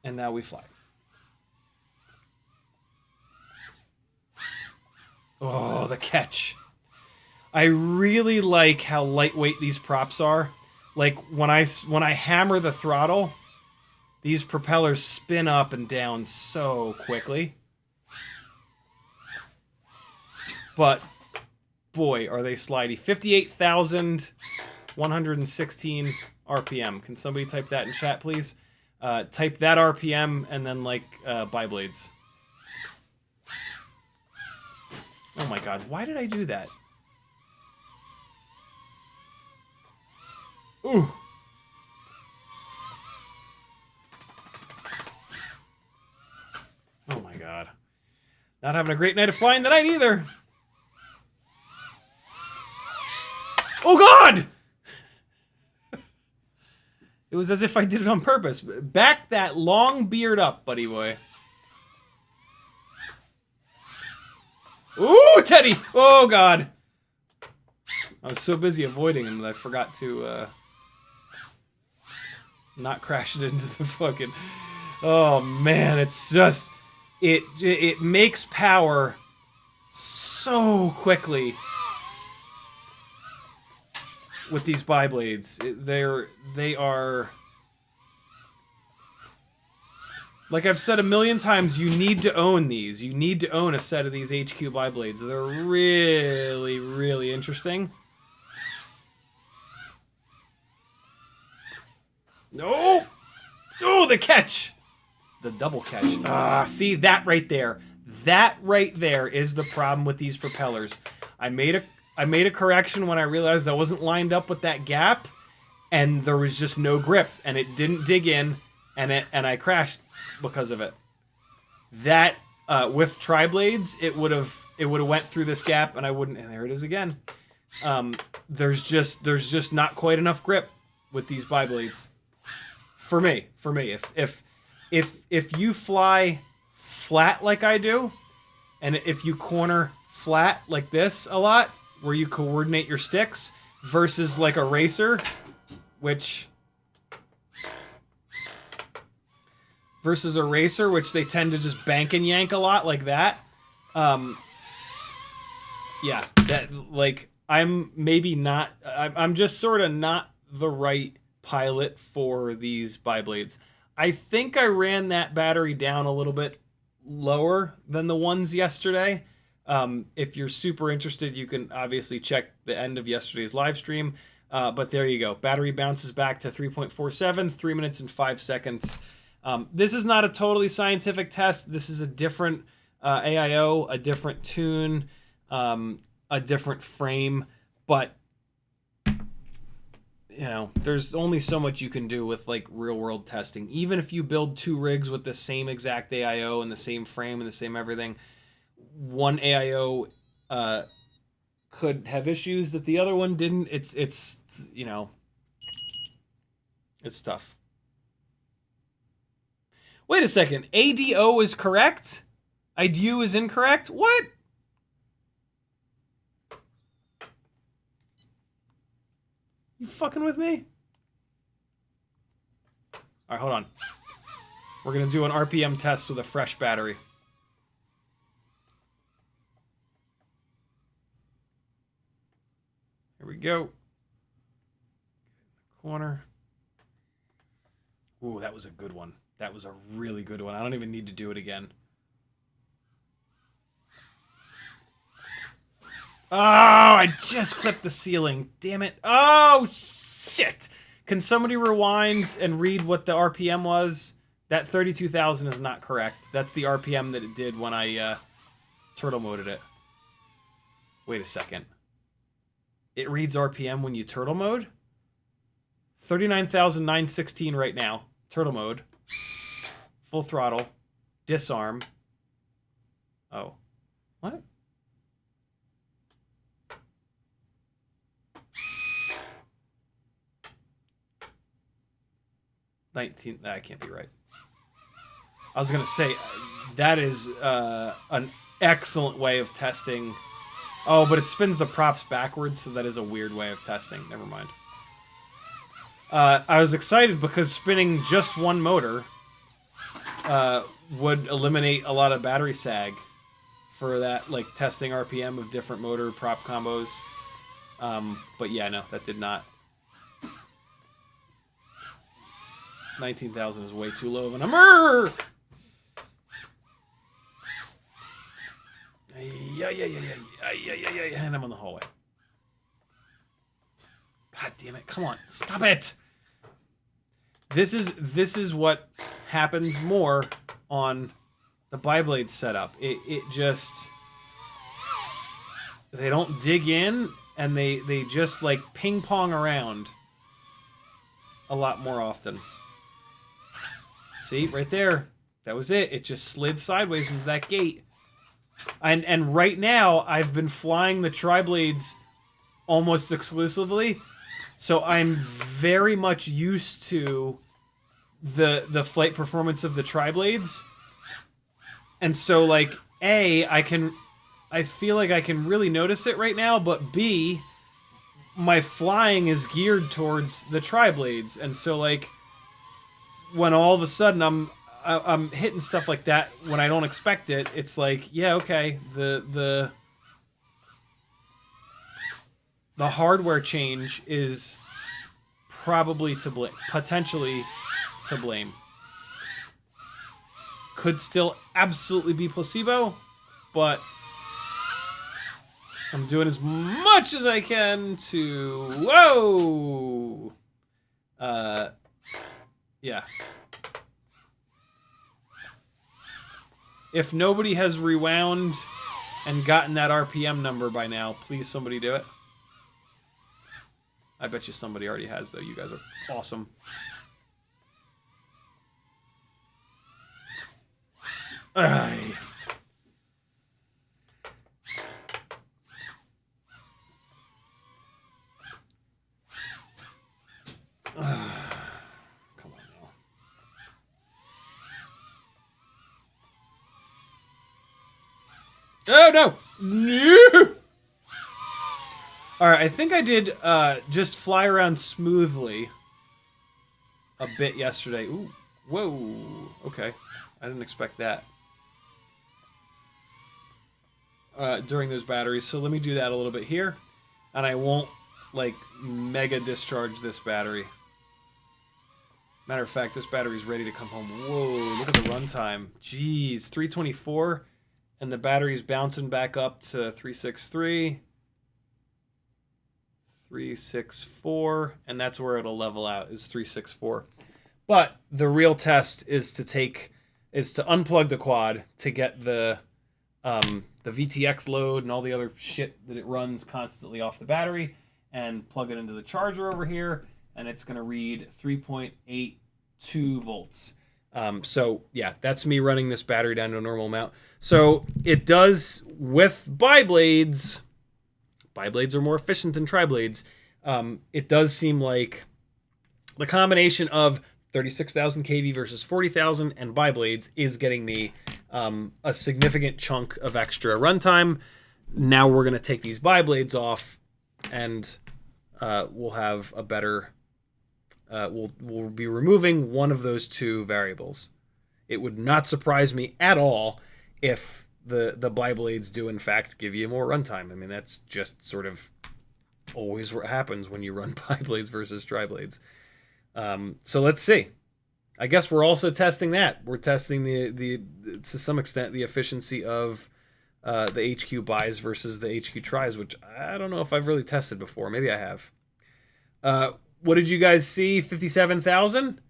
And now we fly. Oh, the catch. I really like how lightweight these props are. Like when I hammer the throttle, these propellers spin up and down so quickly. But boy, are they slidey. 58,116 RPM. Can somebody type that in chat, please? Type that RPM and then like biblades. Oh my god, why did I do that? Ooh. Oh my god. Not having a great night of flying tonight either. Oh god! It was as if I did it on purpose. Back that long beard up, buddy boy. Ooh, Teddy! Oh god. I was so busy avoiding him that I forgot to not crash it into the fucking... Oh man, it's just... It makes power so quickly with these biblades. They are... Like I've said a million times, you need to own these. You need to own a set of these HQ biblades. They're really, really interesting. No! Oh, the catch! The double catch. Ah, see, that right there. That right there is the problem with these propellers. I made a correction when I realized I wasn't lined up with that gap, and there was just no grip, and it didn't dig in, and I crashed because of it. That with triblades, it would have went through this gap, and I wouldn't. And there it is again. There's just not quite enough grip with these biblades. For me, if you fly flat like I do, and if you corner flat like this a lot, where you coordinate your sticks, versus like a racer, which they tend to just bank and yank a lot like that. Yeah, that like I'm just sort of not the right pilot for these biblades. I think I ran that battery down a little bit lower than the ones yesterday. If you're super interested, you can obviously check the end of yesterday's live stream. But there you go. Battery bounces back to 3.47, 3 minutes and 5 seconds. This is not a totally scientific test. This is a different AIO, a different tune, a different frame. But, you know, there's only so much you can do with, like, real-world testing. Even if you build two rigs with the same exact AIO and the same frame and the same everything, one AIO could have issues that the other one didn't. It's you know, it's tough. Wait a second. ADO is correct? IDU is incorrect? What? You fucking with me? Alright, hold on. We're gonna do an RPM test with a fresh battery. Here we go. Corner. Ooh, that was a good one. That was a really good one. I don't even need to do it again. Oh, I just clipped the ceiling. Damn it. Oh, shit. Can somebody rewind and read what the RPM was? That 32,000 is not correct. That's the RPM that it did when I turtle moded it. Wait a second. It reads RPM when you turtle mode? 39,916 right now. Turtle mode. Full throttle. Disarm. Oh. What? That can't be right. I was going to say, that is an excellent way of testing. Oh, but it spins the props backwards, so that is a weird way of testing. Never mind. I was excited because spinning just one motor would eliminate a lot of battery sag for that, like testing RPM of different motor prop combos. But yeah, no, that did not. 19,000 is way too low of a number. Yeah, and I'm on the hallway. God damn it! Come on, stop it. This is what happens more on the Biblade setup. It just They don't dig in, and they just like ping pong around a lot more often. See, right there. That was it. It just slid sideways into that gate. And right now, I've been flying the triblades almost exclusively, so I'm very much used to the flight performance of the triblades. And so, like, A, I feel like I can really notice it right now, but B, my flying is geared towards the triblades, and so, like, when all of a sudden I'm hitting stuff like that when I don't expect it, it's like, yeah, okay, the hardware change is probably to blame, potentially to blame. Could still absolutely be placebo, but I'm doing as much as I can to... Whoa! Yeah. If nobody has rewound and gotten that RPM number by now, please somebody do it. I bet you somebody already has, though. You guys are awesome. Ay. Come on now. Oh, no! No! Alright, I think I did just fly around smoothly a bit yesterday. Ooh, whoa. Okay. I didn't expect that. During those batteries. So let me do that a little bit here. And I won't, like, mega discharge this battery. Matter of fact, this battery's ready to come home. Whoa, look at the runtime. Jeez, 324. And the battery's bouncing back up to 363. 364. And that's where it'll level out, is 364. But the real test is to unplug the quad to get the VTX load and all the other shit that it runs constantly off the battery, and plug it into the charger over here, and it's going to read 3.82 volts. So yeah, that's me running this battery down to a normal amount. So it does, with biblades are more efficient than triblades. It does seem like the combination of 36,000 kV versus 40,000 and biblades is getting me a significant chunk of extra runtime. Now we're going to take these biblades off, and we'll have a better... we'll be removing one of those two variables. It would not surprise me at all if the biblades do in fact give you more runtime. I mean, that's just sort of always what happens when you run biblades versus triblades. So let's see. I guess we're also testing that. We're testing the to some extent the efficiency of the HQ buys versus the HQ tries, which I don't know if I've really tested before. Maybe I have. What did you guys see? 57,000?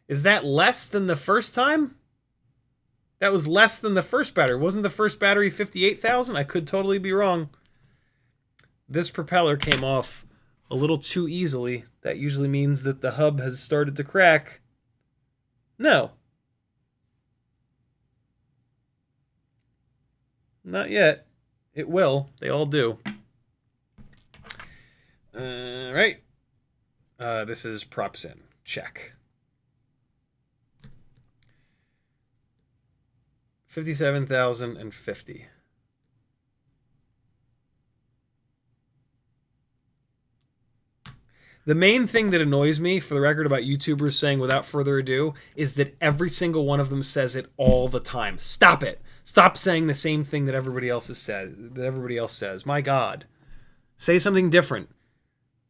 Is that less than the first time? That was less than the first battery. Wasn't the first battery 58,000? I could totally be wrong. This propeller came off a little too easily. That usually means that the hub has started to crack. No. Not yet. It will. They all do. Right. This is props in. Check. 57,050. The main thing that annoys me, for the record, about YouTubers saying without further ado, is that every single one of them says it all the time. Stop it. Stop saying the same thing that everybody else has said. That everybody else says. My God. Say something different.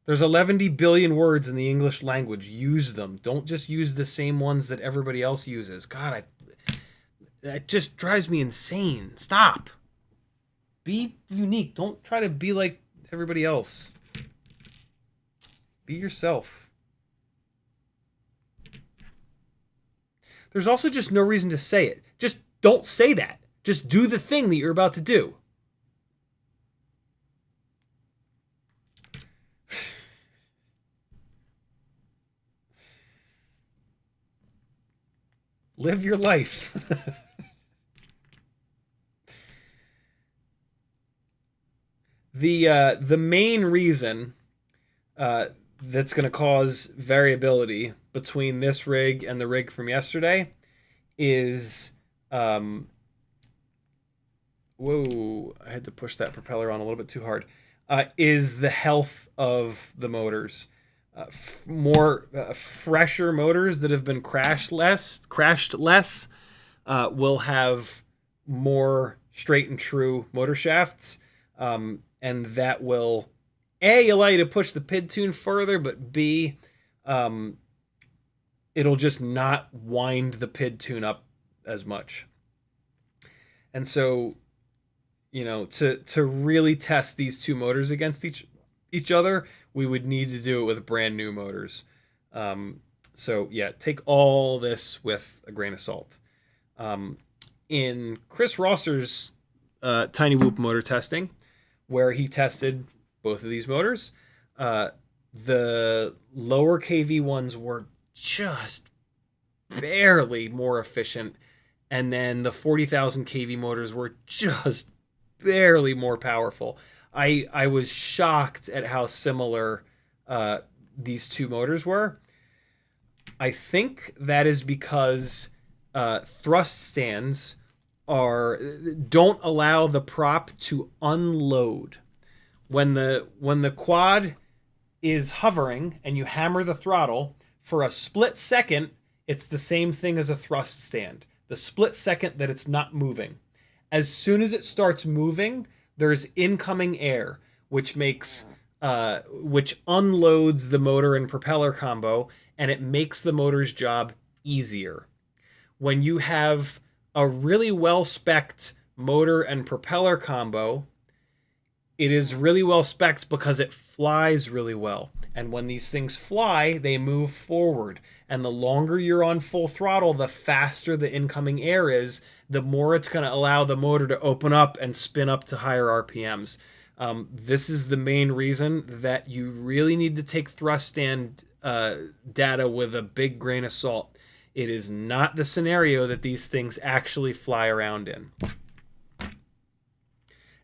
There's 11 billion words in the English language. Use them. Don't just use the same ones that everybody else uses. God, that just drives me insane. Stop. Be unique. Don't try to be like everybody else. Be yourself. There's also just no reason to say it. Just don't say that. Just do the thing that you're about to do. Live your life. The main reason that's going to cause variability between this rig and the rig from yesterday is whoa, I had to push that propeller on a little bit too hard. Is the health of the motors. More fresher motors that have been crashed less will have more straight and true motor shafts, and that will A, allow you to push the PID tune further, but B, it'll just not wind the PID tune up as much. And so, you know, to really test these two motors against each other, we would need to do it with brand new motors. So yeah, take all this with a grain of salt. In Chris Rosser's Cinewhoop motor testing, where he tested both of these motors, the lower kV ones were just barely more efficient, and then the 40,000 kV motors were just barely more powerful. I was shocked at how similar these two motors were. I think that is because thrust stands don't allow the prop to unload. When the quad is hovering and you hammer the throttle, for a split second, it's the same thing as a thrust stand. The split second that it's not moving. As soon as it starts moving, there's incoming air, which unloads the motor and propeller combo, and it makes the motor's job easier. When you have a really well-spec'd motor and propeller combo, it is really well-spec'd because it flies really well. And when these things fly, they move forward. And the longer you're on full throttle, the faster the incoming air is, the more it's going to allow the motor to open up and spin up to higher RPMs. This is the main reason that you really need to take thrust stand data with a big grain of salt. It is not the scenario that these things actually fly around in.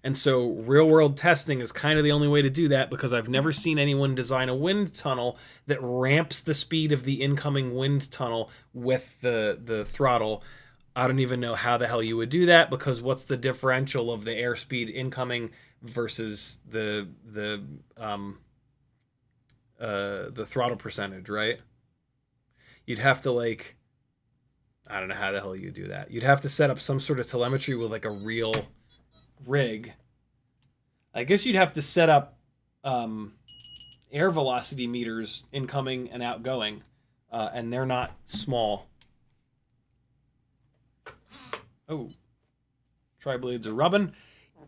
And so real-world testing is kind of the only way to do that, because I've never seen anyone design a wind tunnel that ramps the speed of the incoming wind tunnel with the throttle. I don't even know how the hell you would do that, because what's the differential of the airspeed incoming versus the throttle percentage, right? You'd have to, like, I don't know how the hell you do that. You'd have to set up some sort of telemetry with like a real rig. I guess you'd have to set up air velocity meters incoming and outgoing, and they're not small. Oh, triblades are rubbing.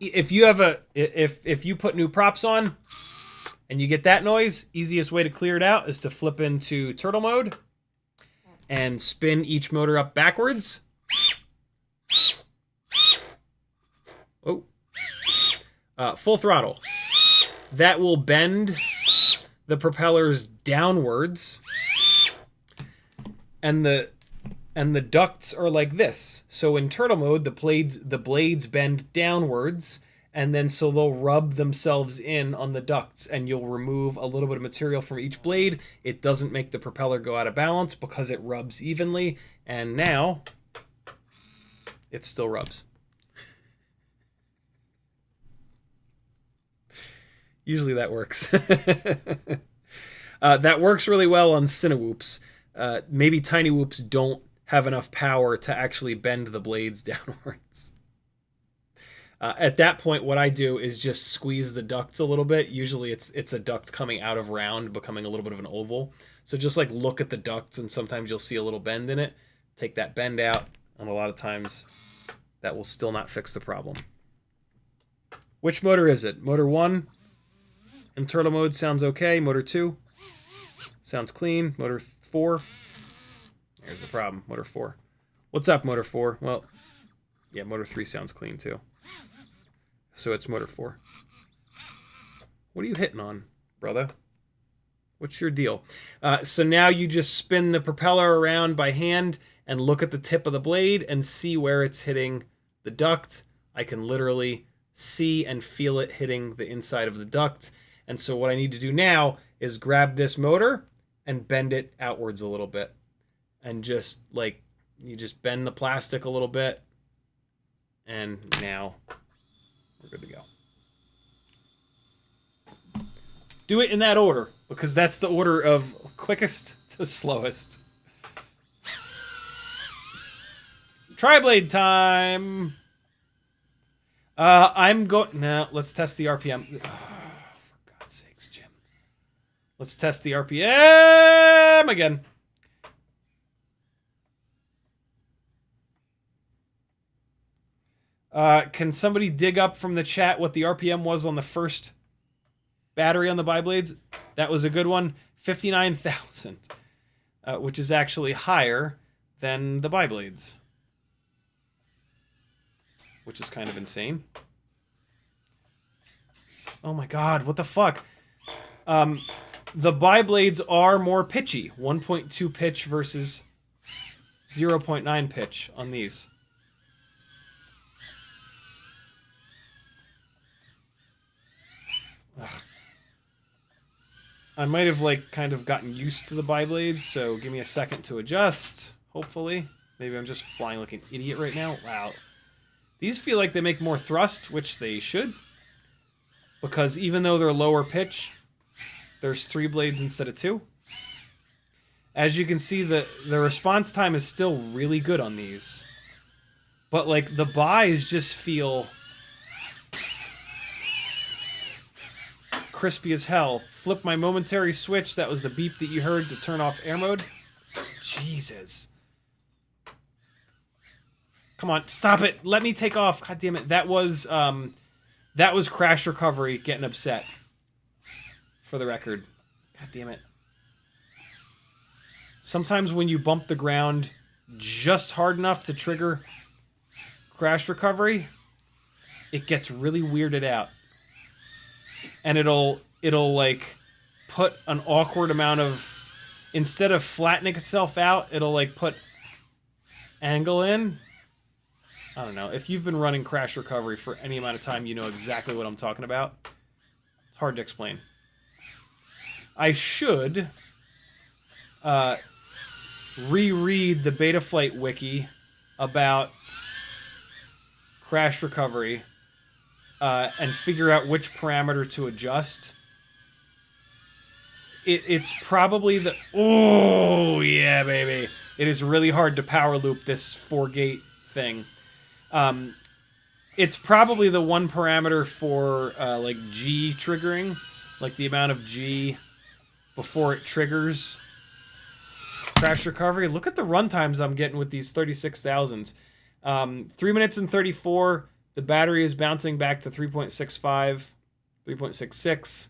If you have if you put new props on and you get that noise, easiest way to clear it out is to flip into turtle mode and spin each motor up backwards. Oh, full throttle. That will bend the propellers downwards, and the ducts are like this. So in turtle mode, the blades bend downwards, and then so they'll rub themselves in on the ducts, and you'll remove a little bit of material from each blade. It doesn't make the propeller go out of balance because it rubs evenly, and now it still rubs. Usually that works. That works really well on Cinewhoops. Maybe Tinywhoops don't have enough power to actually bend the blades downwards. At that point, what I do is just squeeze the ducts a little bit. Usually it's a duct coming out of round, becoming a little bit of an oval. So just like look at the ducts, and sometimes you'll see a little bend in it. Take that bend out, and a lot of times that will still not fix the problem. Which motor is it? Motor 1 in turtle mode sounds okay. Motor 2 sounds clean. Motor 4, there's the problem. Motor 4. What's up, Motor 4? Well, yeah, Motor 3 sounds clean too. So it's Motor 4. What are you hitting on, brother? What's your deal? So now you just spin the propeller around by hand, and look at the tip of the blade and see where it's hitting the duct. I can literally see and feel it hitting the inside of the duct. And so what I need to do now is grab this motor and bend it outwards a little bit. And just like, you just bend the plastic a little bit. And now we're good to go. Do it in that order, because that's the order of quickest to slowest. Triblade time. I'm going now. Let's test the RPM. Oh, for God's sakes, Jim. Let's test the RPM again. Can somebody dig up from the chat what the RPM was on the first battery on the Biblades? That was a good one. 59,000, which is actually higher than the Biblades, which is kind of insane. Oh my God, what the fuck? The Biblades are more pitchy. 1.2 pitch versus 0.9 pitch on these. Ugh. I might have like kind of gotten used to the Biblades, so give me a second to adjust, hopefully. Maybe I'm just flying like an idiot right now. Wow. These feel like they make more thrust, which they should. Because even though they're lower pitch, there's 3 blades instead of 2. As you can see, the response time is still really good on these. But like the buys just feel crispy as hell. Flip my momentary switch. That was the beep that you heard to turn off air mode. Jesus. Come on, stop it. Let me take off. God damn it. That was crash recovery getting upset. For the record. God damn it. Sometimes when you bump the ground just hard enough to trigger crash recovery, it gets really weirded out. And it'll like put an awkward amount of, instead of flattening itself out, it'll like put angle in. I don't know. If you've been running crash recovery for any amount of time, you know exactly what I'm talking about. It's hard to explain. I should reread the Betaflight wiki about crash recovery and figure out which parameter to adjust. It's probably the... Oh, yeah, baby. It is really hard to power loop this 4-gate thing. It's probably the one parameter for like G triggering, like the amount of G before it triggers crash recovery. Look at the run times I'm getting with these 36,000s. 3 minutes and 34. The battery is bouncing back to 3.65, 3.66.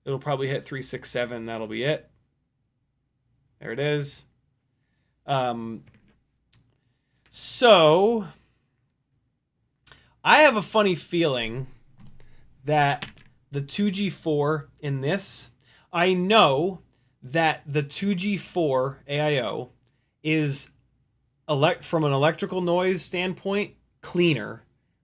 It'll probably hit 3.67. That'll be it. There it is. So I have a funny feeling that the 2G4 in this, I know that the 2G4 AIO is, from an electrical noise standpoint, cleaner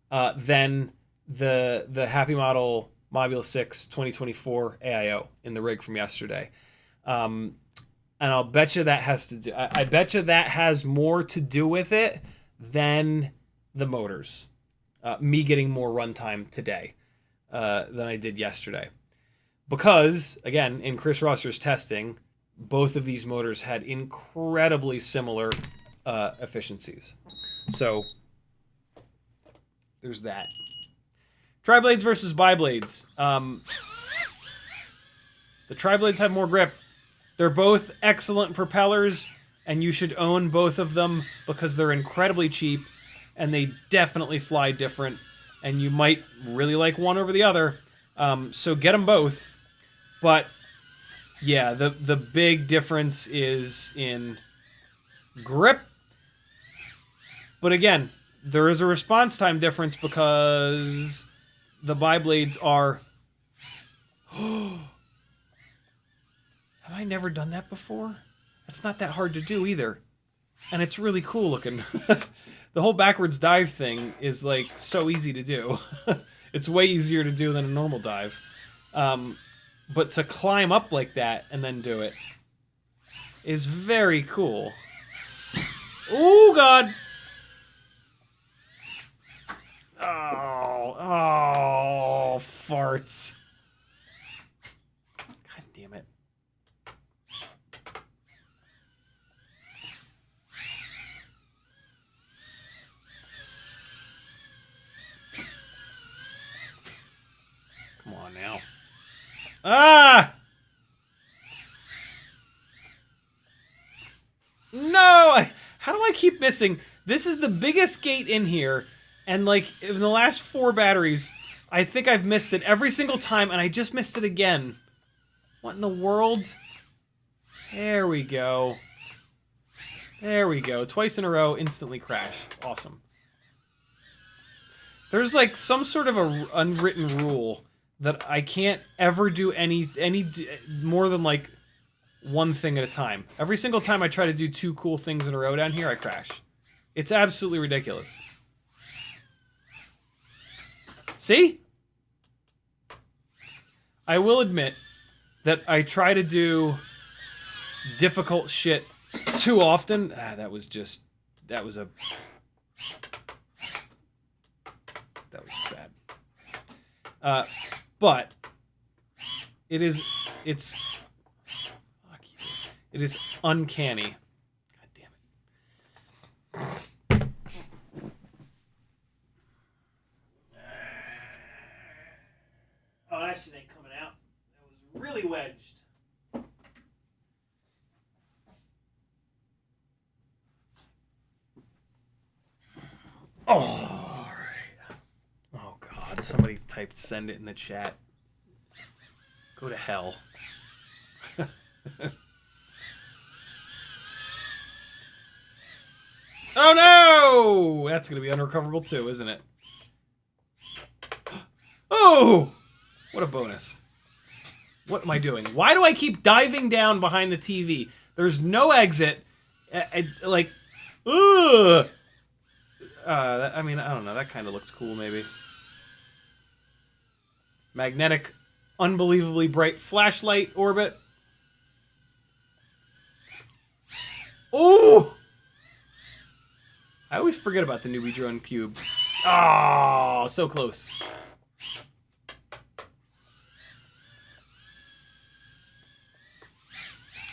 than the Happy Model Module 6 2024 AIO in the rig from yesterday. And I'll bet you that has to do, I bet you that has more to do with it than the motors. Me getting more runtime today than I did yesterday. Because, again, in Chris Rosser's testing, both of these motors had incredibly similar efficiencies. So, there's that. Triblades versus biblades. The triblades have more grip. They're both excellent propellers, and you should own both of them because they're incredibly cheap, and they definitely fly different, and you might really like one over the other. So get them both. But, yeah, the big difference is in grip. But again, there is a response time difference because the biblades are... Have I never done that before? That's not that hard to do either. And it's really cool looking. The whole backwards dive thing is like so easy to do. It's way easier to do than a normal dive. But to climb up like that and then do it is very cool. Oh, God. Oh, farts. God damn it. Come on now. Ah! No! How do I keep missing? This is the biggest gate in here, and like in the last 4 batteries, I think I've missed it every single time, and I just missed it again. What in the world? There we go. There we go. Twice in a row, instantly crash. Awesome. There's like some sort of a unwritten rule that I can't ever do any more than like one thing at a time. Every single time I try to do 2 cool things in a row down here, I crash. It's absolutely ridiculous. See? I will admit that I try to do difficult shit too often. That was bad. But it is uncanny. God damn it. Oh, that shit ain't coming out. That was really wedged. Oh, all right. Oh, God. Somebody typed send it in the chat. Go to hell. Oh, no! That's going to be unrecoverable, too, isn't it? Oh! What a bonus. What am I doing? Why do I keep diving down behind the TV? There's no exit. Like, ugh! I mean, I don't know. That kind of looks cool, maybe. Magnetic, unbelievably bright flashlight orbit. Oh! I always forget about the newbie drone cube. Oh, so close.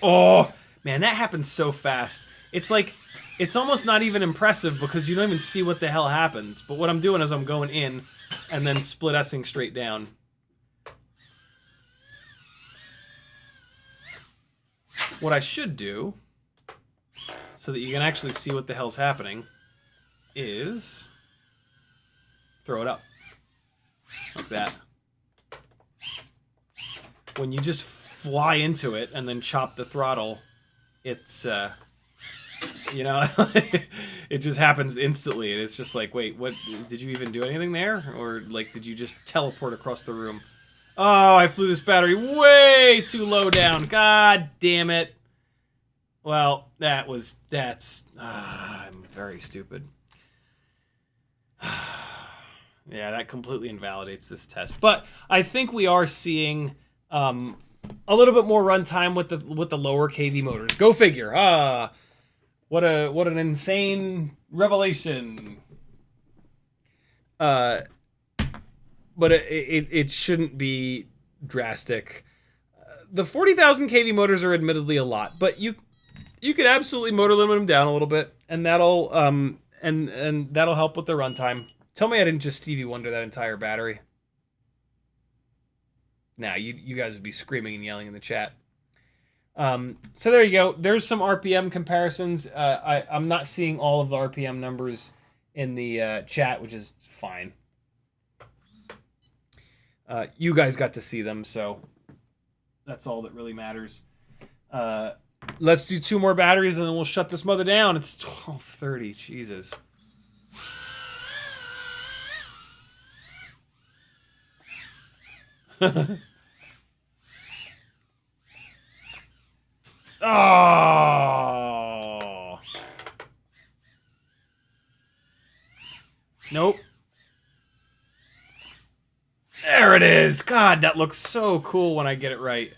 Oh, man, that happens so fast. It's like, it's almost not even impressive because you don't even see what the hell happens. But what I'm doing is I'm going in and then split S-ing straight down. What I should do, so that you can actually see what the hell's happening, is throw it up. Like that. When you just fly into it and then chop the throttle, it's, you know, it just happens instantly. And it's just like, wait, what, did you even do anything there? Or, like, did you just teleport across the room? Oh, I flew this battery way too low down. God damn it. Well, I'm very stupid. Yeah, that completely invalidates this test. But I think we are seeing a little bit more runtime with the lower KV motors. Go figure. What an insane revelation. But it shouldn't be drastic. The 40,000 kV motors are admittedly a lot, but you could absolutely motor limit them down a little bit, and that'll and that'll help with the runtime. Tell me I didn't just Stevie Wonder that entire battery. Now you guys would be screaming and yelling in the chat. So there you go. There's some RPM comparisons. I'm not seeing all of the RPM numbers in the chat, which is fine. You guys got to see them, so that's all that really matters. Let's do 2 more batteries, and then we'll shut this mother down. It's 12:30. Jesus. Oh. There it is! God, that looks so cool when I get it right.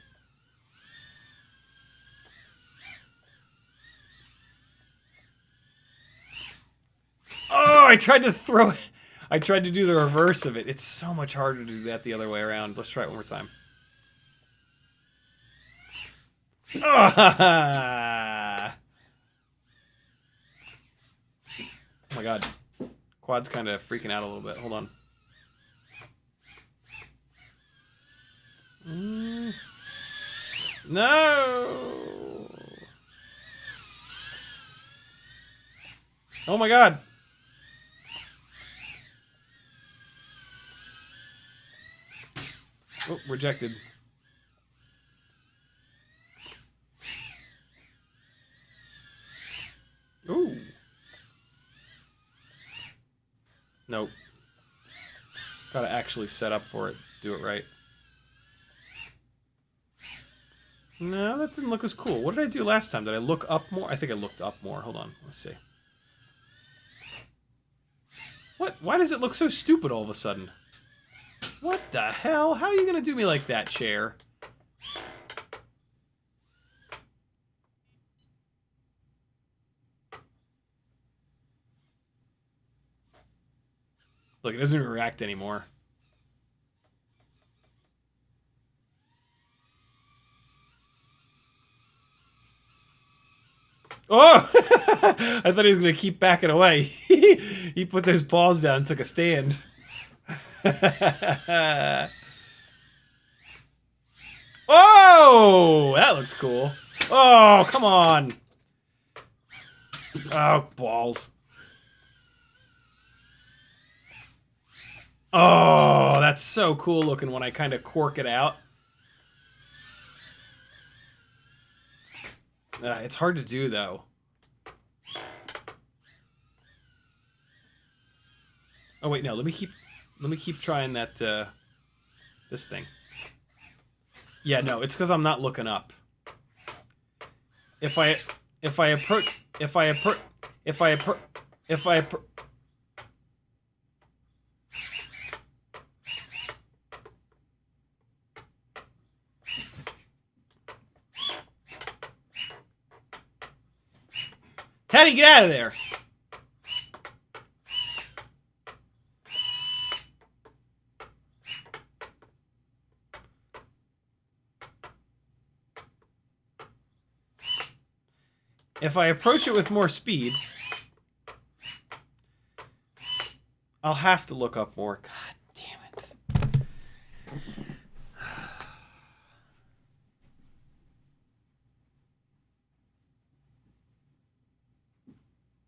Oh, I tried to throw it. I tried to do the reverse of it. It's so much harder to do that the other way around. Let's try it one more time. Oh my god. Quad's kind of freaking out a little bit. Hold on. No! Oh my god! Oh, rejected. Ooh. Nope. Gotta actually set up for it. Do it right. No, that didn't look as cool. What did I do last time? Did I look up more? I think I looked up more. Hold on. Let's see. What? Why does it look so stupid all of a sudden? What the hell? How are you gonna do me like that, chair? Look, it doesn't even react anymore. Oh! I thought he was going to keep backing away. He put those paws down and took a stand. Oh! That looks cool. Oh, come on. Oh, balls. Oh, that's so cool looking when I kind of cork it out. It's hard to do, though. Oh wait, no. Let me keep trying that. This thing. Yeah, no. It's because I'm not looking up. If I approach. Teddy, get out of there! If I approach it with more speed, I'll have to look up more. God damn it.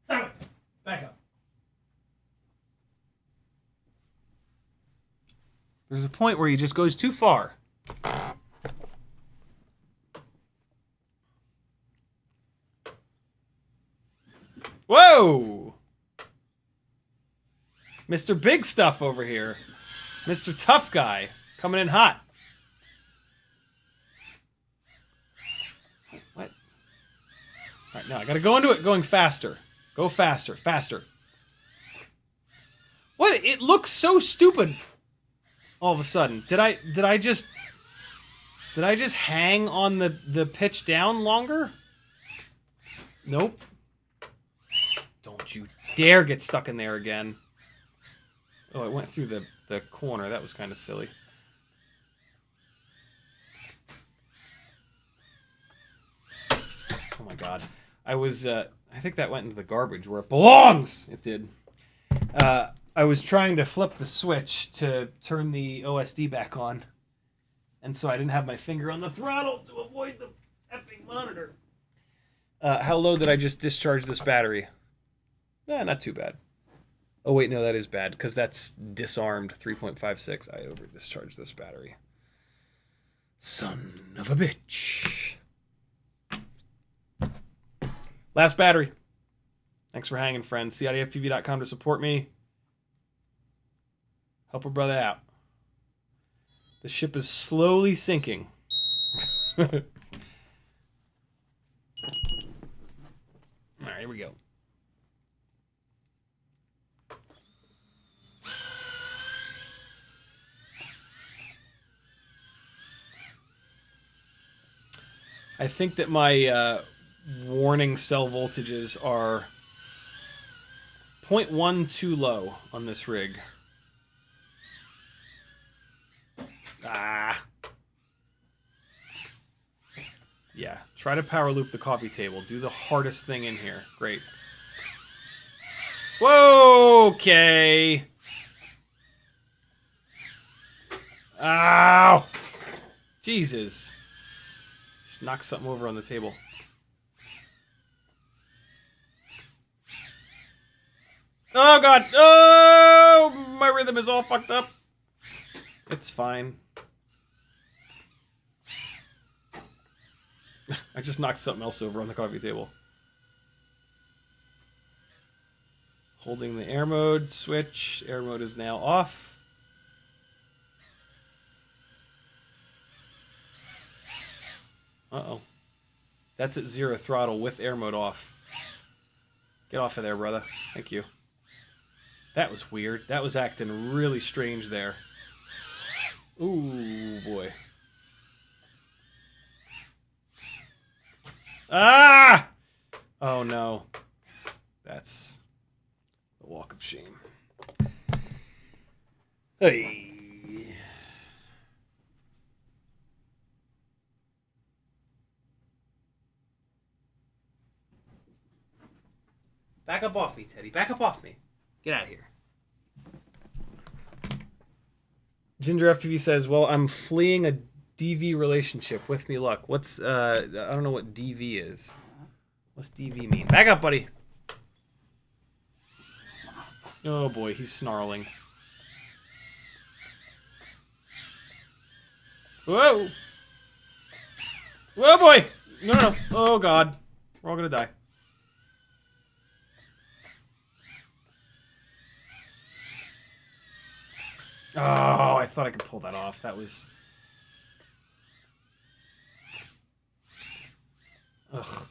Stop it! Back up. There's a point where he just goes too far. Whoa! Mr. Big Stuff over here. Mr. Tough Guy. Coming in hot. What? Alright, now I gotta go into it going faster. Go faster, faster. What? It looks so stupid all of a sudden. Did I just hang on the pitch down longer? Nope. Don't you dare get stuck in there again. Oh, it went through the corner. That was kind of silly. Oh my god. I think that went into the garbage where it belongs! It did. I was trying to flip the switch to turn the OSD back on. And so I didn't have my finger on the throttle to avoid the effing monitor. How low did I just discharge this battery? Not too bad. Oh, wait, no, that is bad, because that's disarmed 3.56. I over-discharged this battery. Son of a bitch. Last battery. Thanks for hanging, friends. CiottiFPV.com to support me. Help a brother out. The ship is slowly sinking. All right, here we go. I think that my warning cell voltages are 0.1 too low on this rig. Ah. Yeah, try to power loop the coffee table. Do the hardest thing in here. Great. Whoa, okay. Ow! Jesus. Just knock something over on the table. Oh, God. Oh, my rhythm is all fucked up. It's fine. I just knocked something else over on the coffee table. Holding the air mode switch. Air mode is now off. Uh-oh. That's at 0 throttle with air mode off. Get off of there, brother. Thank you. That was weird. That was acting really strange there. Ooh, boy. Ah! Oh, no. That's the walk of shame. Hey. Back up off me, Teddy. Back up off me. Get out of here. Ginger FPV says, well, I'm fleeing a DV relationship. With me luck. What's, I don't know what DV is. What's DV mean? Back up, buddy. Oh, boy. He's snarling. Whoa. Whoa, boy. No, no, no. Oh, God. We're all going to die. Oh, I thought I could pull that off. That was... Ugh.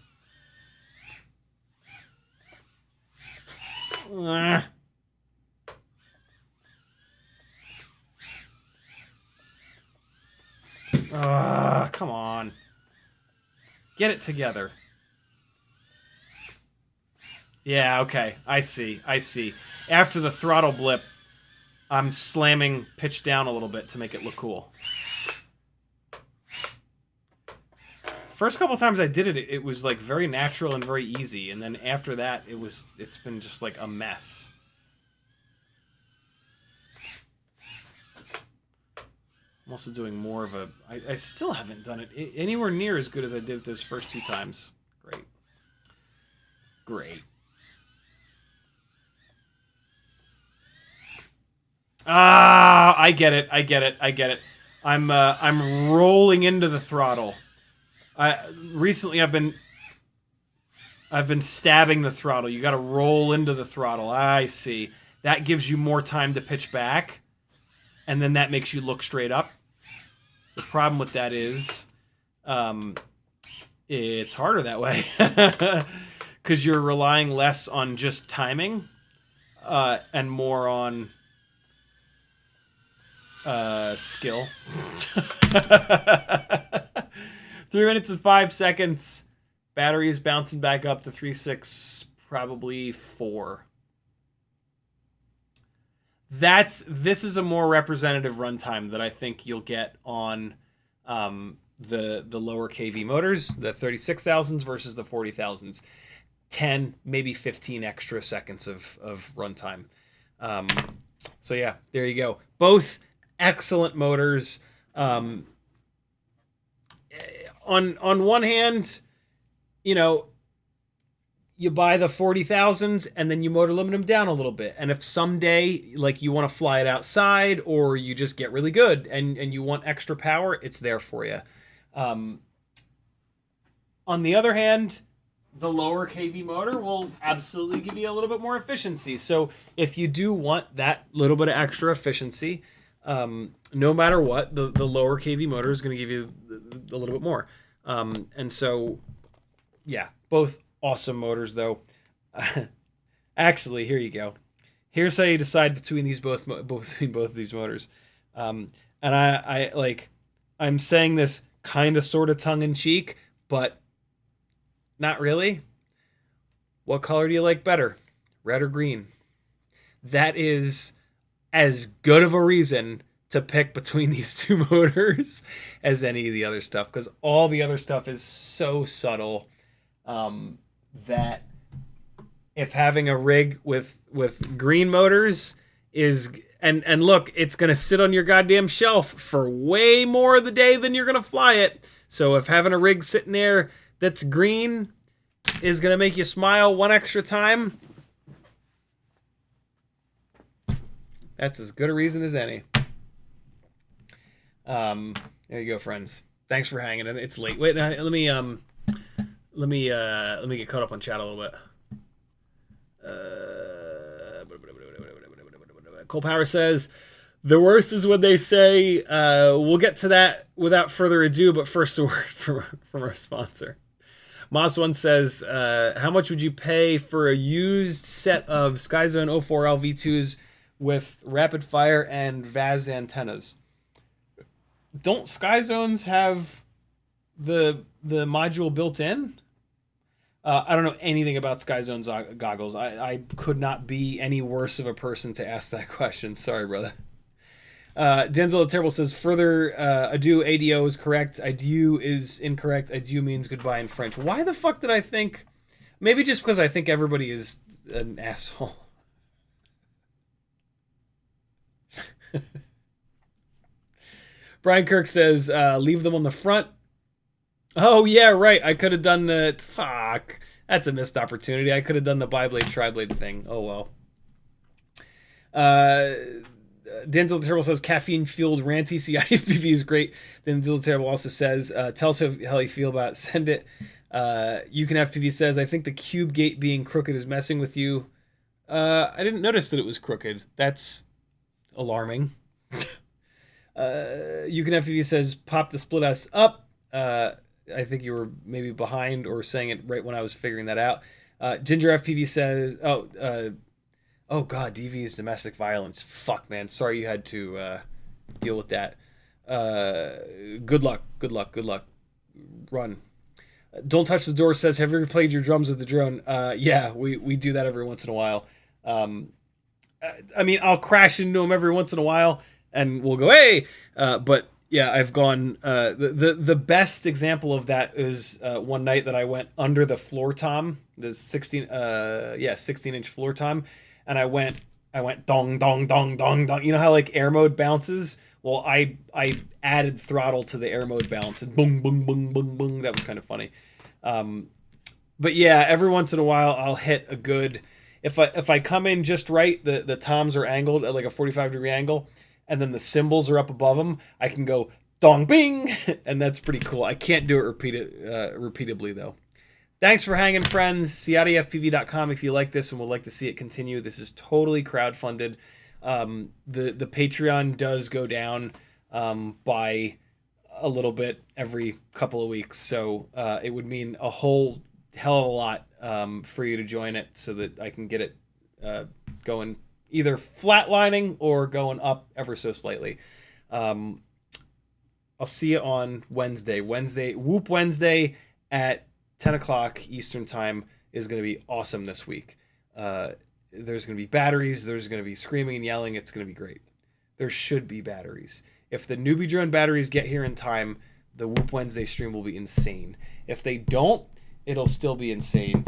Come on. Get it together. Yeah, okay. I see. I see. After the throttle blip, I'm slamming pitch down a little bit to make it look cool. First couple times I did it, it was like very natural and very easy, and then after that, it's been just like a mess. I'm also doing more of a... I still haven't done it anywhere near as good as I did it those first 2 times. Great. Great. Ah, I get it. I get it. I get it. I'm rolling into the throttle. Recently I've been stabbing the throttle. You got to roll into the throttle. I see. That gives you more time to pitch back, and then that makes you look straight up. The problem with that is, it's harder that way because you're relying less on just timing, and more on skill. 3 minutes and 5 seconds. Battery is bouncing back up to 3.6, probably 4. This is a more representative runtime that I think you'll get on the lower KV motors, the 36,000s versus the 40,000s. 10, maybe 15 extra seconds of runtime. So yeah, there you go. Both excellent motors. On one hand, you know, you buy the 40,000s and then you motor limit them down a little bit. And if someday, like, you want to fly it outside or you just get really good and you want extra power, it's there for you. On the other hand, the lower KV motor will absolutely give you a little bit more efficiency. So if you do want that little bit of extra efficiency, no matter what, the lower KV motor is going to give you a little bit more. And so, yeah, both awesome motors, though. Actually, here you go. Here's how you decide between these both of these motors. And I'm saying this kind of sort of tongue in cheek, but not really. What color do you like better, red or green? That is as good of a reason to pick between these two motors as any of the other stuff, because all the other stuff is so subtle that if having a rig with green motors is and look, it's gonna sit on your goddamn shelf for way more of the day than you're gonna fly it. So if having a rig sitting there that's green is gonna make you smile one extra time, that's as good a reason as any. There you go, friends. Thanks for hanging in. It's late. Wait, let me get caught up on chat a little bit. Cole Power says, the worst is when they say, we'll get to that without further ado, but first a word from our sponsor. Moss1 says, how much would you pay for a used set of Skyzone 04L V2s with rapid fire and VAZ antennas? Don't Skyzones have the module built in? I don't know anything about Skyzone's goggles. I could not be any worse of a person to ask that question. Sorry, brother. Denzel the Terrible says, further adieu, ADO is correct. Adieu is incorrect. Adieu means goodbye in French. Why the fuck did I think? Maybe just because I think everybody is an asshole. Brian Kirk says, leave them on the front. Oh, yeah, right. I could have done the... Fuck. That's a missed opportunity. I could have done the biblade, triblade thing. Oh, well. Denzel the Terrible says, caffeine-fueled ranty CiottiFPV is great. Denzel the Terrible also says, tell us how you feel about it. Send it. You Can Have PV says, I think the cube gate being crooked is messing with you. I didn't notice that it was crooked. That's alarming. You Can Have PV says, pop the split S up. I think you were maybe behind or saying it right when I was figuring that out. Ginger FPV says, oh God, DV is domestic violence. Fuck, man. Sorry you had to deal with that. Good luck. Run. Don't Touch the Door says, have you ever played your drums with the drone? Yeah, we do that every once in a while. I mean, I'll crash into them every once in a while and we'll go, hey! But yeah, I've gone, the best example of that is one night that I went under the floor tom, the 16-inch floor tom, and I went dong, dong, dong, dong, dong. You know how like air mode bounces? Well, I added throttle to the air mode bounce, and boom, boom, boom, boom, boom. That was kind of funny. But yeah, every once in a while I'll hit a good, if I come in just right, the toms are angled at like a 45-degree angle, and then the cymbals are up above them, I can go dong bing, and that's pretty cool. I can't do it repeatedly though. Thanks for hanging, friends. CiottiFPV.com if you like this and would like to see it continue. This is totally crowdfunded. The Patreon does go down by a little bit every couple of weeks, so it would mean a whole hell of a lot for you to join it so that I can get it going either flatlining or going up ever so slightly. I'll see you on Wednesday. Whoop Wednesday at 10 o'clock Eastern time is going to be awesome this week. There's going to be batteries. There's going to be screaming and yelling. It's going to be great. There should be batteries. If the newbie drone batteries get here in time, the Whoop Wednesday stream will be insane. If they don't, it'll still be insane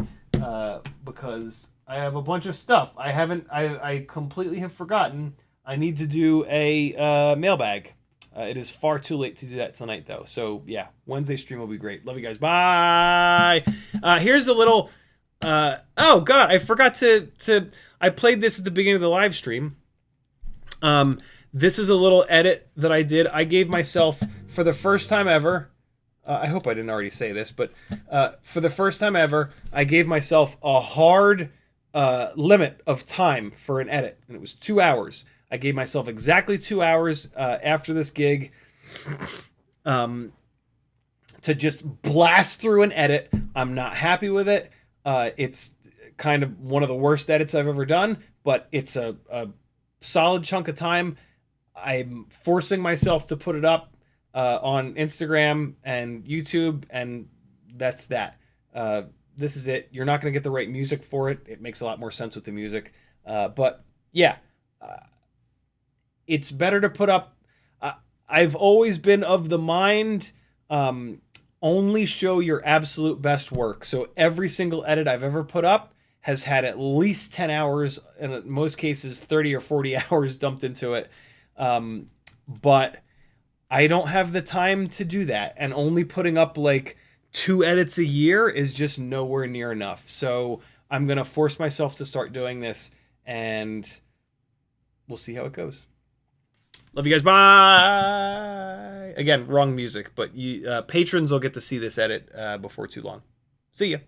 because I have a bunch of stuff. I completely have forgotten. I need to do a mailbag. It is far too late to do that tonight, though. So, yeah, Wednesday stream will be great. Love you guys. Bye. Here's a little... oh, God, I forgot to... I played this at the beginning of the live stream. This is a little edit that I did. I gave myself, for the first time ever... I hope I didn't already say this, but for the first time ever, I gave myself a hard limit of time for an edit, and it was 2 hours. I gave myself exactly 2 hours after this gig to just blast through an edit. I'm not happy with it. It's kind of one of the worst edits I've ever done, but it's a solid chunk of time. I'm forcing myself to put it up on Instagram and YouTube and that's that. This is it. You're not going to get the right music for it. It makes a lot more sense with the music. But yeah, it's better to put up. I've always been of the mind, only show your absolute best work. So every single edit I've ever put up has had at least 10 hours, and in most cases 30 or 40 hours dumped into it. But I don't have the time to do that, and only putting up like 2 edits a year is just nowhere near enough. So I'm going to force myself to start doing this, and we'll see how it goes. Love you guys. Bye. Again, wrong music, but you patrons will get to see this edit before too long. See ya.